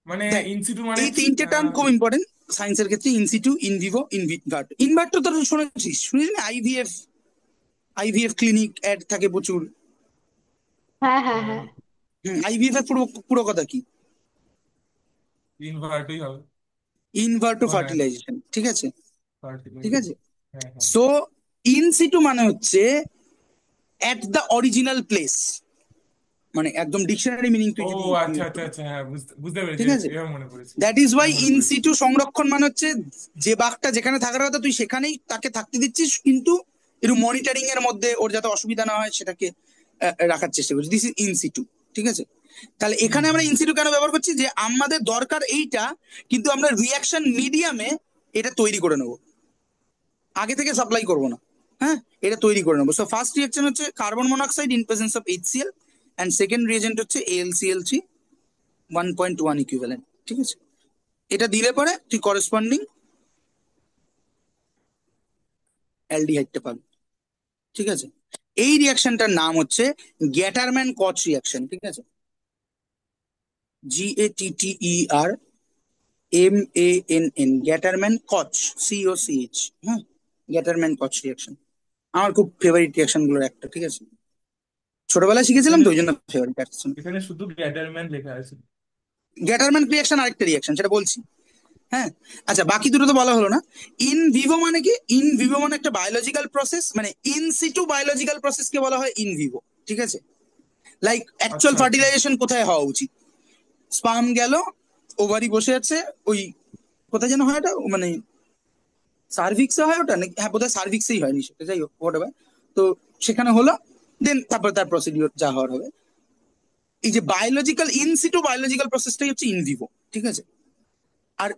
মানে দেখ, ইনস্টিটিউট মানে এই তিনটে টার্ম খুব ইম্পর্টেন্ট সায়েন্সের ক্ষেত্রে: ইনসিটু, ইনভিভো, ইনভার্টো। ইনভার্টো তো শুনেছিস, শুনিস না? আইভিএফ ক্লিনিক অ্যাড থাকে প্রচুর। হ্যাঁ, হ্যাঁ, হ্যাঁ। আইভিএফ এর পুরো পুরো কথা কি? ইনভার্টই হবে। ইনভার্টো ও হ্যাঁ, ফার্টিলাইজেশন, ঠিক আছে। ঠিক ফার্টিলাইজার। আছে। হ্যাঁ, হ্যাঁ। সো ইন সিটু মানে হচ্ছে অ্যাট দ্য অরিজিনাল প্লেস, মানে একদম ডিকশনারি মিনিং ও তুই যদি আচ্ছা, ইউজ আচ্ছা, করিস, আচ্ছা, হ্যাঁ, বুঝতে বুঝতে পেরেছি। ঠিক আছে। এবার মনে পড়েছে। দ্যাট ইজ ওয়াই এবার মনে ইন পড়েছে। সিটু সংরক্ষণ মানে হচ্ছে যে বাঘটা যেখানে থাকার কথা তুই সেখানেই তাকে থাকতে দিচ্ছিস, কিন্তু একটু মনিটরিং এর মধ্যে ওর যাতে অসুবিধা না হয় সেটাকে রাখার চেষ্টা করছিস। দিস ইজ ইন সিটু, ঠিক আছে। তাহলে হুম, এখানে আমরা হুম। ইন সিটু কেন ব্যবহার করছি, যে আমাদের দরকার এইটা, কিন্তু আমরা রিয়াকশন মিডিয়ামে এটা তৈরি করে নেবো, আগে থেকে সাপ্লাই করবো না। হ্যাঁ, এটা তৈরি করে নেবো। সো ফার্স্ট রিয়াকশন হচ্ছে carbon monoxide in presence of HCl, and second reagent হচ্ছে AlCl3 1.1 ইকুইভ্যালেন্ট, ঠিক আছে। এটা দিলে পরে তুই করেসপন্ডিং অ্যালডিহাইডটা পাবি, ঠিক আছে। এই রিয়াকশনটার নাম হচ্ছে গ্যাটারম্যান কচ রিয়াকশন, ঠিক আছে? GATTER গ্যাটারম্যান কচ, COCH। হ্যাঁ, গ্যাটারম্যান কচ রিয়াকশন আমার খুব ফেভারিট রিয়াকশন গুলোর একটা, ঠিক আছে? ছোটবেলায় শিখেছিলাম এখানে তো ওই জন্য ফেভারিট রিয়াকশন। এখানে শুধু গ্যাটারম্যান লেখা আছে। গ্যাটারম্যান রিয়াকশন আরেকটা রিয়াকশন, সেটা বলছি। হ্যাঁ, আচ্ছা, বাকি দুটো তো বলা হলো না। ইন ভিভো মানে কি? ইন ভিভো মানে একটা বায়োলজিক্যাল প্রসেস, মানে ইন সিটু বায়োলজিক্যাল প্রসেস কে বলা হয় ইন ভিভো, ঠিক আছে? লাইক অ্যাকচুয়াল আচ্ছা আচ্ছা। ফার্টিলাইজেশন কোথায় হওয়া উচিত? স্পার্ম গেল, ওভারি বসে আছে, ওই কোথায় যেন হয় ওটা, মানে সার্ভিক্সে হয় ওটা নাকি? হ্যাঁ, বোধহয় সার্ভিক্সেই হয় নিশ্চয়ই, যাই হোক হোয়াট এভার। তো সেখানে হলো, দেন তারপর তার প্রসিডিওর যা হওয়ার হবে। এই যে বায়োলজিক্যাল ইন সিটু বায়োলজিক্যাল প্রসেসটাই হচ্ছে ইন ভিভো, ঠিক আছে? আর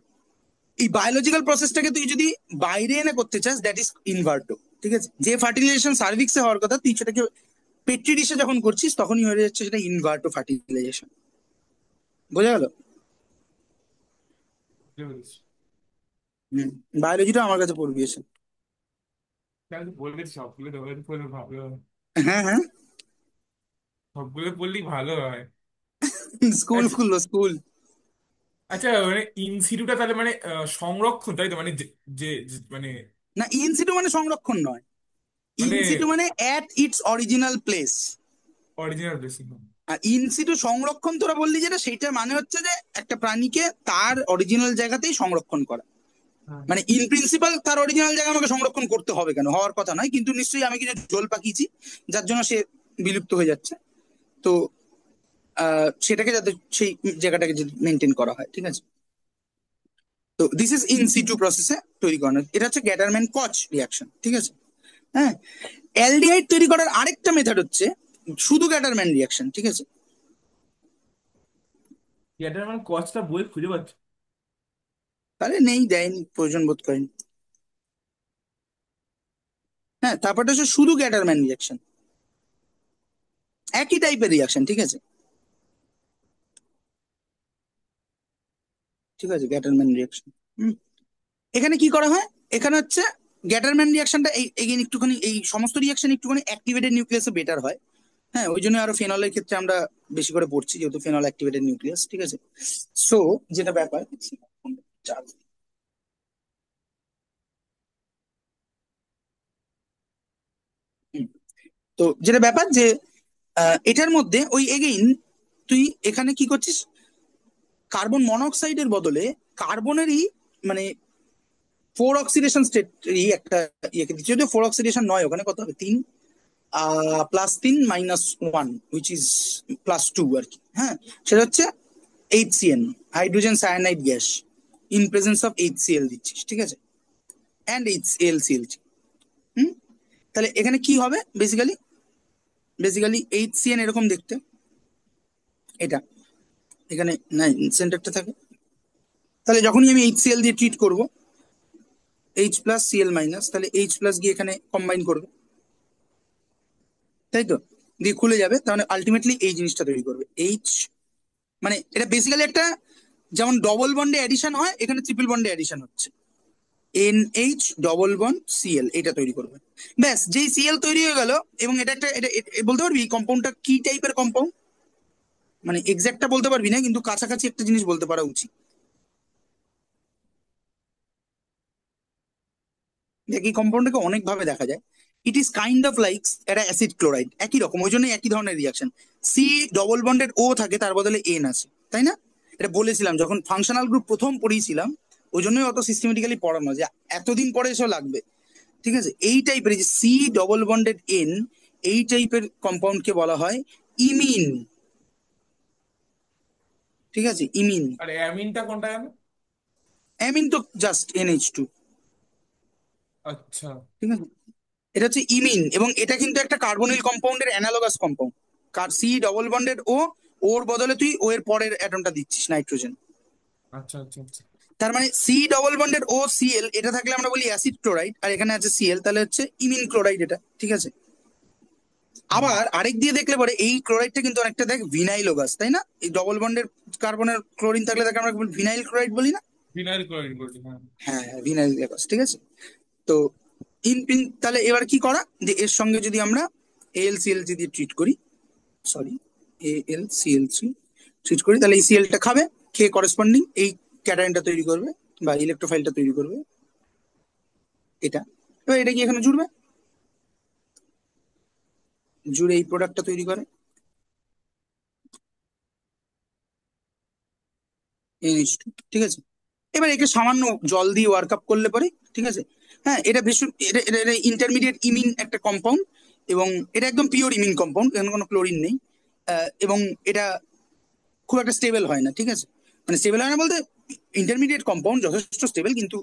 এই বায়োলজিক্যাল প্রসেসটাকে তুই যদি বাইরে এনে করতে চাস, দ্যাট ইজ ইনভার্টো, ঠিক আছে? যে ফার্টিলাইজেশন সার্ভিক্সে হওয়ার কথা, তুই সেটাকে পেট্রি ডিশে যখন করছিস তখনই হয়ে যাচ্ছে সেটা ইনভার্টো ফার্টিলাইজেশন। বোঝা গেল? বুঝতে পেরেছি। হম, বায়োলজিটা আমার কাছে পড়বি এসে। তাহলে তো বললে সবগুলো দেওয়ার পড়লে ভালো হয়। হ্যাঁ, হ্যাঁ, সবগুলো পড়লেই ভালো হয়। স্কুল আচ্ছা খুললো, স্কুল। আচ্ছা, মানে ইনস্টিটিউটটা তাহলে মানে সংরক্ষণ, তাই তো? মানে মানে না, ইনসিটু মানে সংরক্ষণ নয়। মানে ইনসিটু মানে at its original place. Original basic. আর ইনসিটু সংরক্ষণ তোরা বললি যেটা, সেইটার মানে হচ্ছে যে একটা প্রাণীকে তার অরিজিনাল জায়গাতেই সংরক্ষণ করা। হ্যাঁ। মানে ইন প্রিন্সিপাল তার অরিজিনাল জায়গা আমাকে সংরক্ষণ করতে হবে কেন, হওয়ার কথা নয়, কিন্তু নিশ্চয়ই আমি কিছু জল পাকিয়েছি যার জন্য সে বিলুপ্ত হয়ে যাচ্ছে। তো সেটাকে যাতে সেই জায়গাটাকে মেনটেন করা হয়, ঠিক আছে? তো দিস ইজ ইন সিটু প্রসেসে তৈরি করানো, এটা হচ্ছে গ্যাটারম্যান কচ রিয়াকশন, ঠিক আছে? হ্যাঁ, অ্যালডিহাইড তৈরি করার আরেকটা মেথড হচ্ছে শুধু গ্যাটারম্যান রিয়াকশন, ঠিক আছে? থিয়েটার মানে কজটা বই খুঁজে পাচ্ছি। তাহলে নেই, দেয়নি, প্রয়োজন বোধ করেনি। হ্যাঁ, তারপরটা হচ্ছে শুধু গ্যাটারম্যান রিয়াকশন, একই টাইপের রিয়াকশন, ঠিক আছে? ঠিক আছে, গ্যাটারম্যান রিয়াকশন। এখানে কি করা হয়? এখানে হচ্ছে গ্যাটারম্যান রিয়াকশনটা এই এগেইন একটুখানি, এই সমস্ত রিয়াকশন একটুখানি অ্যাক্টিভেটেড নিউক্লিয়াসে বেটার হয়। হ্যাঁ, ওই জন্য আরো ফেনলের ক্ষেত্রে আমরা বেশি করে পড়ছি, যেহেতু ফেনল অ্যাক্টিভেটেড নিউক্লিয়াস, ঠিক আছে? সো যেটা ব্যাপার, হুম, তো যেটা ব্যাপার যে এটার মধ্যে ওই এগেইন তুই এখানে কি করছিস? কার্বন মনোক্সাইডের বদলে কার্বনেরই, মানে ফোর অক্সিডেশন স্টেটই একটা ইয়েকে দিচ্ছে, যদিও ফোর অক্সিডেশন নয়, ওখানে কত হবে, 3 +3 - 1 উইচ ইজ +2 আর কি। হ্যাঁ, সেটা হচ্ছে HCN, hydrogen cyanide gas, in presence of HCl দিচ্ছিস, ঠিক আছে? And HCl। হুম, তাহলে এখানে কি হবে বেসিক্যালি HCN এরকম দেখতে, এটা এখানে না সেন্টারটা থাকে। তাহলে যখনই আমি HCl দিয়ে ট্রিট করব, H+Cl-, তাহলে H+ গিয়ে এখানে কম্বাইন করবে, তাই তো? দিয়ে খুলে যাবে, তাহলে আলটিমেটলি এই জিনিসটা তৈরি করবে এইচ। মানে এটা বেসিক্যালি একটা, যেমন ডবল বন্ডে অ্যাডিশন হয়, এখানে ট্রিপল বন্ডে অ্যাডিশন হচ্ছে। NH+Cl এটা তৈরি করবে। ব্যাস, যেই Cl তৈরি হয়ে গেল, এবং এটা একটা, বলতে পারবি কম্পাউন্ডটা কি টাইপের কম্পাউন্ড? মানে এক্সাক্টটা বলতে পারবি না, কিন্তু কাছাকাছি একটা জিনিস বলতে পারা উচিত। দেখ, এই কম্পাউন্ডটাকে অনেক ভাবে দেখা যায়। It is kind of like একটা অ্যাসিড ক্লোরাইড, একই রকম, ওই জন্য একই ধরনের রিয়াকশন। সি ডবল বন্ডেড ও থাকে, তার বদলে এন আছে, তাই না? এটা বলেছিলাম যখন ফাংশনাল গ্রুপ প্রথম পড়িয়েছিলাম, ওই জন্যই অত সিস্টেমেটিক্যালি পড়ানো, যে এতদিন পরে এসব লাগবে, ঠিক আছে? এই টাইপের যে সি ডবল বন্ডেড এন, এই টাইপের কম্পাউন্ডকে বলা হয় ইমিন, ঠিক আছে? ইমিন। আর অ্যামিনটা কোনটা জানো? অ্যামিন তো জাস্ট NH2, আচ্ছা ঠিক আছে? এটা হচ্ছে ইমিন, এবং এটা কিন্তু একটা কার্বনিল কম্পাউন্ডের অ্যানালগাস কম্পাউন্ড। কার সি ডবল বন্ডেড ও, ওর বদলে তুই ও এর পরের অ্যাটমটা দিচ্ছিস, নাইট্রোজেন। আচ্ছা আচ্ছা আচ্ছা। তার মানে সি ডবল বন্ডেড ও Cl এটা থাকলে আমরা বলি অ্যাসিড ক্লোরাইড, আর এখানে আছে Cl, তাহলে হচ্ছে ইমিন ক্লোরাইড এটা, ঠিক আছে? হুম। আবার আরেক দিয়ে দেখলে পরে এই ক্লোরাইডটা কিন্তু অনেকটা দেখ ভিনাইলোগাস, তাই না? এই ডবল বন্ডের কার্বনের ক্লোরিন থাকলে তাকে আমরা ভিনাইল ক্লোরাইড বলি না? ফিনাইল ক্লোরাইড বলছি, হ্যাঁ। হ্যাঁ, ভিনাইলোগাস, ঠিক আছে? তো তাহলে এবার কি করা, যে এর সঙ্গে যদি আমরা AlCl3 দিয়ে ট্রিট করি, সরি, AlCl3 ট্রিট করি, তাহলে এই সিএলটা খাবে, খেয়ে করেসপন্ডিং এই ক্যাটায়নটা তৈরি করবে বা ইলেকট্রোফাইলটা তৈরি করবে, এটা। এবার এটা কি এখানে জুড়বে, জুড়ে এই প্রোডাক্টটা তৈরি করে NH2, ঠিক আছে। এবার একে সামান্য জল দিয়ে ওয়ার্ক আপ করলে পরে, ঠিক আছে। হ্যাঁ, এটা ভীষণ, এটা ইন্টারমিডিয়েট ইমিন একটা কম্পাউন্ড, এবং এটা একদম পিওর ইমিন কম্পাউন্ড, এখানে কোনো ক্লোরিন নেই। এবং এটা খুব একটা স্টেবল হয় না, ঠিক আছে। মানে স্টেবল হয় না বলতে, ইন্টারমিডিয়েট কম্পাউন্ড যথেষ্ট স্টেবল, কিন্তু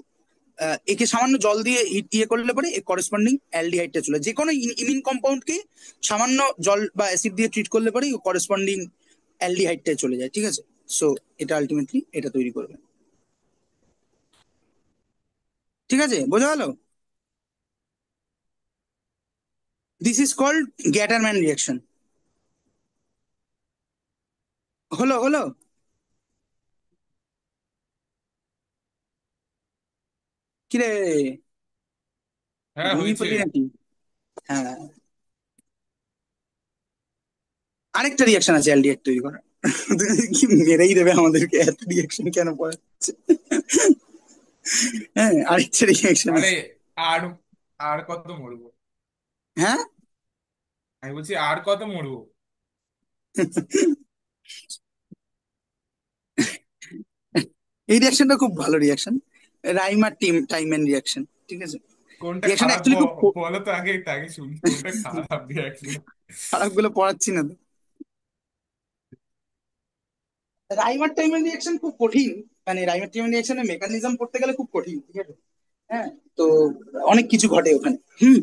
একে সামান্য জল দিয়ে ইয়ে করলে পরে করেসপন্ডিং অ্যালডিহাইডটা চলে যায়। যে কোনো ইমিন কম্পাউন্ডকে সামান্য জল বা অ্যাসিড দিয়ে ট্রিট করলে পরে করেসপন্ডিং অ্যালডিহাইডটা চলে যায়, ঠিক আছে। সো এটা আলটিমেটলি এটা তৈরি করবে, ঠিক আছে, বোঝা গেল? This is called Gattermann reaction. হলো হলো। কিরে, হ্যাঁ ঘুমিয়ে হয়েছে। পড়লি নাকি? হ্যাঁ, আরেকটা রিয়াকশন আছে অ্যালডিহাইড তৈরি করা। কি মেরেই দেবে আমাদেরকে, এত রিয়াকশন কেন পড়াচ্ছে? হ্যাঁ, আরেকটা রিয়াকশন আরে আছে। আর আর কত মরবো? হ্যাঁ, আমি বলছি আর কত মরবো? এই রিয়াকশনটা খুব ভালো রিয়াকশন, রাইমার টাইমেন রিয়াকশন, ঠিক আছে। কোনটা রিয়াকশন খারাপ অ্যাকচুয়ালি খুব বলো তো আগে, এটা আগে শুনি কোনটা খারাপ রিয়াকশন। খারাপ গুলো পড়াচ্ছি না তো। রাইমার টাইমেন রিয়াকশন খুব কঠিন, মানে রাইমার টাইমেন রিয়াকশনের মেকানিজম পড়তে গেলে খুব কঠিন, ঠিক আছে। হ্যাঁ, তো অনেক কিছু ঘটে ওখানে। হুম।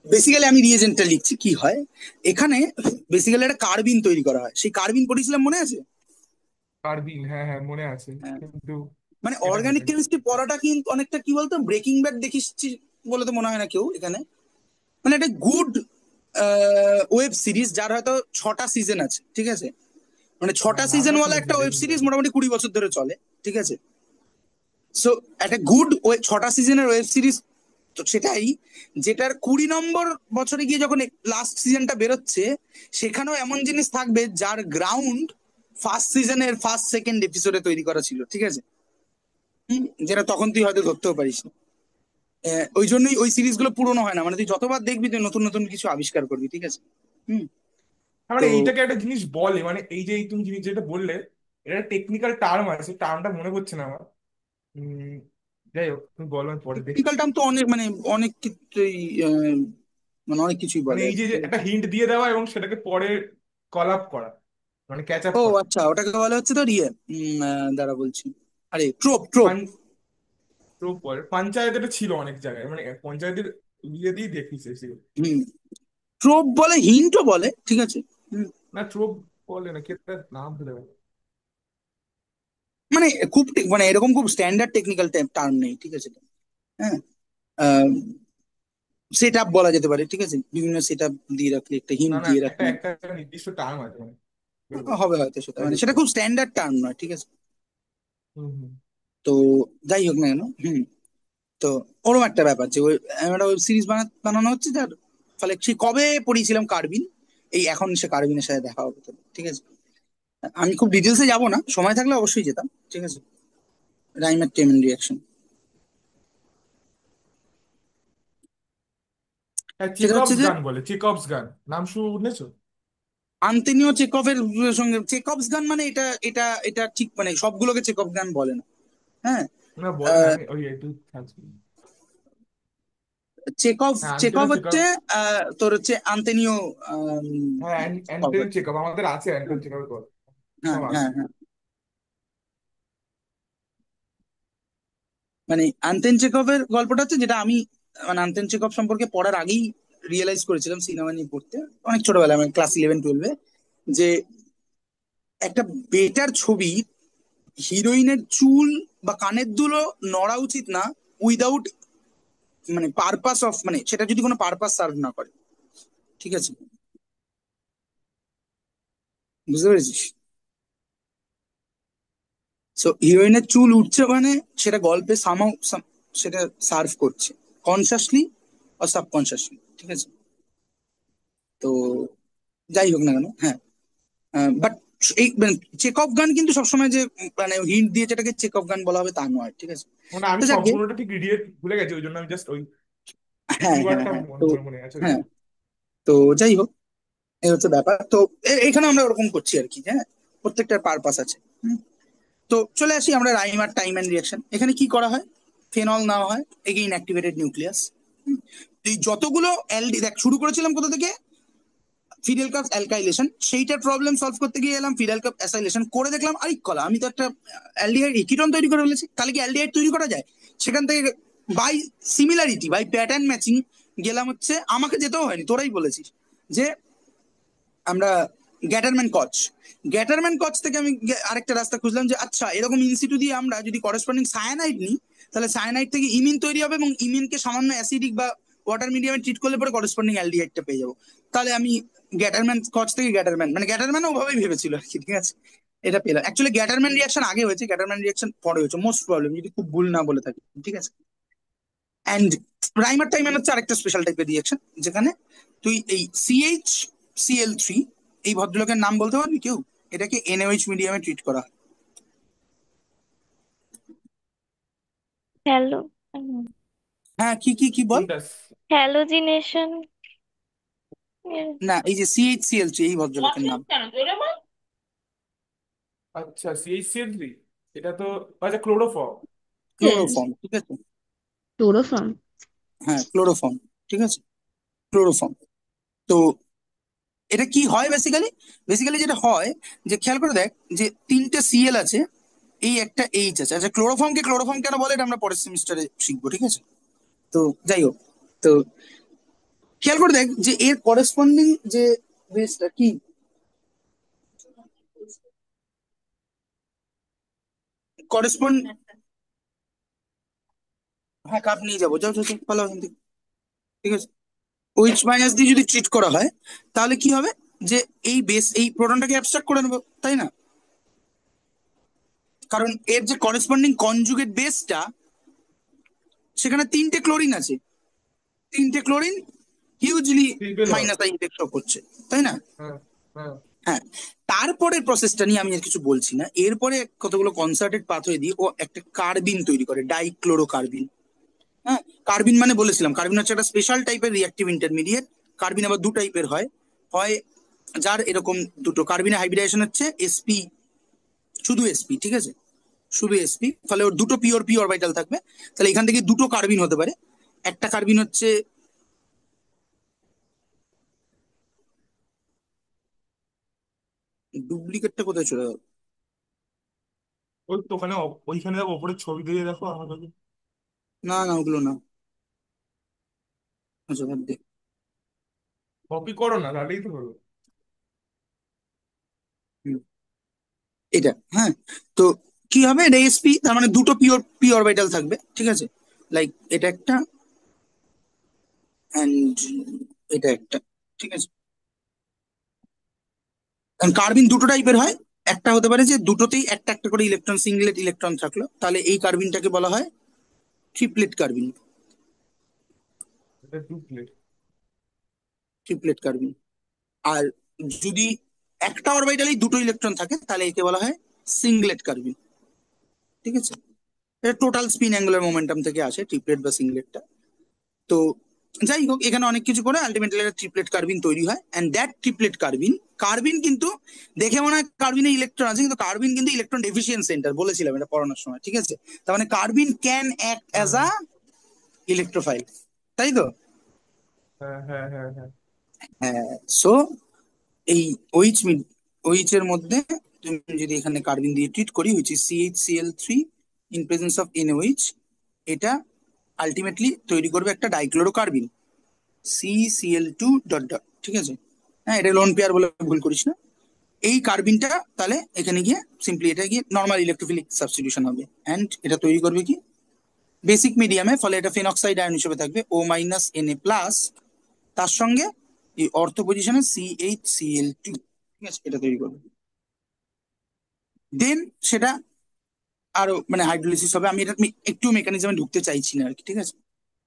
বেসিক্যালি আমি রিয়েজেন্টটা লিখছি কি হয় এখানে। বেসিক্যালি একটা কার্বিন তৈরি করা হয়, সেই কার্বিন পড়েছিলাম মনে আছে? পারবিন, হ্যাঁ হ্যাঁ মনে আছে, হ্যাঁ, কিন্তু মানে এটা অর্গানিক মনে নেই। কেমিস্ট্রি পড়াটা কিন্তু অনেকটা কি বলতো, ব্রেকিং ব্যাড দেখিস বলে তো মনে হয় না কেউ এখানে। মানে একটা গুড ওয়েব সিরিজ যার হয়তো 6টা সিজন আছে, ঠিক আছে। মানে হ্যাঁ 6টা নামটা সিজনওয়ালা শুনেছি একটা ওয়েব দেখি সিরিজ বলে। মোটামুটি 20 বছর ধরে চলে, ঠিক আছে। সো একটা গুড 6টা সিজনের ওয়েব সিরিজ, তো সেটাই, যেটার 20 নম্বর বছরে গিয়ে যখন লাস্ট সিজনটা বেরোচ্ছে, সেখানেও এমন জিনিস থাকবে যার গ্রাউন্ড ফার্স্ট সিজনের ফার্স্ট সেকেন্ড এপিসোডে তৈরি করা ছিল, ঠিক আছে। যেটা তখন তুই হয়তো ধরতেও পারিস না। ওই জন্যই ওই সিরিজগুলো পুরোনো হয় না, মানে তুই যতবার দেখবি তুই নতুন নতুন কিছু আবিষ্কার করবি, ঠিক আছে। হুম। হ্যাঁ, তো মানে এইটাকে একটা জিনিস বলে, মানে এই যে এই তুমি জিনিস যেটা বললে, এটা টেকনিক্যাল টার্ম আছে, টার্মটা মনে পড়ছে না আমার। উম, যাই হোক তুমি বলো, আমি পরে দেখছি। টেকনিক্যাল টার্ম তো অনেক, মানে অনেক কিছুই, মানে অনেক কিছুই মানে বলে আর এই যে কি, যে ঠিক একটা আছে। হিন্ট দিয়ে দেওয়া এবং সেটাকে পরে কল আপ করা, মানে ক্যাচ আপ ও করা। আচ্ছা, ওটাকে বলা হচ্ছে তোর ইয়ে, দাঁড়া বলছি, আরে ট্রোপ ট্রোপ। ট্রোপ বলে, পঞ্চায়েতে ছিল অনেক জায়গায়, মানে পঞ্চায়েতের ইয়ে দিয়ে দেখিস এসে। হুম, ট্রোপ বলে, হিন্টও বলে, ঠিক আছে। হুম, না ট্রোপ বলে না, কি একটা নাম ভুলে গেল। মানে খুব মানে এরকম খুব স্ট্যান্ডার্ড টেকনিক্যাল টার্ম নেই, ঠিক আছে। হ্যাঁ, সেট আপ বলা যেতে পারে, ঠিক আছে, বিভিন্ন সেট আপ দিয়ে রাখলে, একটা না হিন্ট না, দিয়ে একটা রাখলে একটা নির্দিষ্ট টার্ম আছে মানে, বেরোবে। হবে হয়তো, সেটা তাই মানে দেখতে সেটা হবে। খুব স্ট্যান্ডার্ড টার্ম নয়, ঠিক আছে। হুম হুম। তো যাই হোক না কেন, তো ওরকম একটা ব্যাপার যে ওই একটা ওয়েব সিরিজ বানানো হচ্ছে, যার ফলে সে কবে পড়িয়েছিলাম কার্বিন, এই এখন সে কার্বিনের সাথে দেখা হবে তো, ঠিক আছে। আমি খুব ডিটেলসে যাব না, সময় থাকলে অবশ্যই যেতাম, ঠিক আছে। রাইমার টেমেন রিয়াকশন, হ্যাঁ সেটা হচ্ছে চেকঅপস যে গান বলে, চেকঅপস গান, নাম শুনেছো? আন্তনিও চেকভের সঙ্গে চেকভস গান, মানে এটা এটা এটা ঠিক, মানে সবগুলোকে চেকভ গান বলে না। হ্যাঁ, না বলে না, আমি ওই একটু থাকছি। চেকভ, হ্যাঁ চেকভ আন্তনিও চেকঅপ। হচ্ছে তোর হচ্ছে আন্তনিও, হ্যাঁ অ্যান্টনি চেকঅপ আমাদের আছে, অ্যান্টনি চেকআপ বল, হ্যাঁ সব হ্যাঁ আছে। হ্যাঁ, মানে আন্তেন চেকভের গল্পটা হচ্ছে যেটা আমি, মানে আন্তেন চেকভ সম্পর্কে পড়ার আগেই রিয়েলাইজ করেছিলাম সিনেমা নিয়ে পড়তে, অনেক ছোটবেলায়, মানে ক্লাস 11-12-এ, যে একটা বেটার ছবি, হিরোইনের চুল বা কানের দুলো নড়া উচিত না উইদাউট, মানে পারপাস অফ, মানে সেটা যদি কোনো পারপাস সার্ভ না করে, ঠিক আছে, বুঝতে পেরেছিস? সো হিরোইনের চুল উঠছে মানে সেটা গল্পে সামাও সেটা সার্ভ করছে, কনসাসলি আর সাবকনসাসলি। ঠিক আছে। তো যাই হোক না কেন, হ্যাঁ, বাট এই চেক অফ গান কিন্তু সবসময় যে মানে হিন্ট দিয়ে যেটাকে চেক অফ গান বলা হবে তা নয়, ঠিক আছে। মানে তো আমি যাকে, সম্পূর্ণটা ঠিক রিডিয়ে ভুলে গেছি, ওই জন্য আমি জাস্ট ওই হ্যাঁ হ্যাঁ কিওয়ার্ডটা হ্যাঁ, তো মনে আছে, ওই হ্যাঁ, জন্য। তো যাই হোক, এই হচ্ছে ব্যাপার। তো এখানে আমরা ওরকম করছি আর কি, হ্যাঁ, প্রত্যেকটার পারপাস আছে। হুম। তো চলে আসি আমরা রাইম আর টাইম অ্যান্ড রিয়াকশন। এখানে কি করা হয়, ফেনল নেওয়া হয়, এগেইন অ্যাক্টিভেটেড নিউক্লিয়াস। এই যতগুলো এলডি দেখ, শুরু করেছিলাম কোথা থেকে, ফিডেল কাপ অ্যালকাইলেশন, সেইটার প্রবলেম সলভ করতে গিয়ে এলাম ফিডেল কাপ অ্যাসাইলেশন করে, দেখলাম আরে কলা, আমি তো একটা অ্যালডিহাইড একিটন তৈরি করে ফেলেছি, তাহলে কি অ্যালডিহাইড তৈরি করা যায়? সেখান থেকে by similarity, by pattern matching গেলাম হচ্ছে, আমাকে যেতেও হয়নি, তোরাই বলেছিস যে আমরা গ্যাটারম্যান কচ, গ্যাটারম্যান কচ থেকে আমি আরেকটা রাস্তা খুঁজলাম যে আচ্ছা এরকম ইনসিটু দিয়ে আমরা যদি করেসপন্ডিং সায়ানাইড নিই, তাহলে সায়ানাইড থেকে ইমিন তৈরি হবে এবং ইমিনকে সামান্য অ্যাসিডিক বা ওয়াটার মিডিয়ামে ট্রিট করলে পরে করেসপন্ডিং অ্যালডিহাইডটা পেয়ে যাবো। তাহলে আমি গ্যাটারম্যান কচ থেকে গ্যাটারম্যান, মানে গ্যাটারম্যান ওভাবেই ভেবেছিল আর কি, ঠিক আছে, এটা পেলাম। অ্যাকচুয়ালি গ্যাটারম্যান রিয়াকশন আগে হয়েছে, গ্যাটারম্যান রিয়াকশন পরে হয়েছে মোস্ট প্রবলেম, যদি খুব ভুল না বলে থাকি, ঠিক আছে। অ্যান্ড রাইমার টাইমার হচ্ছে আরেকটা স্পেশাল টাইপের রিয়াকশন, যেখানে তুই এই CH Cl3, এই ভদ্রলোকের নাম বলতে পারবি কেউ? এটাকে NaOH মিডিয়ামে ট্রিট করা হয়। হ্যালো, হ্যাঁ, কি কি কি বল। কোনটা? হ্যালোজিনেশন। না, এই যে CH Cl3, এই ভদ্রলোকের নাম আচ্ছা, CH3, এটা তো, আচ্ছা ক্লোরোফর্ম। হুম। ক্লোরোফর্ম, ঠিক আছে। ক্লোরোফর্ম। হ্যাঁ, ক্লোরোফর্ম, ঠিক আছে, ক্লোরোফর্ম। তো এটা কি হয় বেসিক্যালি, বেসিক্যালি যেটা হয় যে খেয়াল করে দেখ, যে তিনটে Cl আছে, এই একটা H আছে। আচ্ছা, ক্লোরোফর্মকে ক্লোরোফর্ম কেন বলে এটা আমরা পরের সেমিস্টারে শিখবো, ঠিক আছে। তো যাই হোক, তো খেয়াল করে দেখ যে এর করেসপন্ডিং যে বেসটা কি, করেসপন্ড, হ্যাঁ কাপ নিয়ে যাবো, যাও যাও যাও, ভালো ওখান থেকে, ঠিক আছে। ওইচ মাইনাস দিয়ে যদি ট্রিট করা হয়, তাহলে কি হবে, যে এই বেস, এই প্রোটনটাকে অ্যাবস্ট্রাক্ট করে নেবো, তাই না? কারণ এর যে করেসপন্ডিং কনজুগেট বেসটা, সেখানে তিনটে ক্লোরিন আছে, তিনটে ক্লোরিন হিউজলি ট্রিপল হবে। মাইনাস আই ইফেক্ট করছে, তাই না? হ্যাঁ, হ্যাঁ। হ্যাঁ। তারপরে প্রসেসটা নিয়ে আমি আর কিছু বলছি না, এরপরে কতগুলো কনসার্টেড পাথওয়ে দিয়ে ও একটা কার্বিন তৈরি করে, ডাইক্লোরো কার্বিন। হ্যাঁ, কার্বিন মানে বলেছিলাম, কার্বিন হচ্ছে একটা স্পেশাল টাইপের রিঅ্যাক্টিভ ইন্টারমিডিয়েট। কার্বিন আবার দু টাইপের হয়, হয় যার এরকম দুটো কার্বিনের হাইব্রিডাইজেশন হচ্ছে sp, শুধু sp, ঠিক আছে, শুধু sp, ফলে ওর দুটো পিওর পি অরবিটাল থাকবে। তাহলে এখান থেকে দুটো কার্বিন হতে পারে। একটা কার্বিন হচ্ছে, ডুপ্লিকেটটা কোথায় চলে গেল? ওই তো ওখানে ওইখানে দেখো, ওপরে ছবি দিয়ে দেখো আমার কাছে। না না, ওগুলো না। আচ্ছা বাদ দে। কপি করো না, তাহলেই তো হলো। হুম, এটা, হ্যাঁ। তো কি হবে, এটা sp, তার মানে দুটো পিওর পি অরবিটাল থাকবে, ঠিক আছে। লাইক এটা একটা, অ্যান্ড এটা একটা, ঠিক আছে। কারণ কার্বিন দুটো টাইপের হয়, একটা হতে পারে যে দুটোতেই একটা একটা করে ইলেকট্রন, সিঙ্গলেট ইলেকট্রন থাকলো, তাহলে এই কার্বিনটাকে বলা হয় ট্রিপলেট কার্বিন, এটা ডুপ্লিকেট। ট্রিপলেট কার্বিন। আর যদি একটা অরবিটালেই দুটো ইলেকট্রন থাকে, তাহলে একে বলা হয় সিঙ্গলেট কার্বিন, ঠিক আছে। এটা টোটাল স্পিন অ্যাঙ্গুলার মোমেন্টাম থেকে আসে ট্রিপলেট বা সিঙ্গলেটটা। তো যাই হোক, এখানে অনেক কিছু করে আলটিমেটলি একটা ট্রিপলেট কার্বিন তৈরি হয়, এন্ড দ্যাট ট্রিপলেট কার্বিন, কার্বিন কিন্তু দেখে মনে হয় কার্বিনে ইলেকট্রন আছে, কিন্তু কার্বিন কিন্তু ইলেকট্রন ডেফিসিয়েন্ট সেন্টার, বলেছিলাম এটা পড়ানোর সময়, ঠিক আছে। তার মানে কার্বিন ক্যান অ্যাক্ট অ্যাজ হ্যাঁ, আ ইলেকট্রোফাইল, তাই তো? হ্যাঁ, হ্যাঁ, হ্যাঁ, হ্যাঁ। হ্যাঁ। সো এই ওইচ ওইচ এর মধ্যে তুমি যদি এখানে কার্বিন দিয়ে ট্রিট করি, which is CH Cl3 in presence of NaOH, এটা আলটিমেটলি তৈরি করবে একটা ডাইক্লোরোকার্বিন, CCl2 ডট ডট, ঠিক আছে। হ্যাঁ, এটা লোন পেয়ার বলে ভুল করিস না। এই কার্বিনটা তাহলে এখানে গিয়ে সিম্পলি এটা গিয়ে নর্মাল ইলেকট্রোফিলিক সাবস্টিটিউশন হবে, এন্ড এটা তৈরি করবে কি বেসিক মিডিয়ামে, ফলে এটা ফেনক্সাইড আয়ন হিসেবে থাকবে O- Na+, তার সঙ্গে এই অর্থ পজিশনে CH Cl2, ঠিক আছে, এটা তৈরি করবে। দেন সেটা আরো মানে হাইড্রোলিসিস হবে, আমি এটা একটু মেকানিজমে ঢুকতে চাইছি না আর কি, ঠিক আছে।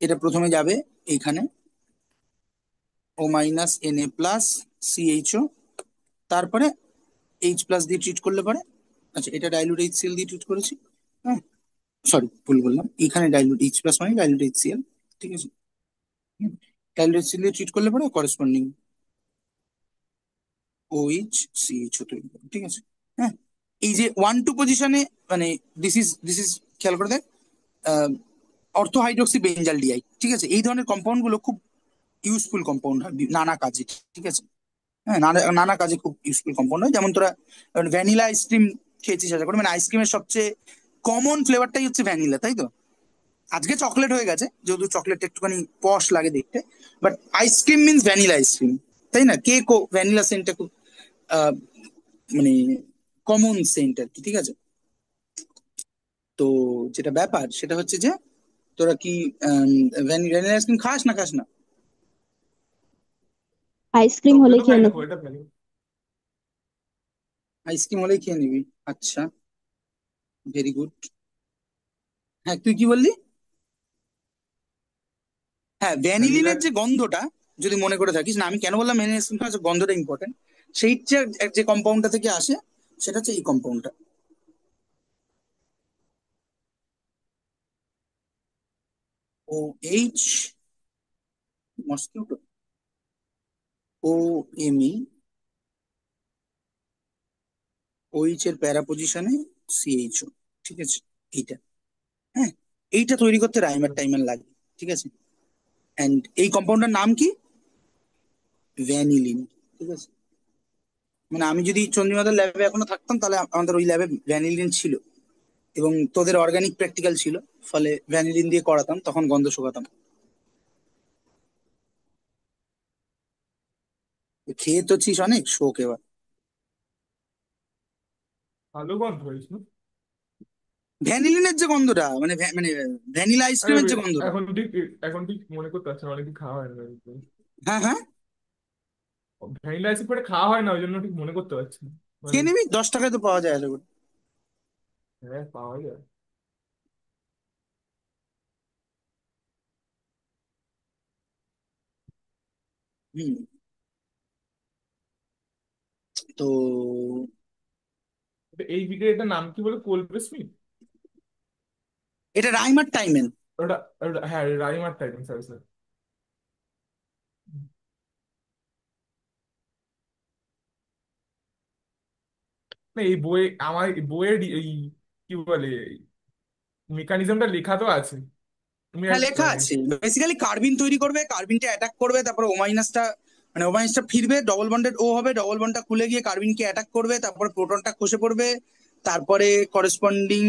এটা প্রথমে যাবে এইখানে, ও মাইনাস Na প্লাস CHO, তারপরে H প্লাস দিয়ে ট্রিট করলে পরে, আচ্ছা এটা ডাইলুট HCl দিয়ে ট্রিট করেছি, হ্যাঁ সরি ভুল বললাম, এখানে ডাইলুট H প্লাস মানে ডাইলুট HCl, ঠিক আছে। ডাইলুট HCl দিয়ে ট্রিট করলে পরে করেসপন্ডিং OH CHO তৈরি করে, ঠিক আছে। হ্যাঁ, এই যে 1-2 পজিশনে, মানে দিস ইজ খেয়াল করে দেখ, অর্থো হাইড্রোক্সি বেঞ্জাল ডিআই, ঠিক আছে, এই ধরনের কম্পাউন্ড গুলো খুব ইউজফুল কম্পাউন্ড হয় নানা কাজে, ঠিক আছে। হ্যাঁ, নানা নানা কাজে খুব ইউজফুল কম্পাউন্ড হয়, যেমন তোরা ভ্যানিলা আইসক্রিম খেয়েছিস আশা করি, মানে আইসক্রিমের সবচেয়ে কমন ফ্লেভারটাই হচ্ছে ভ্যানিলা, তাই তো। আজকে চকলেট হয়ে গেছে, যেহেতু চকলেট একটুখানি পশ লাগে দেখতে, but ice cream means vanilla ice cream, তাই না। কেকও ভ্যানিলা সেন্টটা খুব আহ, মানে কমন সেন্ট আর কি, ঠিক আছে। তো যেটা ব্যাপার সেটা হচ্ছে যে তোরা কি ভ্যানিলা আইসক্রিম খাস না খাস না? আইসক্রিম হলে চকলেটও খাই খেয়ে না, নেবো। খুব একটা ফেলি। আইসক্রিম হলেই খেয়ে নিবি, আচ্ছা, ভেরি গুড। হ্যাঁ তুই কি বললি? হ্যাঁ, ভ্যানিলা। ভ্যানিলিনের যে গন্ধটা, যদি মনে করে থাকিস, না আমি কেন বললাম ভ্যানিলা আইসক্রিম খাওয়া, গন্ধটা ইম্পর্টেন্ট, সেই যে যে কম্পাউন্ডটা থেকে আসে সেটা হচ্ছে এই কম্পাউন্ডটা, OH, মস্কিউটো, OMe, OH এর প্যারা পজিশনে CHO, ঠিক আছে, এইটা। হ্যাঁ, এইটা তৈরি করতে রাইমার টাইমার লাগে, ঠিক আছে। অ্যান্ড এই কম্পাউন্ডের নাম কি? ভ্যানিলিন, ঠিক আছে। মানে আমি যদি চন্দ্রিমাদের ল্যাবে এখনো থাকতাম, তাহলে আমাদের ওই ল্যাবে ভ্যানিলিন ছিল, এবং তোদের অর্গানিক প্র্যাকটিক্যাল ছিল, ফলে ভ্যানিলিন দিয়ে করাতাম, তখন গন্ধ শুকাতাম। খেয়ে তো ছিস অনেক, শোক এবার। ভালো গন্ধ হয়েছিল। ভ্যানিলিনের যে গন্ধটা, মানে মানে ভ্যানিলা আরে আইসক্রিমের যে গন্ধটা। এখন ঠিক মনে করতে পারছি না, অনেকদিন খাওয়া হয় না। হ্যাঁ হ্যাঁ, ভ্যানিলা আইসক্রিম করে খাওয়া হয় না, ওই জন্য ঠিক মনে করতে পারছি না মানে। খেয়ে নিবি, 10 টাকায় তো পাওয়া যায় আশা করি। হ্যাঁ, পাওয়া যায়। হুম। তো এই বিক্রিয়াটার নাম কি বলে, কোল্ড স্মিথ? এটা রাইমার টাইমেন। হ্যাঁ, রাইমার টাইপিং, স্যার স্যার। না, এই বইয়ে আমার এই বইয়ের এই কি বলে, মেকানিজমটা লেখা তো আছে। তুমি হ্যাঁ লেখা আছে, বেসিক্যালি কার্বিন তৈরি করবে, কার্বিনটা অ্যাটাক করবে, তারপরে ওমাইনাসটা, মানে ওমাইনাসটা ফিরবে, ডবল বন্ডেড ও হবে, ডবল বন্ডটা খুলে গিয়ে কার্বিনকে অ্যাটাক করবে, তারপরে প্রোটনটা খসে পড়বে, তারপরে করেসপন্ডিং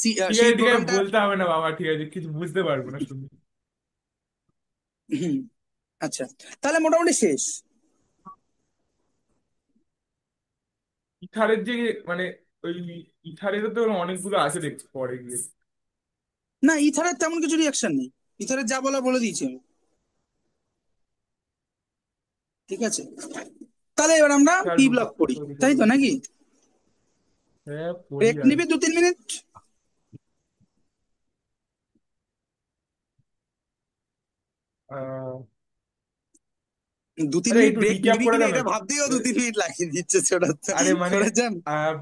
ঠিক সেই আছে, ঠিক আছে, প্রোটনটা। বলতে হবে না বাবা, ঠিক আছে, কিছু বুঝতে পারবো না শুনে। হুম, আচ্ছা, তাহলে মোটামুটি শেষ। ইথারের যে মানে ওই ইথারেরও তো অনেকগুলো আছে দেখছি পরে গিয়ে। না, ইথারের তেমন কিছু রিয়াকশন নেই, ইথারের যা বলা বলে দিয়েছি আমি, ঠিক আছে। তাহলে এবার আমরা খেয়াল পি করবো। ব্লক করি, তাই তো নাকি? হ্যাঁ, পড়ি ব্রেক আর। নিবি 2-3 মিনিট, আহ, দু তিন আরে মিনিট একটু ব্রেক রিক্যাপ নিবি করে কিনা দাও না। এটা ভাবতেও 2-3 মিনিট লাগিয়ে দিচ্ছে ছোটা। আরে মানে ছোটা যান,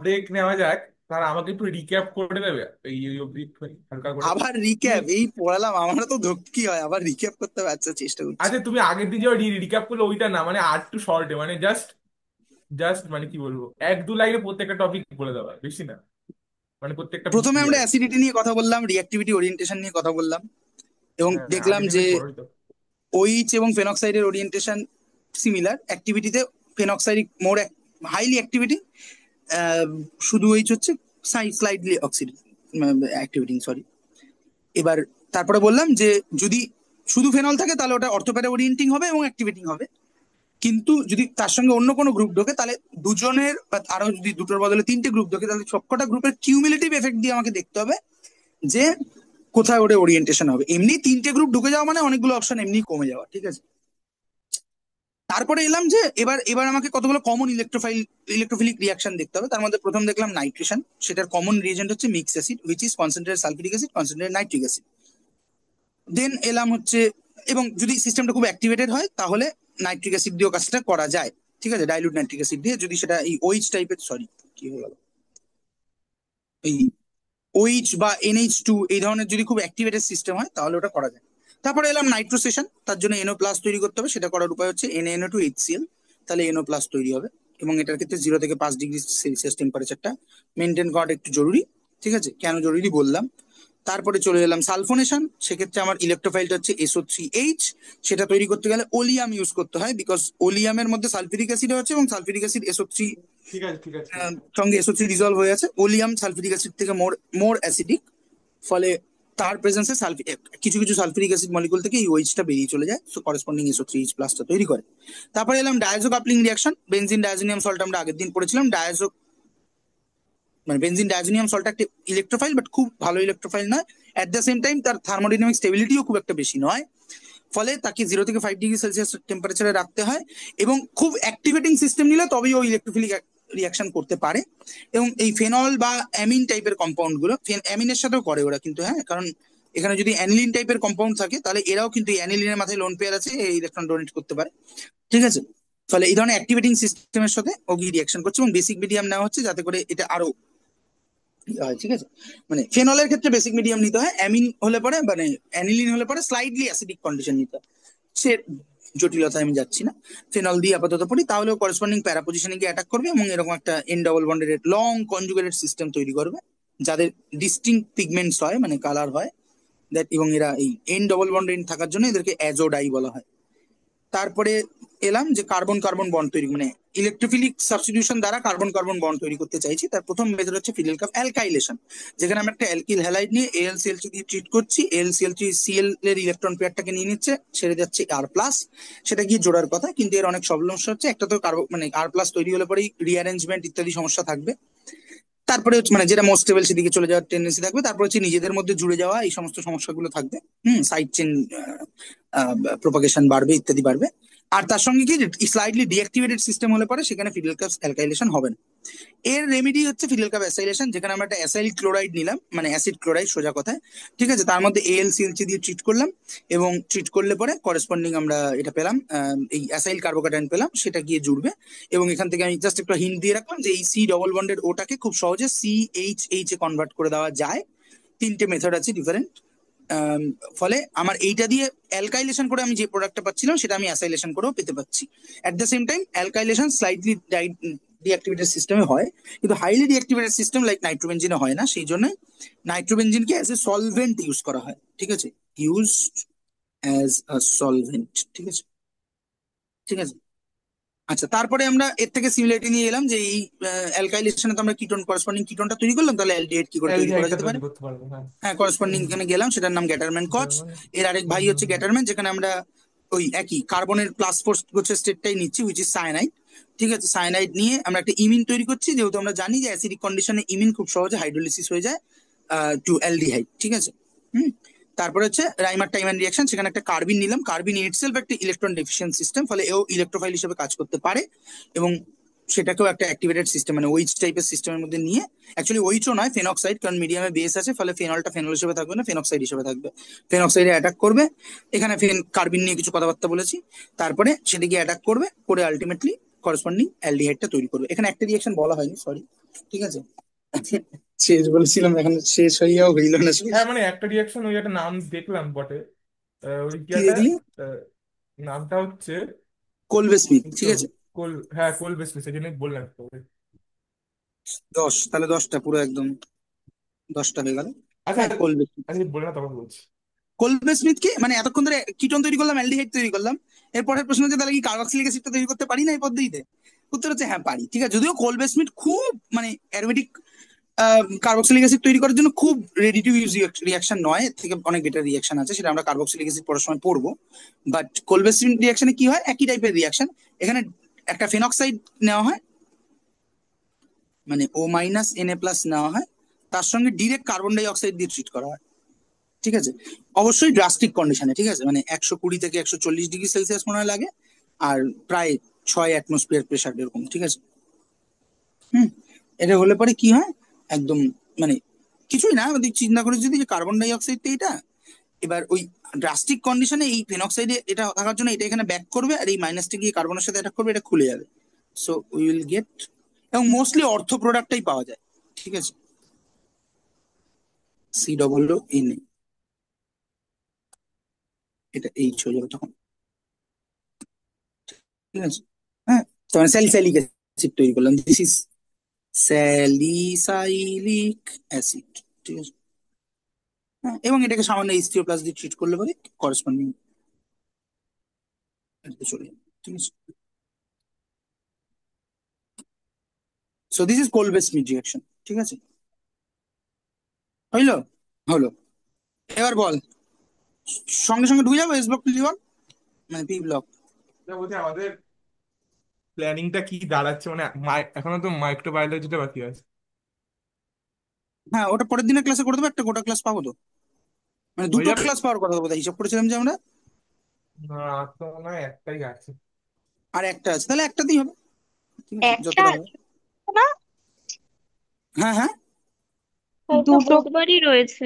ব্রেক নেওয়া যাক, তার আমাকে একটু রিক্যাপ করে দেবে এই এই অবধি একটুখানি হালকা করে। আবার তুমি রিক্যাপ এই পড়ালাম, আমারও তো ধক্কি হয়, আবার রিক্যাপ করতে হবে, আচ্ছা চেষ্টা করছি। আচ্ছা, তুমি আগের দিন যে রিক্যাপ করলে ওইটা না, মানে আর একটু শর্টে, মানে জাস্ট জাস্ট মানে কি বলবো, 1-2 লাইনে প্রত্যেকটা টপিক বলে দেওয়া, বেশি না, মানে প্রত্যেকটা প্রথমে আমরা বিক্রিয়ার। অ্যাসিডিটি নিয়ে কথা বললাম, রিঅ্যাক্টিভিটি ওরিয়েন্টেশন নিয়ে কথা বললাম, এবং হ্যাঁ, দেখলাম আগের যে দিনে পড়োই তো। OH এবং ফেনক্সাইডের ওরিয়েন্টেশন সিমিলার, অ্যাক্টিভিটিতে ফেনক্সাইড মোর হাইলি অ্যাক্টিভিটি, শুধু OH হচ্ছে স্লাইডলি অক্সিডেন্ট অ্যাক্টিভিটিং, সরি। এবার তারপরে বললাম যে যদি শুধু ফেনল থাকে তাহলে ওটা অর্থোপ্যারা ওরিয়েন্টিং হবে এবং অ্যাক্টিভেটিং হবে, কিন্তু যদি তার সঙ্গে অন্য কোনো গ্রুপ ঢোকে, তাহলে দুজনের বা আরো যদি দুটোর বদলে 3টে গ্রুপ ঢোকে, তাহলে সবকটা গ্রুপের কিউমুলেটিভ এফেক্ট দিয়ে আমাকে দেখতে হবে যে কোথায় ওটা ওরিয়েন্টেশন হবে। এমনি 3টে গ্রুপ ঢুকে যাওয়া মানে অনেকগুলো অপশন এমনি কমে যাওয়া, ঠিক আছে। তারপরে এলাম যে এবার এবার আমাকে কতগুলো কমন ইলেকট্রোফিলিক রিয়াকশন দেখতে হবে, তার মধ্যে প্রথম দেখলাম নাইট্রেশন, সেটার কমন রিয়েজেন্ট হচ্ছে mix acid, which is concentrated sulphuric acid, concentrated nitric acid. Then এলাম হচ্ছে, এবং যদি সিস্টেমটা খুব অ্যাক্টিভেটেড হয় তাহলে নাইট্রিক অ্যাসিড দিয়েও কাজটা করা যায়, ঠিক আছে, ডাইলুট নাইট্রিক অ্যাসিড দিয়ে, যদি সেটা এই ওইচ টাইপের, সরি কি হয়ে গেল, এই ওইচ বা NH2 এই ধরনের যদি খুব অ্যাক্টিভেটেড সিস্টেম হয় তাহলে ওটা করা যায়। তারপরে এলাম নাইট্রোসেশন, তার জন্য NO প্লাস তৈরি করতে হবে, সেটা করার উপায় হচ্ছে NaNO2HCl, তাহলে NO প্লাস তৈরি হবে। এবং এটার ক্ষেত্রে 0 থেকে 5 ডিগ্রি সেলসিয়াস টেম্পারেচারটা মেনটেন করাটা একটু জরুরি, ঠিক আছে, কেন জরুরি বললাম। তারপরে চলে এলাম সালফোনেশন, সেক্ষেত্রে আমার ইলেকট্রোফাইলটা হচ্ছে SO3H, সেটা তৈরি করতে গেলে ওলিয়াম ইউজ করতে হয়, বিকজ ওলিয়ামের মধ্যে সালফিউরিক অ্যাসিড আছে এবং সালফিউরিক অ্যাসিড SO3 ঠিক আছে, ঠিক আছে। সঙ্গে SO3 রিজলভ হয়ে আছে, ওলিয়াম সালফিউরিক অ্যাসিড থেকে মোর মোর অ্যাসিডিক, ফলে তার প্রেজেন্সে কিছু কিছু সালফিউরিক অ্যাসিড মলিকুল থেকে এই ওইচটা বেরিয়ে চলে যায়, সো করেসপন্ডিং SO3H প্লাসটা তৈরি করে। তারপরে এলাম diazo coupling reaction, benzene diazonium salt আমরা আগের দিন পড়েছিলাম, ডায়াজো মানে বেনজিন ডায়াজোনিয়াম সল্ট একটা ইলেকট্রোফাইল, বাট খুব ভালো ইলেকট্রোফাইল নয়। অ্যাট দ্য সেম টাইম তার থার্মোডাইনামিক স্টেবিলিটিও খুব একটা বেশি নয়, ফলে তাকে 0 থেকে 5 ডিগ্রি সেলসিয়াস টেম্পারেচারে রাখতে হয়। এবং খুব অ্যাক্টিভেটিং সিস্টেম নিলে তবেই ও ইলেকট্রোফিলিক রিয়াকশন করতে পারে। এবং এই ফেনল বা অ্যামিন টাইপের কম্পাউন্ড গুলো, অ্যামিনের সাথেও করে ওরা কিন্তু, হ্যাঁ, কারণ এখানে যদি অ্যানিলিন টাইপের কম্পাউন্ড থাকে তাহলে এরাও কিন্তু অ্যানিলিনের মাথায় লোন পেয়ার আছে, এই ইলেকট্রন ডোনেট করতে পারে, ঠিক আছে। ফলে এই ধরনের অ্যাক্টিভেটিং সিস্টেমের সাথে ওগি রিয়াকশন করছে, এবং বেসিক মিডিয়াম নেওয়া হচ্ছে যাতে করে এটা আরো হয়, ঠিক আছে। মানে ফেনলের ক্ষেত্রে বেসিক মিডিয়াম নিতে হয়, অ্যামিন হলে পরে মানে অ্যানিলিন হলে পরে স্লাইডলি অ্যাসিডিক কন্ডিশন নিতে হয়, সে জটিলতায় আমি যাচ্ছি না। ফেনল দিয়ে আপাতত পড়ি, তাহলেও করেসপন্ডিং প্যারা পজিশনে গিয়ে অ্যাটাক করবে এবং এরকম একটা N double bonded long conjugated system তৈরি করবে, যাদের ডিস্টিংক্ট পিগমেন্টস হয়, মানে কালার হয় দ্যাট, এবং এরা এই এন ডবল বন্ডেড থাকার জন্য এদেরকে অ্যাজোডাই বলা হয়। তারপরে এলাম যে কার্বন কার্বন বন্ড তৈরি, মানে ইলেকট্রোফিলিক সাবস্টিটিউশন দ্বারা কার্বন কার্বন বন্ড তৈরি করতে চাইছি, তার প্রথম মেথড হচ্ছে ফিনাইল কাপ অ্যালকাইলেশন, যেখানে আমরা একটা অ্যালকিল হ্যালাইড নিয়ে AlCl3 দিয়ে ট্রিট করছি, AlCl3Cl এর ইলেকট্রন পেয়ারটাকে নিয়ে নিচ্ছে, ছেড়ে যাচ্ছে R প্লাস, সেটা গিয়ে জোড়ার কথা, কিন্তু এর অনেক সমস্যা হচ্ছে, একটা তো কার্বন মানে R প্লাস তৈরি হলে পরেই রিঅ্যারেঞ্জমেন্ট ইত্যাদি সমস্যা থাকবে। তারপরে হচ্ছে মানে যেটা মোস্ট স্টেবল সেদিকে চলে যাওয়ার টেন্ডেন্সি থাকবে, তারপরে হচ্ছে নিজেদের মধ্যে জুড়ে যাওয়া, এই সমস্ত সমস্যাগুলো থাকবে, সাইড চেন প্রোপাগেশন বাড়বে ইত্যাদি বাড়বে। আর তার সঙ্গে কি স্লাইডলি ডিঅ্যাক্টিভেটেড সিস্টেম হলে পরে সেখানে ফিডেল কাপ অ্যালকাইলেশন হবে না। এর রেমেডি হচ্ছে ফিডেল কাপ অ্যাসাইলেশন, যেখানে আমরা একটা অ্যাসাইল ক্লোরাইড নিলাম, মানে অ্যাসিড ক্লোরাইড সোজা কথায়, ঠিক আছে, তার মধ্যে AlCl3 দিয়ে ট্রিট করলাম, এবং ট্রিট করলে পরে করেসপন্ডিং আমরা এটা পেলাম, এই অ্যাসাইল কার্বোক্যাটায়ন পেলাম, সেটা গিয়ে জুড়বে। এবং এখান থেকে আমি জাস্ট একটা হিন্ট দিয়ে রাখলাম যে এই C ডবল বন্ডেড ওটাকে খুব সহজে CHH এ কনভার্ট করে দেওয়া যায়, তিনটে মেথড আছে ডিফারেন্ট। ফলে আমার এইটা দিয়ে অ্যালকাইলেশন করে আমি যে প্রোডাক্টটা পাচ্ছিলাম সেটা আমি অ্যাসাইলেশন করেও পেতে পাচ্ছি। At the same time alkylation slightly deactivated সিস্টেমে হয়, কিন্তু হাইলি ডিঅ্যাক্টিভেটেড সিস্টেম লাইক নাইট্রোবেনজিনে হয় না, সেই জন্য নাইট্রোবেনজিনকে অ্যাজ এ সলভেন্ট ইউজ করা হয়, ঠিক আছে, ইউজড অ্যাজ আ সলভেন্ট, ঠিক আছে, ঠিক আছে। আচ্ছা, তারপরে আমরা এর থেকে সিমিলারিটি নিয়ে এলাম যে এই অ্যালকাইলেশনে তো আমরা কিটোন করেসপন্ডিং কিটোনটা তৈরি করলাম, তাহলে অ্যালডিহাইড কি করে তৈরি করা অ্যালডিহাইডটা যেতে পারে। তৈরি করতে পারবো, হ্যাঁ। হ্যাঁ, করেসপন্ডিং এখানে গেলাম, সেটার নাম গ্যাটারম্যান কচ। এর আরেক ভাই হচ্ছে গ্যাটারম্যান, যেখানে আমরা ওই একই কার্বনের প্লাস ফোর গোছের স্টেটটাই নিচ্ছি, উইচ ইজ সায়ানাইড, ঠিক আছে। সায়ানাইড নিয়ে আমরা একটা ইমিন তৈরি করছি, যেহেতু আমরা জানি যে অ্যাসিডিক কন্ডিশনে ইমিন খুব সহজে হাইড্রোলিসিস হয়ে যায় টু অ্যালডিহাইড, ঠিক আছে। হুম। তারপরে হচ্ছে রাইমার টাইমান রিয়াকশন, সেখানে একটা কার্বিন নিলাম, কার্বিন ইটসেলফ একটা ইলেকট্রন ডেফিসিয়েন্ট সিস্টেম, ফলে এও ইলেকট্রোফাইল হিসেবে কাজ করতে পারে, এবং সেটাকেও একটা অ্যাক্টিভেটেড সিস্টেম মানে ওইচ টাইপের সিস্টেমের মধ্যে নিয়ে, অ্যাকচুয়ালি ওইচও নয়, ফেনক্সাইড, কারণ মিডিয়ামে বেস আছে, ফলে ফেনলটা ফেনল হিসেবে থাকবে না, ফেনক্সাইড হিসেবে থাকবে, ফেনক্সাইডে অ্যাটাক করবে। এখানে কার্বিন নিয়ে কিছু কথাবার্তা বলেছি, তারপরে সেদিকে অ্যাটাক করবে, করে আলটিমেটলি করেসপন্ডিং অ্যালডিহাইডটা তৈরি করবে। এখানে একটা রিয়াকশন বলা হয়নি, সরি, ঠিক আছে, শেষ বলেছিলাম, এখন শেষ হইয়াও হইল না শেষ। হ্যাঁ, মানে একটা রিয়াকশন, ওই একটা নাম দেখলাম বটে, ওই কি ইয়াটা, দেখলি? আহ, নামটা হচ্ছে কোলবে স্মিথ, এই ঠিক তো আছে। কোল, হ্যাঁ, কোল বেসমেন্ট, সেই জন্যই বললাম তোকে। 10, তাহলে 10টা পুরো একদম 10টা হয়ে গেল। আচ্ছা, হ্যাঁ, কোলবে স্মিথ। আচ্ছা, বলে না, তখন বলছি। কোলবে স্মিথ কি মানে এতক্ষণ ধরে কিটোন তৈরি করলাম, অ্যালডিহাইড তৈরি করলাম, এরপরের প্রশ্ন হচ্ছে তাহলে কি কার্বক্সিলিক অ্যাসিডটা তৈরি করতে পারি না এই পদ্ধতিতে? উত্তর হচ্ছে হ্যাঁ পারি, ঠিক আছে, যদিও কোলবে স্মিথ খুব মানে অ্যারোমেটিক কার্বক্সিলিক অ্যাসিড তৈরি করার জন্য খুব রেডি টু ইউজ রিয়াকশন নয়, এর থেকে অনেক বেটার রিয়াকশন আছে, সেটা আমরা কার্বক্সিলিক অ্যাসিড পড়ার সময় পড়বো। বাট কোলবে স্মিথ রিয়াকশনে কি হয়, একই টাইপের রিয়াকশন, এখানে একটা ফেনক্সাইড নেওয়া হয়, মানে O-Na+ নেওয়া হয়, তার সঙ্গে ডিরেক্ট কার্বন ডাই অক্সাইড দিয়ে ট্রিট করা হয়, ঠিক আছে, অবশ্যই ড্রাস্টিক কন্ডিশনে, ঠিক আছে, মানে 120 থেকে 140 ডিগ্রি সেলসিয়াস মনে হয় লাগে, আর প্রায় 6 অ্যাটমসফিয়ার প্রেশার এরকম, ঠিক আছে। হুম। এটা হলে পরে কি হয়, একদম মানে কিছুই না, আমাদের চিন্তা করে যদি যে কার্বন ডাই অক্সাইডটা এটা এবার ওই ড্রাস্টিক কন্ডিশনে এই ফেনক্সাইডে এটা থাকার জন্য এটা এখানে ব্যাক করবে, আর এই মাইনাসটা গিয়ে কার্বনের সাথে অ্যাটাক করবে, এটা খুলে যাবে। সো উই উইল গেট, এবং মোস্টলি অর্থ প্রোডাক্টটাই পাওয়া যায়, ঠিক আছে। COO, এটা এইচ হয়ে যাবে তখন, ঠিক আছে। হ্যাঁ, তখন স্যালিসাইলিক অ্যাসিড তৈরি করলাম, দিস ইজ স্যালিসাইলিক অ্যাসিড, ঠিক আছে। হ্যাঁ, এবং এটাকে সামান্য H3O+ দিয়ে ট্রিট করলে পরে করেসপন্ডিং চলে যাবে, ঠিক আছে। So this is Kolbe Schmitt reaction, ঠিক আছে। হইলো? হলো। এবার বল, সঙ্গে সঙ্গে ঢুকে যাবো এস ব্লক টু জি1, মানে পি ব্লক। বলছি আমাদের প্ল্যানিংটা কি দাঁড়াচ্ছে, মানে এখনো তো মাইক্রোবায়োলজিটা বাকি আছে। হ্যাঁ, ওটা পরের দিনের ক্লাসে করে দেবো, একটা গোটা ক্লাস পাবো তো, মানে হয়ে দুটো যাবে। ক্লাস পাওয়ার কথা বলতে হিসাব করেছিলাম যে আমরা। না, তো মনে হয় একটাই আছে। আর একটা আছে, তাহলে একটাতেই হবে, ঠিক আছে, একটা যতটা হবে। আছে না, হ্যাঁ হ্যাঁ, দুটো বারই রয়েছে।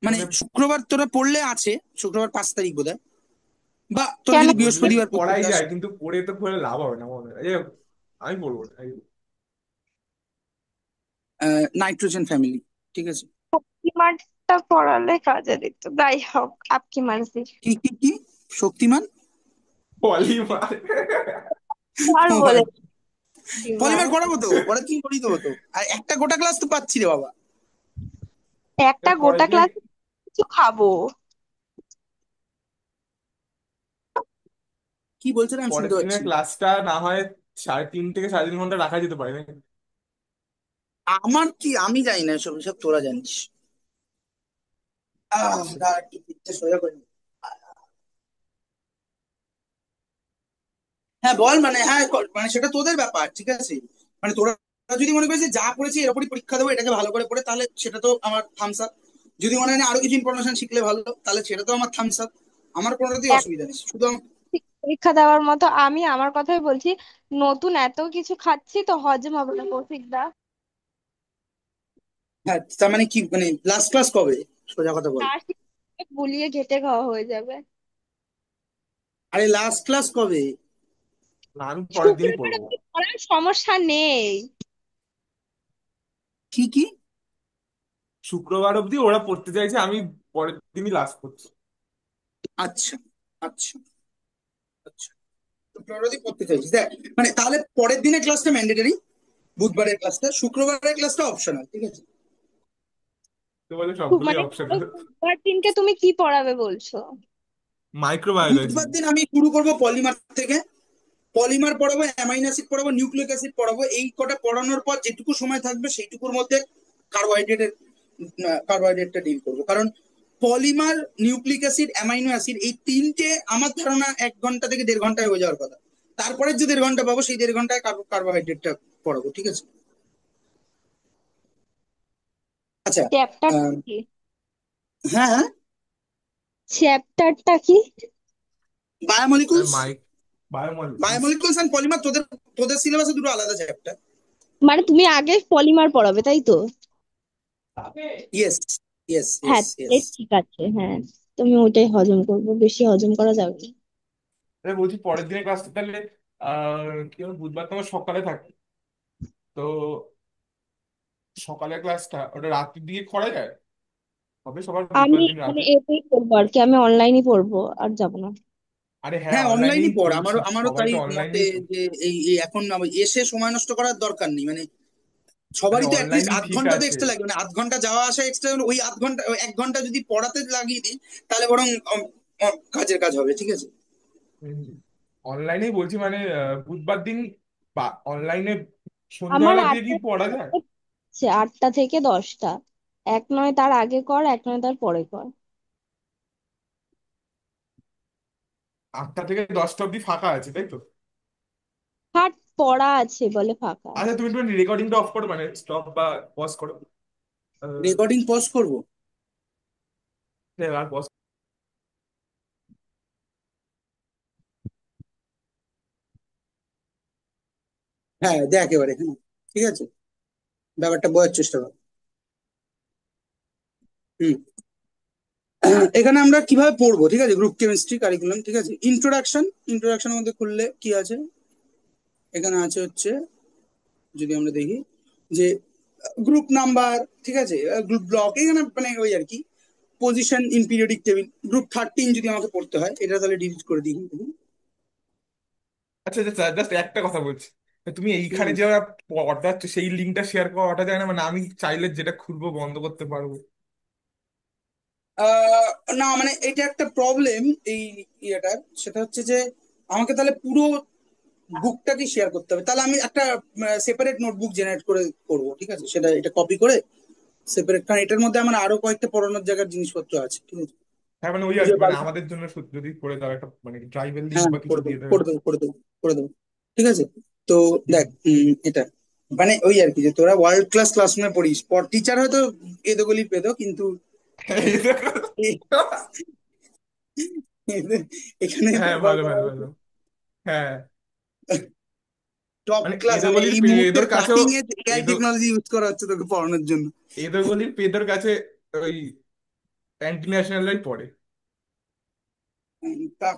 মানে মানে শুক্রবার তোরা পড়লে আছে, শুক্রবার 5 তারিখ বোধহয়, বা তোরা কেন? যদি বললে তো বৃহস্পতিবার পড়তে পড়াই চাস। যায়, কিন্তু পড়ে তো পড়ে লাভ হবে না মনে হয়। এই, আমি বলবো না, নাইট্রোজেন ফ্যামিলি, ঠিক আছে। শক্তিমানটা পড়ালে কাজে দিত, যাই হোক আপকি মানসি। কি কি কি? শক্তিমান? পলিমার। আর ও বলে আচ্ছা। ডিমান্ড। পলিমার করাবো তো, পরে কি করিয়ে দেবো তো, আর একটা গোটা ক্লাস তো পাচ্ছি রে বাবা। একটা পরের গোটা দিনে, ক্লাস কিছু খাবো। কি বলছেন আমি পরের শুনতে দিনের পাচ্ছি না। ক্লাসটা না হয় 3.5 থেকে 3.5 ঘন্টা রাখা যেতে পারে নাকি? আমার কি, আমি জানি না, সব সব তোরা জানিস। দাঁড়া, একটু পিঠটা সোজা করে নি। হ্যাঁ বল, মানে হ্যাঁ মানে সেটা তোদের ব্যাপার, ঠিক আছে। মানে তোরা যদি মনে করিস যে যা পড়েছি এর উপরই পরীক্ষা দেবো, এটাকে ভালো করে পড়ে, তাহলে সেটা তো আমার থামস আপ। যদি মনে হয় না আরো কিছু ইনফরমেশন শিখলে ভালো, তাহলে সেটা তো আমার থামস আপ। আমার কোনোটাতেই এক অসুবিধা নেই, শুধু পরীক্ষা দেওয়ার মতো আমি আমার কথাই বলছি। নতুন এত কিছু খাচ্ছি তো হজম হবে না কৌশিক দা। হ্যাঁ, তার মানে কি, মানে লাস্ট ক্লাস কবে, সোজা কথা বল। আর গুলিয়ে ঘেটে খাওয়া হয়ে যাবে। আরে লাস্ট ক্লাস কবে? না, আমি পরের দিনই শুক্রবার পড়বো। অবধি পড়ার সমস্যা নেই। কি কি? শুক্রবার অবধি ওরা পড়তে চাইছে, আমি পরের দিনই লাস্ট করছি। আচ্ছা আচ্ছা আচ্ছা, তো প্রগতি করতে চাইছিস দেখ, মানে তাহলে পরের দিনের ক্লাসটা ম্যান্ডেটরি, বুধবারের ক্লাসটা, শুক্রবারের ক্লাসটা অপশনাল, ঠিক আছে। তো বলে সবগুলোই মানে অপশন। ধরো বুধবার দিনকে তুমি কি পড়াবে বলছো? মাইক্রোবায়োলজি। বুধবার দিন আমি শুরু করব পলিমার থেকে, পলিমার পড়াবো, অ্যামাইনো অ্যাসিড পড়াবো, নিউক্লিক অ্যাসিড পড়াবো, এই কটা পড়ানোর পর যেটুকু সময় থাকবে সেইটুকুর মধ্যে কার্বোহাইড্রেটের কার্বোহাইড্রেটটা ডিল করবো, কারণ polymer, nucleic acid, amino acid এই তিনটে আমার ধারণা 1 ঘন্টা থেকে 1.5 ঘন্টায় হয়ে যাওয়ার কথা। তারপরে যে 1.5 ঘন্টা পাবো, সেই 1.5 ঘন্টায় কার্বোহাইড্রেটটা পড়াবো, ঠিক আছে। আচ্ছা। চ্যাপ্টার আহ, কি? হ্যাঁ হ্যাঁ, চ্যাপ্টারটা কি? Biomolecules. Biomolecules. Biomolecules and polymer, তোদের তোদের সিলেবাসে দুটো আলাদা চ্যাপ্টার। মানে তুমি আগে পলিমার পড়াবে তাই তো? ইয়েস ইয়েস হ্যাঁ ইয়েস তাহলে ইয়েস। ঠিক আছে, হ্যাঁ। তুমি ওটাই হজম করবো, বেশি হজম করা যাবে না। বলছি পরের দিনের ক্লাসটা তাহলে কি বলবো, বুধবার তোমার সকালে থাকে, তো সকালের ক্লাসটা ওটা রাত্রির দিকে করা যায়, হবে সবার আমি বুধবার দিন মানে রাতে? এটাই করবো আর কি, আমি অনলাইনই পড়বো আর যাবো না। আরে হ্যাঁ, হ্যাঁ, অনলাইনেই অনলাইনই পড়, বলছি, আমারও আমারও সবাই তাই তো মতে, অনলাইনেই। যে এই এখন এসে সময় নষ্ট করার দরকার নেই, মানে আরে সবারই তো অ্যাটলিস্ট অনলাইনই আধ ঠিক ঘন্টা তো আছে। এক্সট্রা লাগবে, মানে আধ ঘন্টা যাওয়া আসা এক্সট্রা, ওই আধ ঘন্টা, ওই 1 ঘন্টা যদি পড়াতে লাগিয়ে দিই, তাহলে বরং কাজের কাজ হবে, ঠিক আছে। অনলাইনেই বলছি, মানে বুধবার দিন বা অনলাইনে আমার সন্ধ্যাবেলার দিকে কি আটটা পড়া যায়? 8টা থেকে 10টা, এক নয় তার আগে কর, এক নয় তার পরে কর। 8টা থেকে 10টা অব্দি ফাঁকা আছে, তাই তো? হাট পড়া আছে বলে ফাঁকা আচ্ছা, আছে। তুমি একটু রেকর্ডিংটা অফ করো, মানে স্টপ বা পজ করো। আহ, রেকর্ডিং পজ করব? হ্যাঁ, আর pause হ্যাঁ দেখ এবারে, হ্যাঁ ঠিক আছে, ব্যাপারটা বোঝার চেষ্টা কর। হুম। এখানে আমরা কিভাবে পড়বো, ঠিক আছে, গ্রুপ কেমিস্ট্রি কারিকুলাম, ঠিক আছে। ইন্ট্রোডাকশনের মধ্যে খুললে কি আছে, এখানে আছে হচ্ছে, যদি আমরা দেখি যে গ্রুপ নাম্বার, ঠিক আছে, গ্রুপ ব্লক, এখানে মানে ওই আর কি, position in periodic table. Group 13 যদি আমাকে পড়তে হয়, এটা তাহলে ডিলিট করে দিই। আচ্ছা আচ্ছা, জাস্ট একটা কথা বলছি, তুমি এইখানে হুম। যে পড়াচ্ছ সেই লিঙ্কটা শেয়ার করা যায় না? মানে আমি চাইলে যেটা খুলবো বন্ধ করতে পারবো? আহ, না মানে এটা একটা প্রবলেম এই ইয়েটার, সেটা হচ্ছে যে আমাকে তাহলে পুরো বুকটাকে শেয়ার করতে হবে, তাহলে আমি একটা সেপারেট নোটবুক জেনারেট করে করবো, ঠিক আছে, সেটা এটা কপি করে সেপারেট, কারণ এটার মধ্যে আমার আরো কয়েকটা পড়ানোর জায়গার জিনিসপত্র আছে, ঠিক আছে, হ্যাঁ মানে ওই আর বুঝে কি, মানে পারবে। আমাদের জন্য যদি করে দাও একটা, মানে ড্রাইভের লিঙ্ক হ্যাঁ, বা কিছু করে দেবো দিয়ে দেবে। করে দেবো করে দেবো করে দেবো ঠিক আছে। তো হুম। দেখ, এটা মানে ওই আর কি, যে তোরা ওয়ার্ল্ড ক্লাস ক্লাসরুমে পড়িস, পর টিচার হয়তো এদোগলি পেদো, কিন্তু এই দেখো। এ- এখানে হ্যাঁ ব্যবহার ভালো করা ভালো হয়েছে ভালো। হ্যাঁ টপ মানে ক্লাস, মানে এদোগলির এই মুহূর্তের এদের কাছেও, কাটিং এজ এআই এদো টেকনোলজি ইউজ করা হচ্ছে তোকে পড়ানোর জন্য। এদোগলির পেদের কাছে ওই অ্যান্টি ন্যাশনালরাই পড়ে।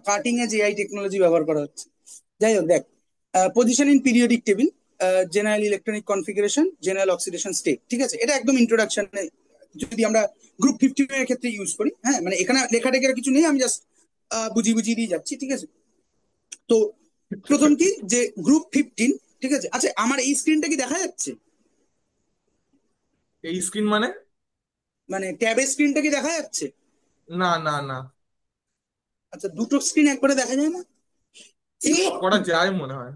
কাটিং এজ এআই টেকনোলজি ব্যবহার করা হচ্ছে। যাই হোক দেখ, position in periodic table, general electronic configuration, general oxidation state, ঠিক আছে, এটা একদম ইন্ট্রোডাকশনে যদি আমরা গ্রুপ 15 এর ক্ষেত্রে ইউজ করি, হ্যাঁ, মানে এখানে লেখা টেখার কিছু নেই, আমি জাস্ট বুঝিয়ে বুঝিয়ে দিয়ে যাচ্ছি, ঠিক আছে। তো প্রথম কি, যে গ্রুপ 15, ঠিক আছে। আচ্ছা, আমার এই স্ক্রিনটা কি দেখা যাচ্ছে? এই স্ক্রিন মানে? মানে ট্যাবের স্ক্রিনটা কি দেখা যাচ্ছে? না না না, আচ্ছা, দুটো স্ক্রিন একবারে দেখা যায় না? করা যায় মনে হয়।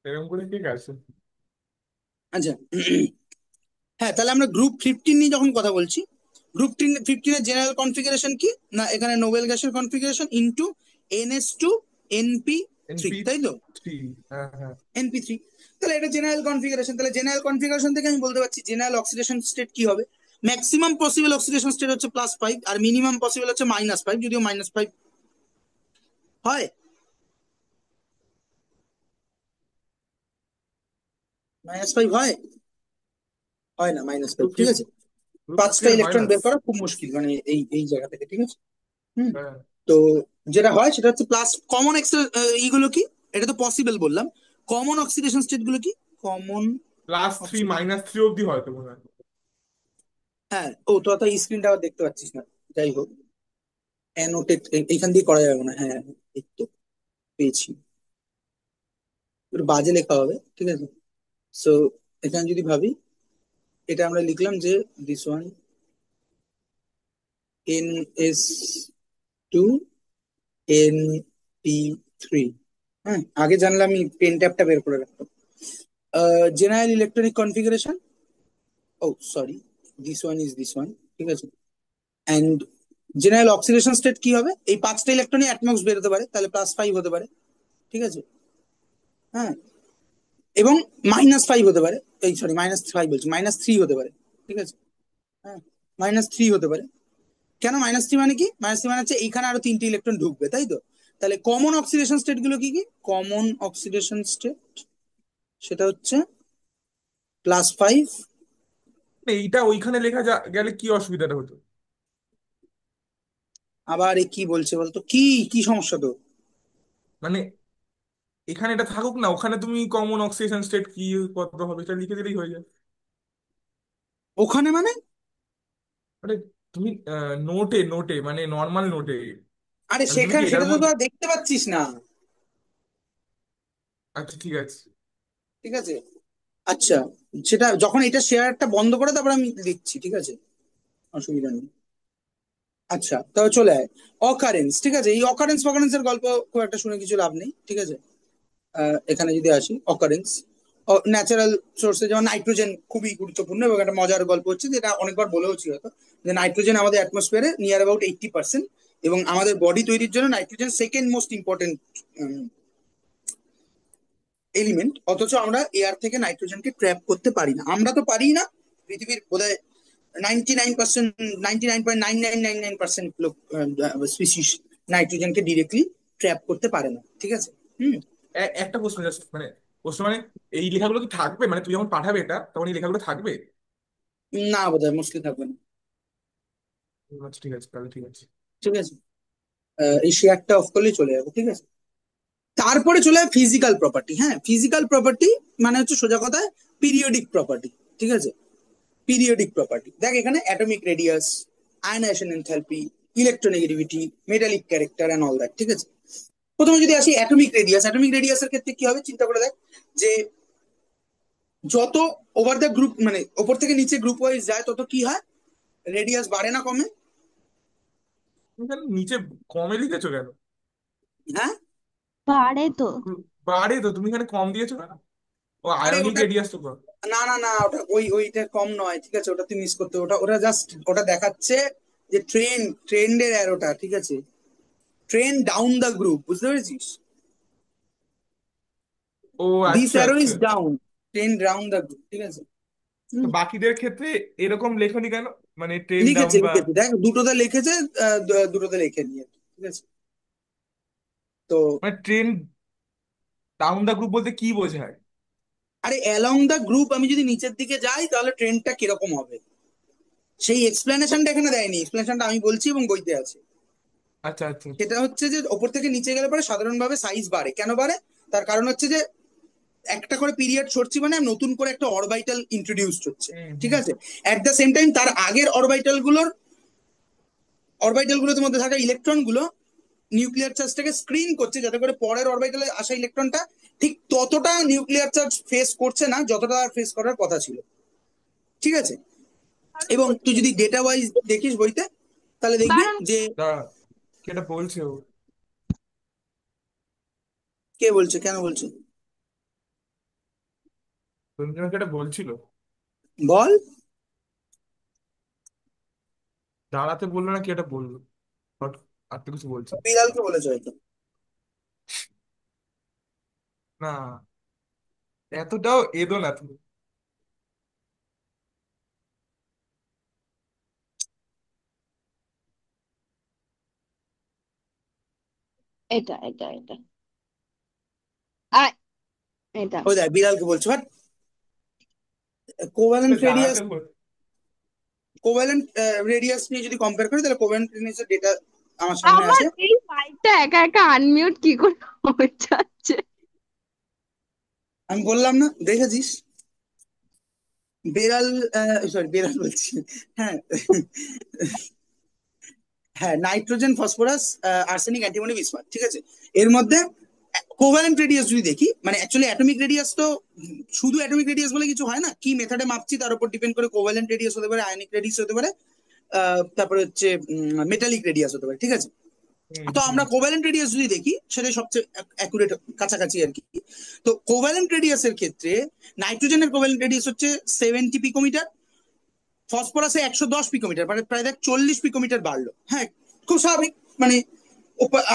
এরকম করে ঠিক আছে। আচ্ছা, হ্যাঁ, তাহলে আমরা গ্রুপ 15 নিয়ে যখন কথা বলছি, গ্রুপ 15 এর জেনারেল কনফিগারেশন কি, না এখানে নোবেল গ্যাসের configuration into NH2 NP3, NP তাই তো? থ্রি, হ্যাঁ হ্যাঁ। NP3, তাহলে এটা জেনারেল কনফিগারেশন, তাহলে জেনারেল কনফিগারেশন থেকে আমি বলতে পারছি জেনারেল অক্সিডেশন স্টেট কি হবে। ম্যাক্সিমাম পসিবল অক্সিডেশন স্টেট হচ্ছে +5, আর মিনিমাম পসিবল হচ্ছে -5, যদিও -5 হয়, -5 হয়, হয় না -5, গ্রুপ ঠিক ফিফ আছে। গ্রুপ পাঁচটা 15 হয় ইলেকট্রন না। বের করা খুব মুশকিল, মানে এই জায়গা থেকে, ঠিক আছে। হুম। হ্যাঁ, তো যেটা হয় সেটা হচ্ছে প্লাস কমন ইগুলো কি, এটা তো পসিবল বললাম। কমন অক্সিডেশন স্টেট গুলো কি? কমন +3 অক্সিডেশন, -3 অব্দি হয়তো মনে হয়। হ্যাঁ, ও তো অত স্ক্রিনটা আবার দেখতে পাচ্ছিস না, যাই হোক, অ্যানোটেট এইখান দিয়ে করা যাবে না, হ্যাঁ, এই তো পেয়েছি, একটু বাজে লেখা হবে, ঠিক আছে। সো এখানে যদি ভাবি, এটা আমরা লিখলাম যে দিস ওয়ান NS2 NP3, হ্যাঁ, আগে জানলে আমি পেন ট্যাবটা বের করে রাখতাম। জেনারেল ইলেকট্রনিক কনফিগারেশন, ও সরি, দিস ওয়ান, ঠিক আছে। অ্যান্ড জেনারেল অক্সিডেশন স্টেট কি হবে, এই পাঁচটা ইলেকট্রনই অ্যাটমক্স বেরোতে পারে, তাহলে +5 হতে পারে, ঠিক আছে। হ্যাঁ, এবং -5 হতে পারে, এই সরি -5 বলছি, -3 হতে পারে, ঠিক আছে। হ্যাঁ, -3 হতে পারে। কেন -3 মানে কি, -3 মানে হচ্ছে এইখানে আরো তিনটে ইলেকট্রন ঢুকবে, তাই তো। তাহলে কমন অক্সিডেশন স্টেট গুলো কি কি, কমন অক্সিডেশন স্টেট, সেটা হচ্ছে +5। এইটা ওইখানে লেখা গেলে কি অসুবিধাটা হতো? আবার এ কি বলছে বলতো, কি কি সমস্যা তো? মানে এখানে এটা থাকুক না, ওখানে তুমি কমন অক্সিডেশন স্টেট কি কত হবে এটা লিখে দিলেই হয়ে যায়। ওখানে মানে, মানে তুমি নোটে নোটে মানে নর্মাল নোটে, আরে মানে তুমি কি সেখানে এটার সেটা তো মধ্যে। তোরা দেখতে পাচ্ছিস না, আচ্ছা ঠিক আছে। ঠিক আছে। আচ্ছা, সেটা যখন এটা শেয়ারটা বন্ধ করে তারপর আমি দিচ্ছি, ঠিক আছে, অসুবিধা নেই। আচ্ছা, তবে চলে আয় অকারেন্স, ঠিক আছে। এই অকারেন্স ফকারেন্সের গল্প খুব একটা শুনে কিছু লাভ নেই, ঠিক আছে। এখানে যদি আসি, অকারেন্স ন্যাচারাল সোর্সে যেমন নাইট্রোজেন খুবই গুরুত্বপূর্ণ, এবং একটা মজার গল্প হচ্ছে, যেটা অনেকবার বলেওছি হয়তো, যে নাইট্রোজেন আমাদের অ্যাটমসফিয়ারে নিয়ার অ্যাবাউট 80%, এবং আমাদের বডি তৈরির জন্য nitrogen second most important element, অথচ আমরা এয়ার থেকে নাইট্রোজেনকে ট্র্যাপ করতে পারি না, আমরা তো পারি না, পৃথিবীর বোধহয় 99%, 99.9999% লোক স্পিসিস নাইট্রোজেনকে ডিরেক্টলি ট্র্যাপ করতে পারে না, ঠিক আছে। হুম। একটা প্রশ্ন জাস্ট, মানে প্রশ্ন মানে এই লেখাগুলো কি থাকবে, মানে তুই যখন পাঠাবে এটা তখন এই লেখাগুলো থাকবে? না বোধহয়, মোস্টলি থাকবে না। আচ্ছা ঠিক আছে, তাহলে ঠিক আছে। ঠিক আছে, এই শেয়ারটা অফ করলেই চলে যাবে, ঠিক আছে। তারপরে চলে যায় ফিজিক্যাল প্রপার্টি। হ্যাঁ, ফিজিক্যাল প্রপার্টি মানে হচ্ছে সোজা কথায় পিরিয়ডিক প্রপার্টি। ঠিক আছে, পিরিয়ডিক প্রপার্টি দেখ এখানে atomic radius, ionisation enthalpy, electronegativity, metallic character and all that. ঠিক আছে, প্রথমে যদি আসি অ্যাটমিক রেডিয়াস, অ্যাটমিক রেডিয়াসের ক্ষেত্রে কি হবে চিন্তা করে দেখ, যে যত ওভার দ্য গ্রুপ মানে ওপর থেকে নিচে গ্রুপ ওয়াইজ যায় তত কি হয়, রেডিয়াস বাড়ে না কমে? তুমি কেন নিচে কমে লিখেছো কেন? হ্যাঁ, পারে তো। বাড়ে তো, তুমি এখানে কম দিয়েছো কেন? ও আরে আয়নিক ওটা, রেডিয়াস তো কম। না না না, ওটা ওইটা কম নয়, ঠিক আছে, ওটা তুই মিস করতে, ওটা ওটা জাস্ট ওটা দেখাচ্ছে যে ট্রেন্ডের অ্যারোটা, ঠিক আছে, ট্রেন্ড ডাউন দা গ্রুপ, বুঝতে পেরেছিস? ও দিস আচ্ছা অ্যারো আচ্ছা। Is down, trend down the group, ঠিক আছে। তো হুম, বাকিদের ক্ষেত্রে এরকম লেখনি কেন, মানে ট্রেন ডাউন লিখেছে বা? লিখেছে দেখ, দুটোতে লিখেছে, দুটোতে লেখে নিয়ে, ঠিক আছে। তো মানে ট্রেন ডাউন দা গ্রুপ বলতে কি বোঝায়? আরে অ্যালং দা গ্রুপ আমি যদি নিচের দিকে যাই তাহলে ট্রেন্ডটা কিরকম হবে, সেই এক্সপ্লেনেশনটা এখানে দেয়নি, এক্সপ্লেনেশনটা আমি বলছি এবং বইতে আছে। আচ্ছা আচ্ছা আচ্ছা। সেটা হচ্ছে যে ওপর থেকে নিচে গেলে পরে সাধারণভাবে সাইজ বাড়ে, কেন বাড়ে? তার কারণ হচ্ছে যে একটা করে পিরিয়ড সরছি মানে নতুন করে একটা অরবাইটাল ইন্ট্রোডিউসড হচ্ছে, ঠিক হুম। আছে। অ্যাট দ্য সেম টাইম তার আগের অরবাইটাল গুলোর মধ্যে থাকা ইলেকট্রন গুলো নিউক্লিয়ার চার্জটাকে স্ক্রিন করছে, যাতে করে পরের অরবাইটালে আসা ইলেকট্রনটা ঠিক ততটা নিউক্লিয়ার চার্জ ফেস করছে না যতটা ফেস করার কথা ছিল, ঠিক আছে। কারণ এবং তুই হচ্ছে যদি ডেটা ওয়াইজ দেখিস বইতে, তাহলে দেখবি কারণ যে, দাঁড়া, কি এটা বলছে ও? কে বলছে, কেন বলছে, রঞ্জনা কি এটা বলছিল? বল। দাঁড়াতে বললো না কি এটা বললো? আর আর তো কিছু বলছে না। বিড়ালকে বলেছে হয়তো। না, এতটাও এদো না তুমি। এটা আ- এটা ওই দেখ বিড়ালকে বলছে, বাট কোভ্যালেন্ট রেডিয়াস, দাঁড়াতে কোভ্যালেন্ট রেডিয়াস নিয়ে যদি কম্পেয়ার করি তাহলে কোভ্যালেন্ট রেডিয়াসের ডেটা আমার সামনে আমার আছে। এই মাইকটা একা একা আনমিউট কি করে হয়ে যাচ্ছে? আমি বললাম না, দেখেছিস? বেড়াল, সরি বেড়াল বলছি, হ্যাঁ, হ্যাঁ, nitrogen, phosphorus, arsenic, antimony, bismuth, ঠিক আছে। এর মধ্যে কোভ্যালেন্ট রেডিয়াস যদি দেখি, মানে অ্যাকচুয়ালি অ্যাটমিক রেডিয়াস তো শুধু অ্যাটমিক রেডিয়াস বলে কিছু হয় না, কি মেথডে মাপছি তার উপর ডিপেন্ড করে কোভ্যালেন্ট রেডিয়াস হতে পারে, আয়নিক রেডিয়াস হতে পারে, তারপরে হচ্ছে মেটালিক রেডিয়াস হতে পারে, ঠিক আছে। হুম তো হুম। আমরা কোভ্যালেন্ট রেডিয়াস যদি দেখি সেটাই সবচেয়ে অ্যাকুরেট, কাছাকাছি আর কি। তো কোভ্যালেন্ট রেডিয়াসের ক্ষেত্রে নাইট্রোজেনের কোভ্যালেন্ট রেডিয়াস হচ্ছে 70 পিকোমিটার, ফসফরাসে 110 পিকোমিটার, মানে প্রায় দেখ 40 পিকোমিটার বাড়লো। হ্যাঁ, খুব স্বাভাবিক, মানে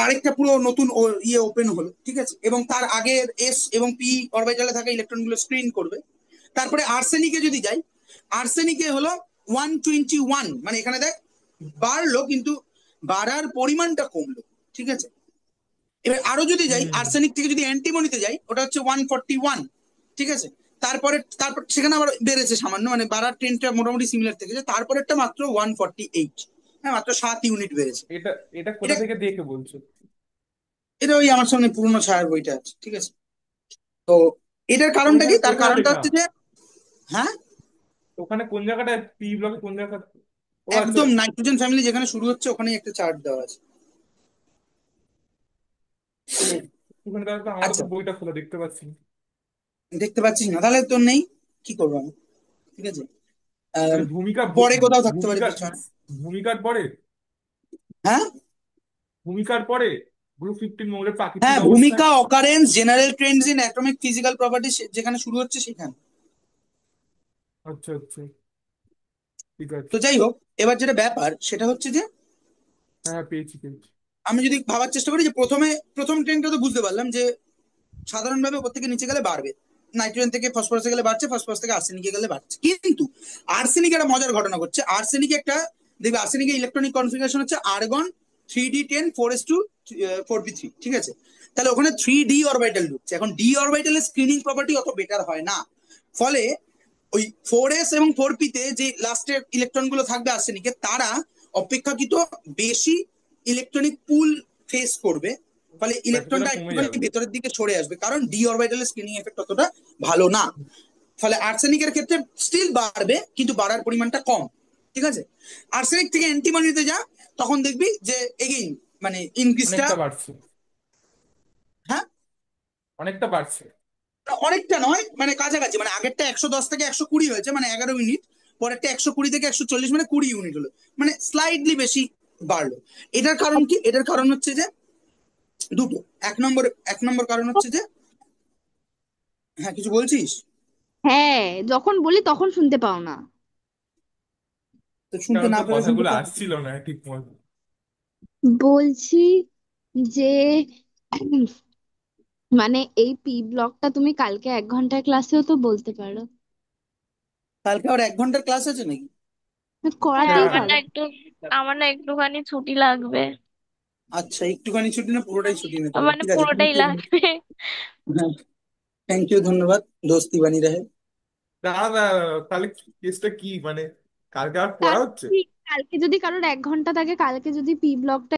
আরেকটা পুরো নতুন ইয়ে ওপেন হলো, ঠিক আছে। এবং তার আগের এস এবং পি অরবিটালে থাকা ইলেকট্রন গুলো স্ক্রিন করবে। তারপরে আর্সেনিকে যদি যাই, আর্সেনিকে হলো 121, মানে এখানে দেখ বাড়লো কিন্তু বাড়ার পরিমাণটা কমলো, ঠিক আছে। এবার আরো যদি যাই, হুম আর্সেনিক থেকে যদি অ্যান্টিমনিতে যাই, ওটা হচ্ছে 141, ঠিক আছে। তারপর সেখানে আবার বেড়েছে সামান্য, মানে বাড়ার ট্রেন্ডটা মোটামুটি সিমিলার থেকেছে, তারপরেরটা মাত্র 148, হ্যাঁ, মাত্র 7 ইউনিট বেড়েছে। এটা এটা কোথা এটা থেকে দেখে বলছো? এটা ওই আমার সামনে পুরোনো ছায়ার বইটা আছে, ঠিক আছে। তো এটার তো কারণটা কি, ওখানে তার কোথায় কারণটা লেখা? হচ্ছে যে, হ্যাঁ, ওখানে কোন জায়গাটায়, পি ব্লকে কোন জায়গা? ও আচ্ছা। একদম নাইট্রোজেন ফ্যামিলি যেখানে শুরু হচ্ছে ওখানেই একটা চার্ট দেওয়া আছে। ওখানে তাহলে তো আমারও আচ্ছা, তো বইটা খোলা দেখতে পাচ্ছি না। দেখতে পাচ্ছিস না, তাহলে তোর নেই, কি করবো আমি, ঠিক আছে। আহ, মানে ভূমিকা পরে কোথাও থাকতে পারে ভূমিকার পিছনে। ভূমিকার পরে, হ্যাঁ, ভূমিকার পরে গ্রুপ 15 মৌলের প্রাকৃতিক হ্যাঁ, অবস্থা। ভূমিকা, occurrence, general Trends in atomic physical property যেখানে শুরু হচ্ছে সেখানে। আচ্ছা আচ্ছা, ঠিক আছে। তো যাই হোক, এবার যেটা ব্যাপার সেটা হচ্ছে যে, হ্যাঁ হ্যাঁ, পেয়েছি পেয়েছি। আমি যদি ভাবার চেষ্টা করি যে প্রথম ট্রেন্ডটা তো বুঝতে পারলাম যে সাধারণভাবে উপর থেকে নিচে গেলে বাড়বে, নাইট্রোজেন থেকে ফসফরাসে গেলে বাড়ছে, ফসফরাস থেকে আর্সেনিকে গেলে বাড়ছে। কিন্তু আর্সেনিক একটা মজার ঘটনা ঘটছে, আর্সেনিক একটা, দেখবে আর্সেনিকের ইলেকট্রনিক কনফিগারেশন হচ্ছে আর্গন 3d10 4s2 4p3, ঠিক আছে? তাহলে ওখানে 3d অরবিটাল ঢুকছে। এখন ডি অরবিটালের স্ক্রিনিং প্রপার্টি অত বেটার হয় না, ফলে ওই 4s এবং 4p তে যে লাস্টের ইলেকট্রন গুলো থাকবে আর্সেনিকের, তারা অপেক্ষাকৃত বেশি ইলেকট্রনিক পুল ফেস করবে, ফলে ব্যাসার্ধটা ইলেকট্রনটা কমে একটুখানি যাবে। ভেতরের দিকে সরে আসবে, কারণ ডি অরবিটালের স্ক্রিনিং এফেক্ট অতটা ভালো না। ফলে আর্সেনিকের ক্ষেত্রে স্টিল বাড়বে, কিন্তু বাড়ার পরিমাণটা কম, ঠিক আছে? আর্সেনিক থেকে অ্যান্টিমনিতে যা, তখন দেখবি যে এগেইন মানে ইনক্রিজটা। অনেকটা বাড়ছে। হ্যাঁ, অনেকটা বাড়ছে। অনেকটা নয়, মানে কাছাকাছি, মানে আগেরটা 110 থেকে 120 হয়েছে, মানে 11 ইউনিট, পরেরটা 120 থেকে 140, মানে 20 ইউনিট হলো, মানে স্লাইডলি বেশি বাড়লো। এটার কারণ কি? এটার কারণ হচ্ছে যে দুটো। এক নম্বর কারণ হচ্ছে যে, হ্যাঁ কিছু বলছিস? হ্যাঁ, যখন বলি তখন শুনতে পাও না। তো শুনতে কারণ না তো পেলে শুনতে কথাগুলো পাবো। আসছিল না ঠিক মতো। বলছি যে মানে এই পি ব্লকটা তুমি কালকে 1 ঘন্টার ক্লাসেও তো বলতে পারো। কালকে আবার 1 ঘন্টার ক্লাস আছে নাকি? হ্যাঁ, করাতেই আমার পারো। না একটু আমার না একটুখানি ছুটি লাগবে। আচ্ছা, একটুখানি ছুটি না পুরোটাই ছুটি নিতে হবে? মানে ঠিক আছে, থ্যাংক পুরোটাই ইউ। লাগবে। হ্যাঁ, থ্যাংক ইউ, ধন্যবাদ। দোস্তি বানি রাহে। দাঁড়া দাঁড়া, তাহলে কেসটা কি মানে, কালকে আর পড়া হচ্ছে? কালকে কালকে যদি কারোর 1 ঘন্টা থাকে, কালকে যদি পি ব্লকটা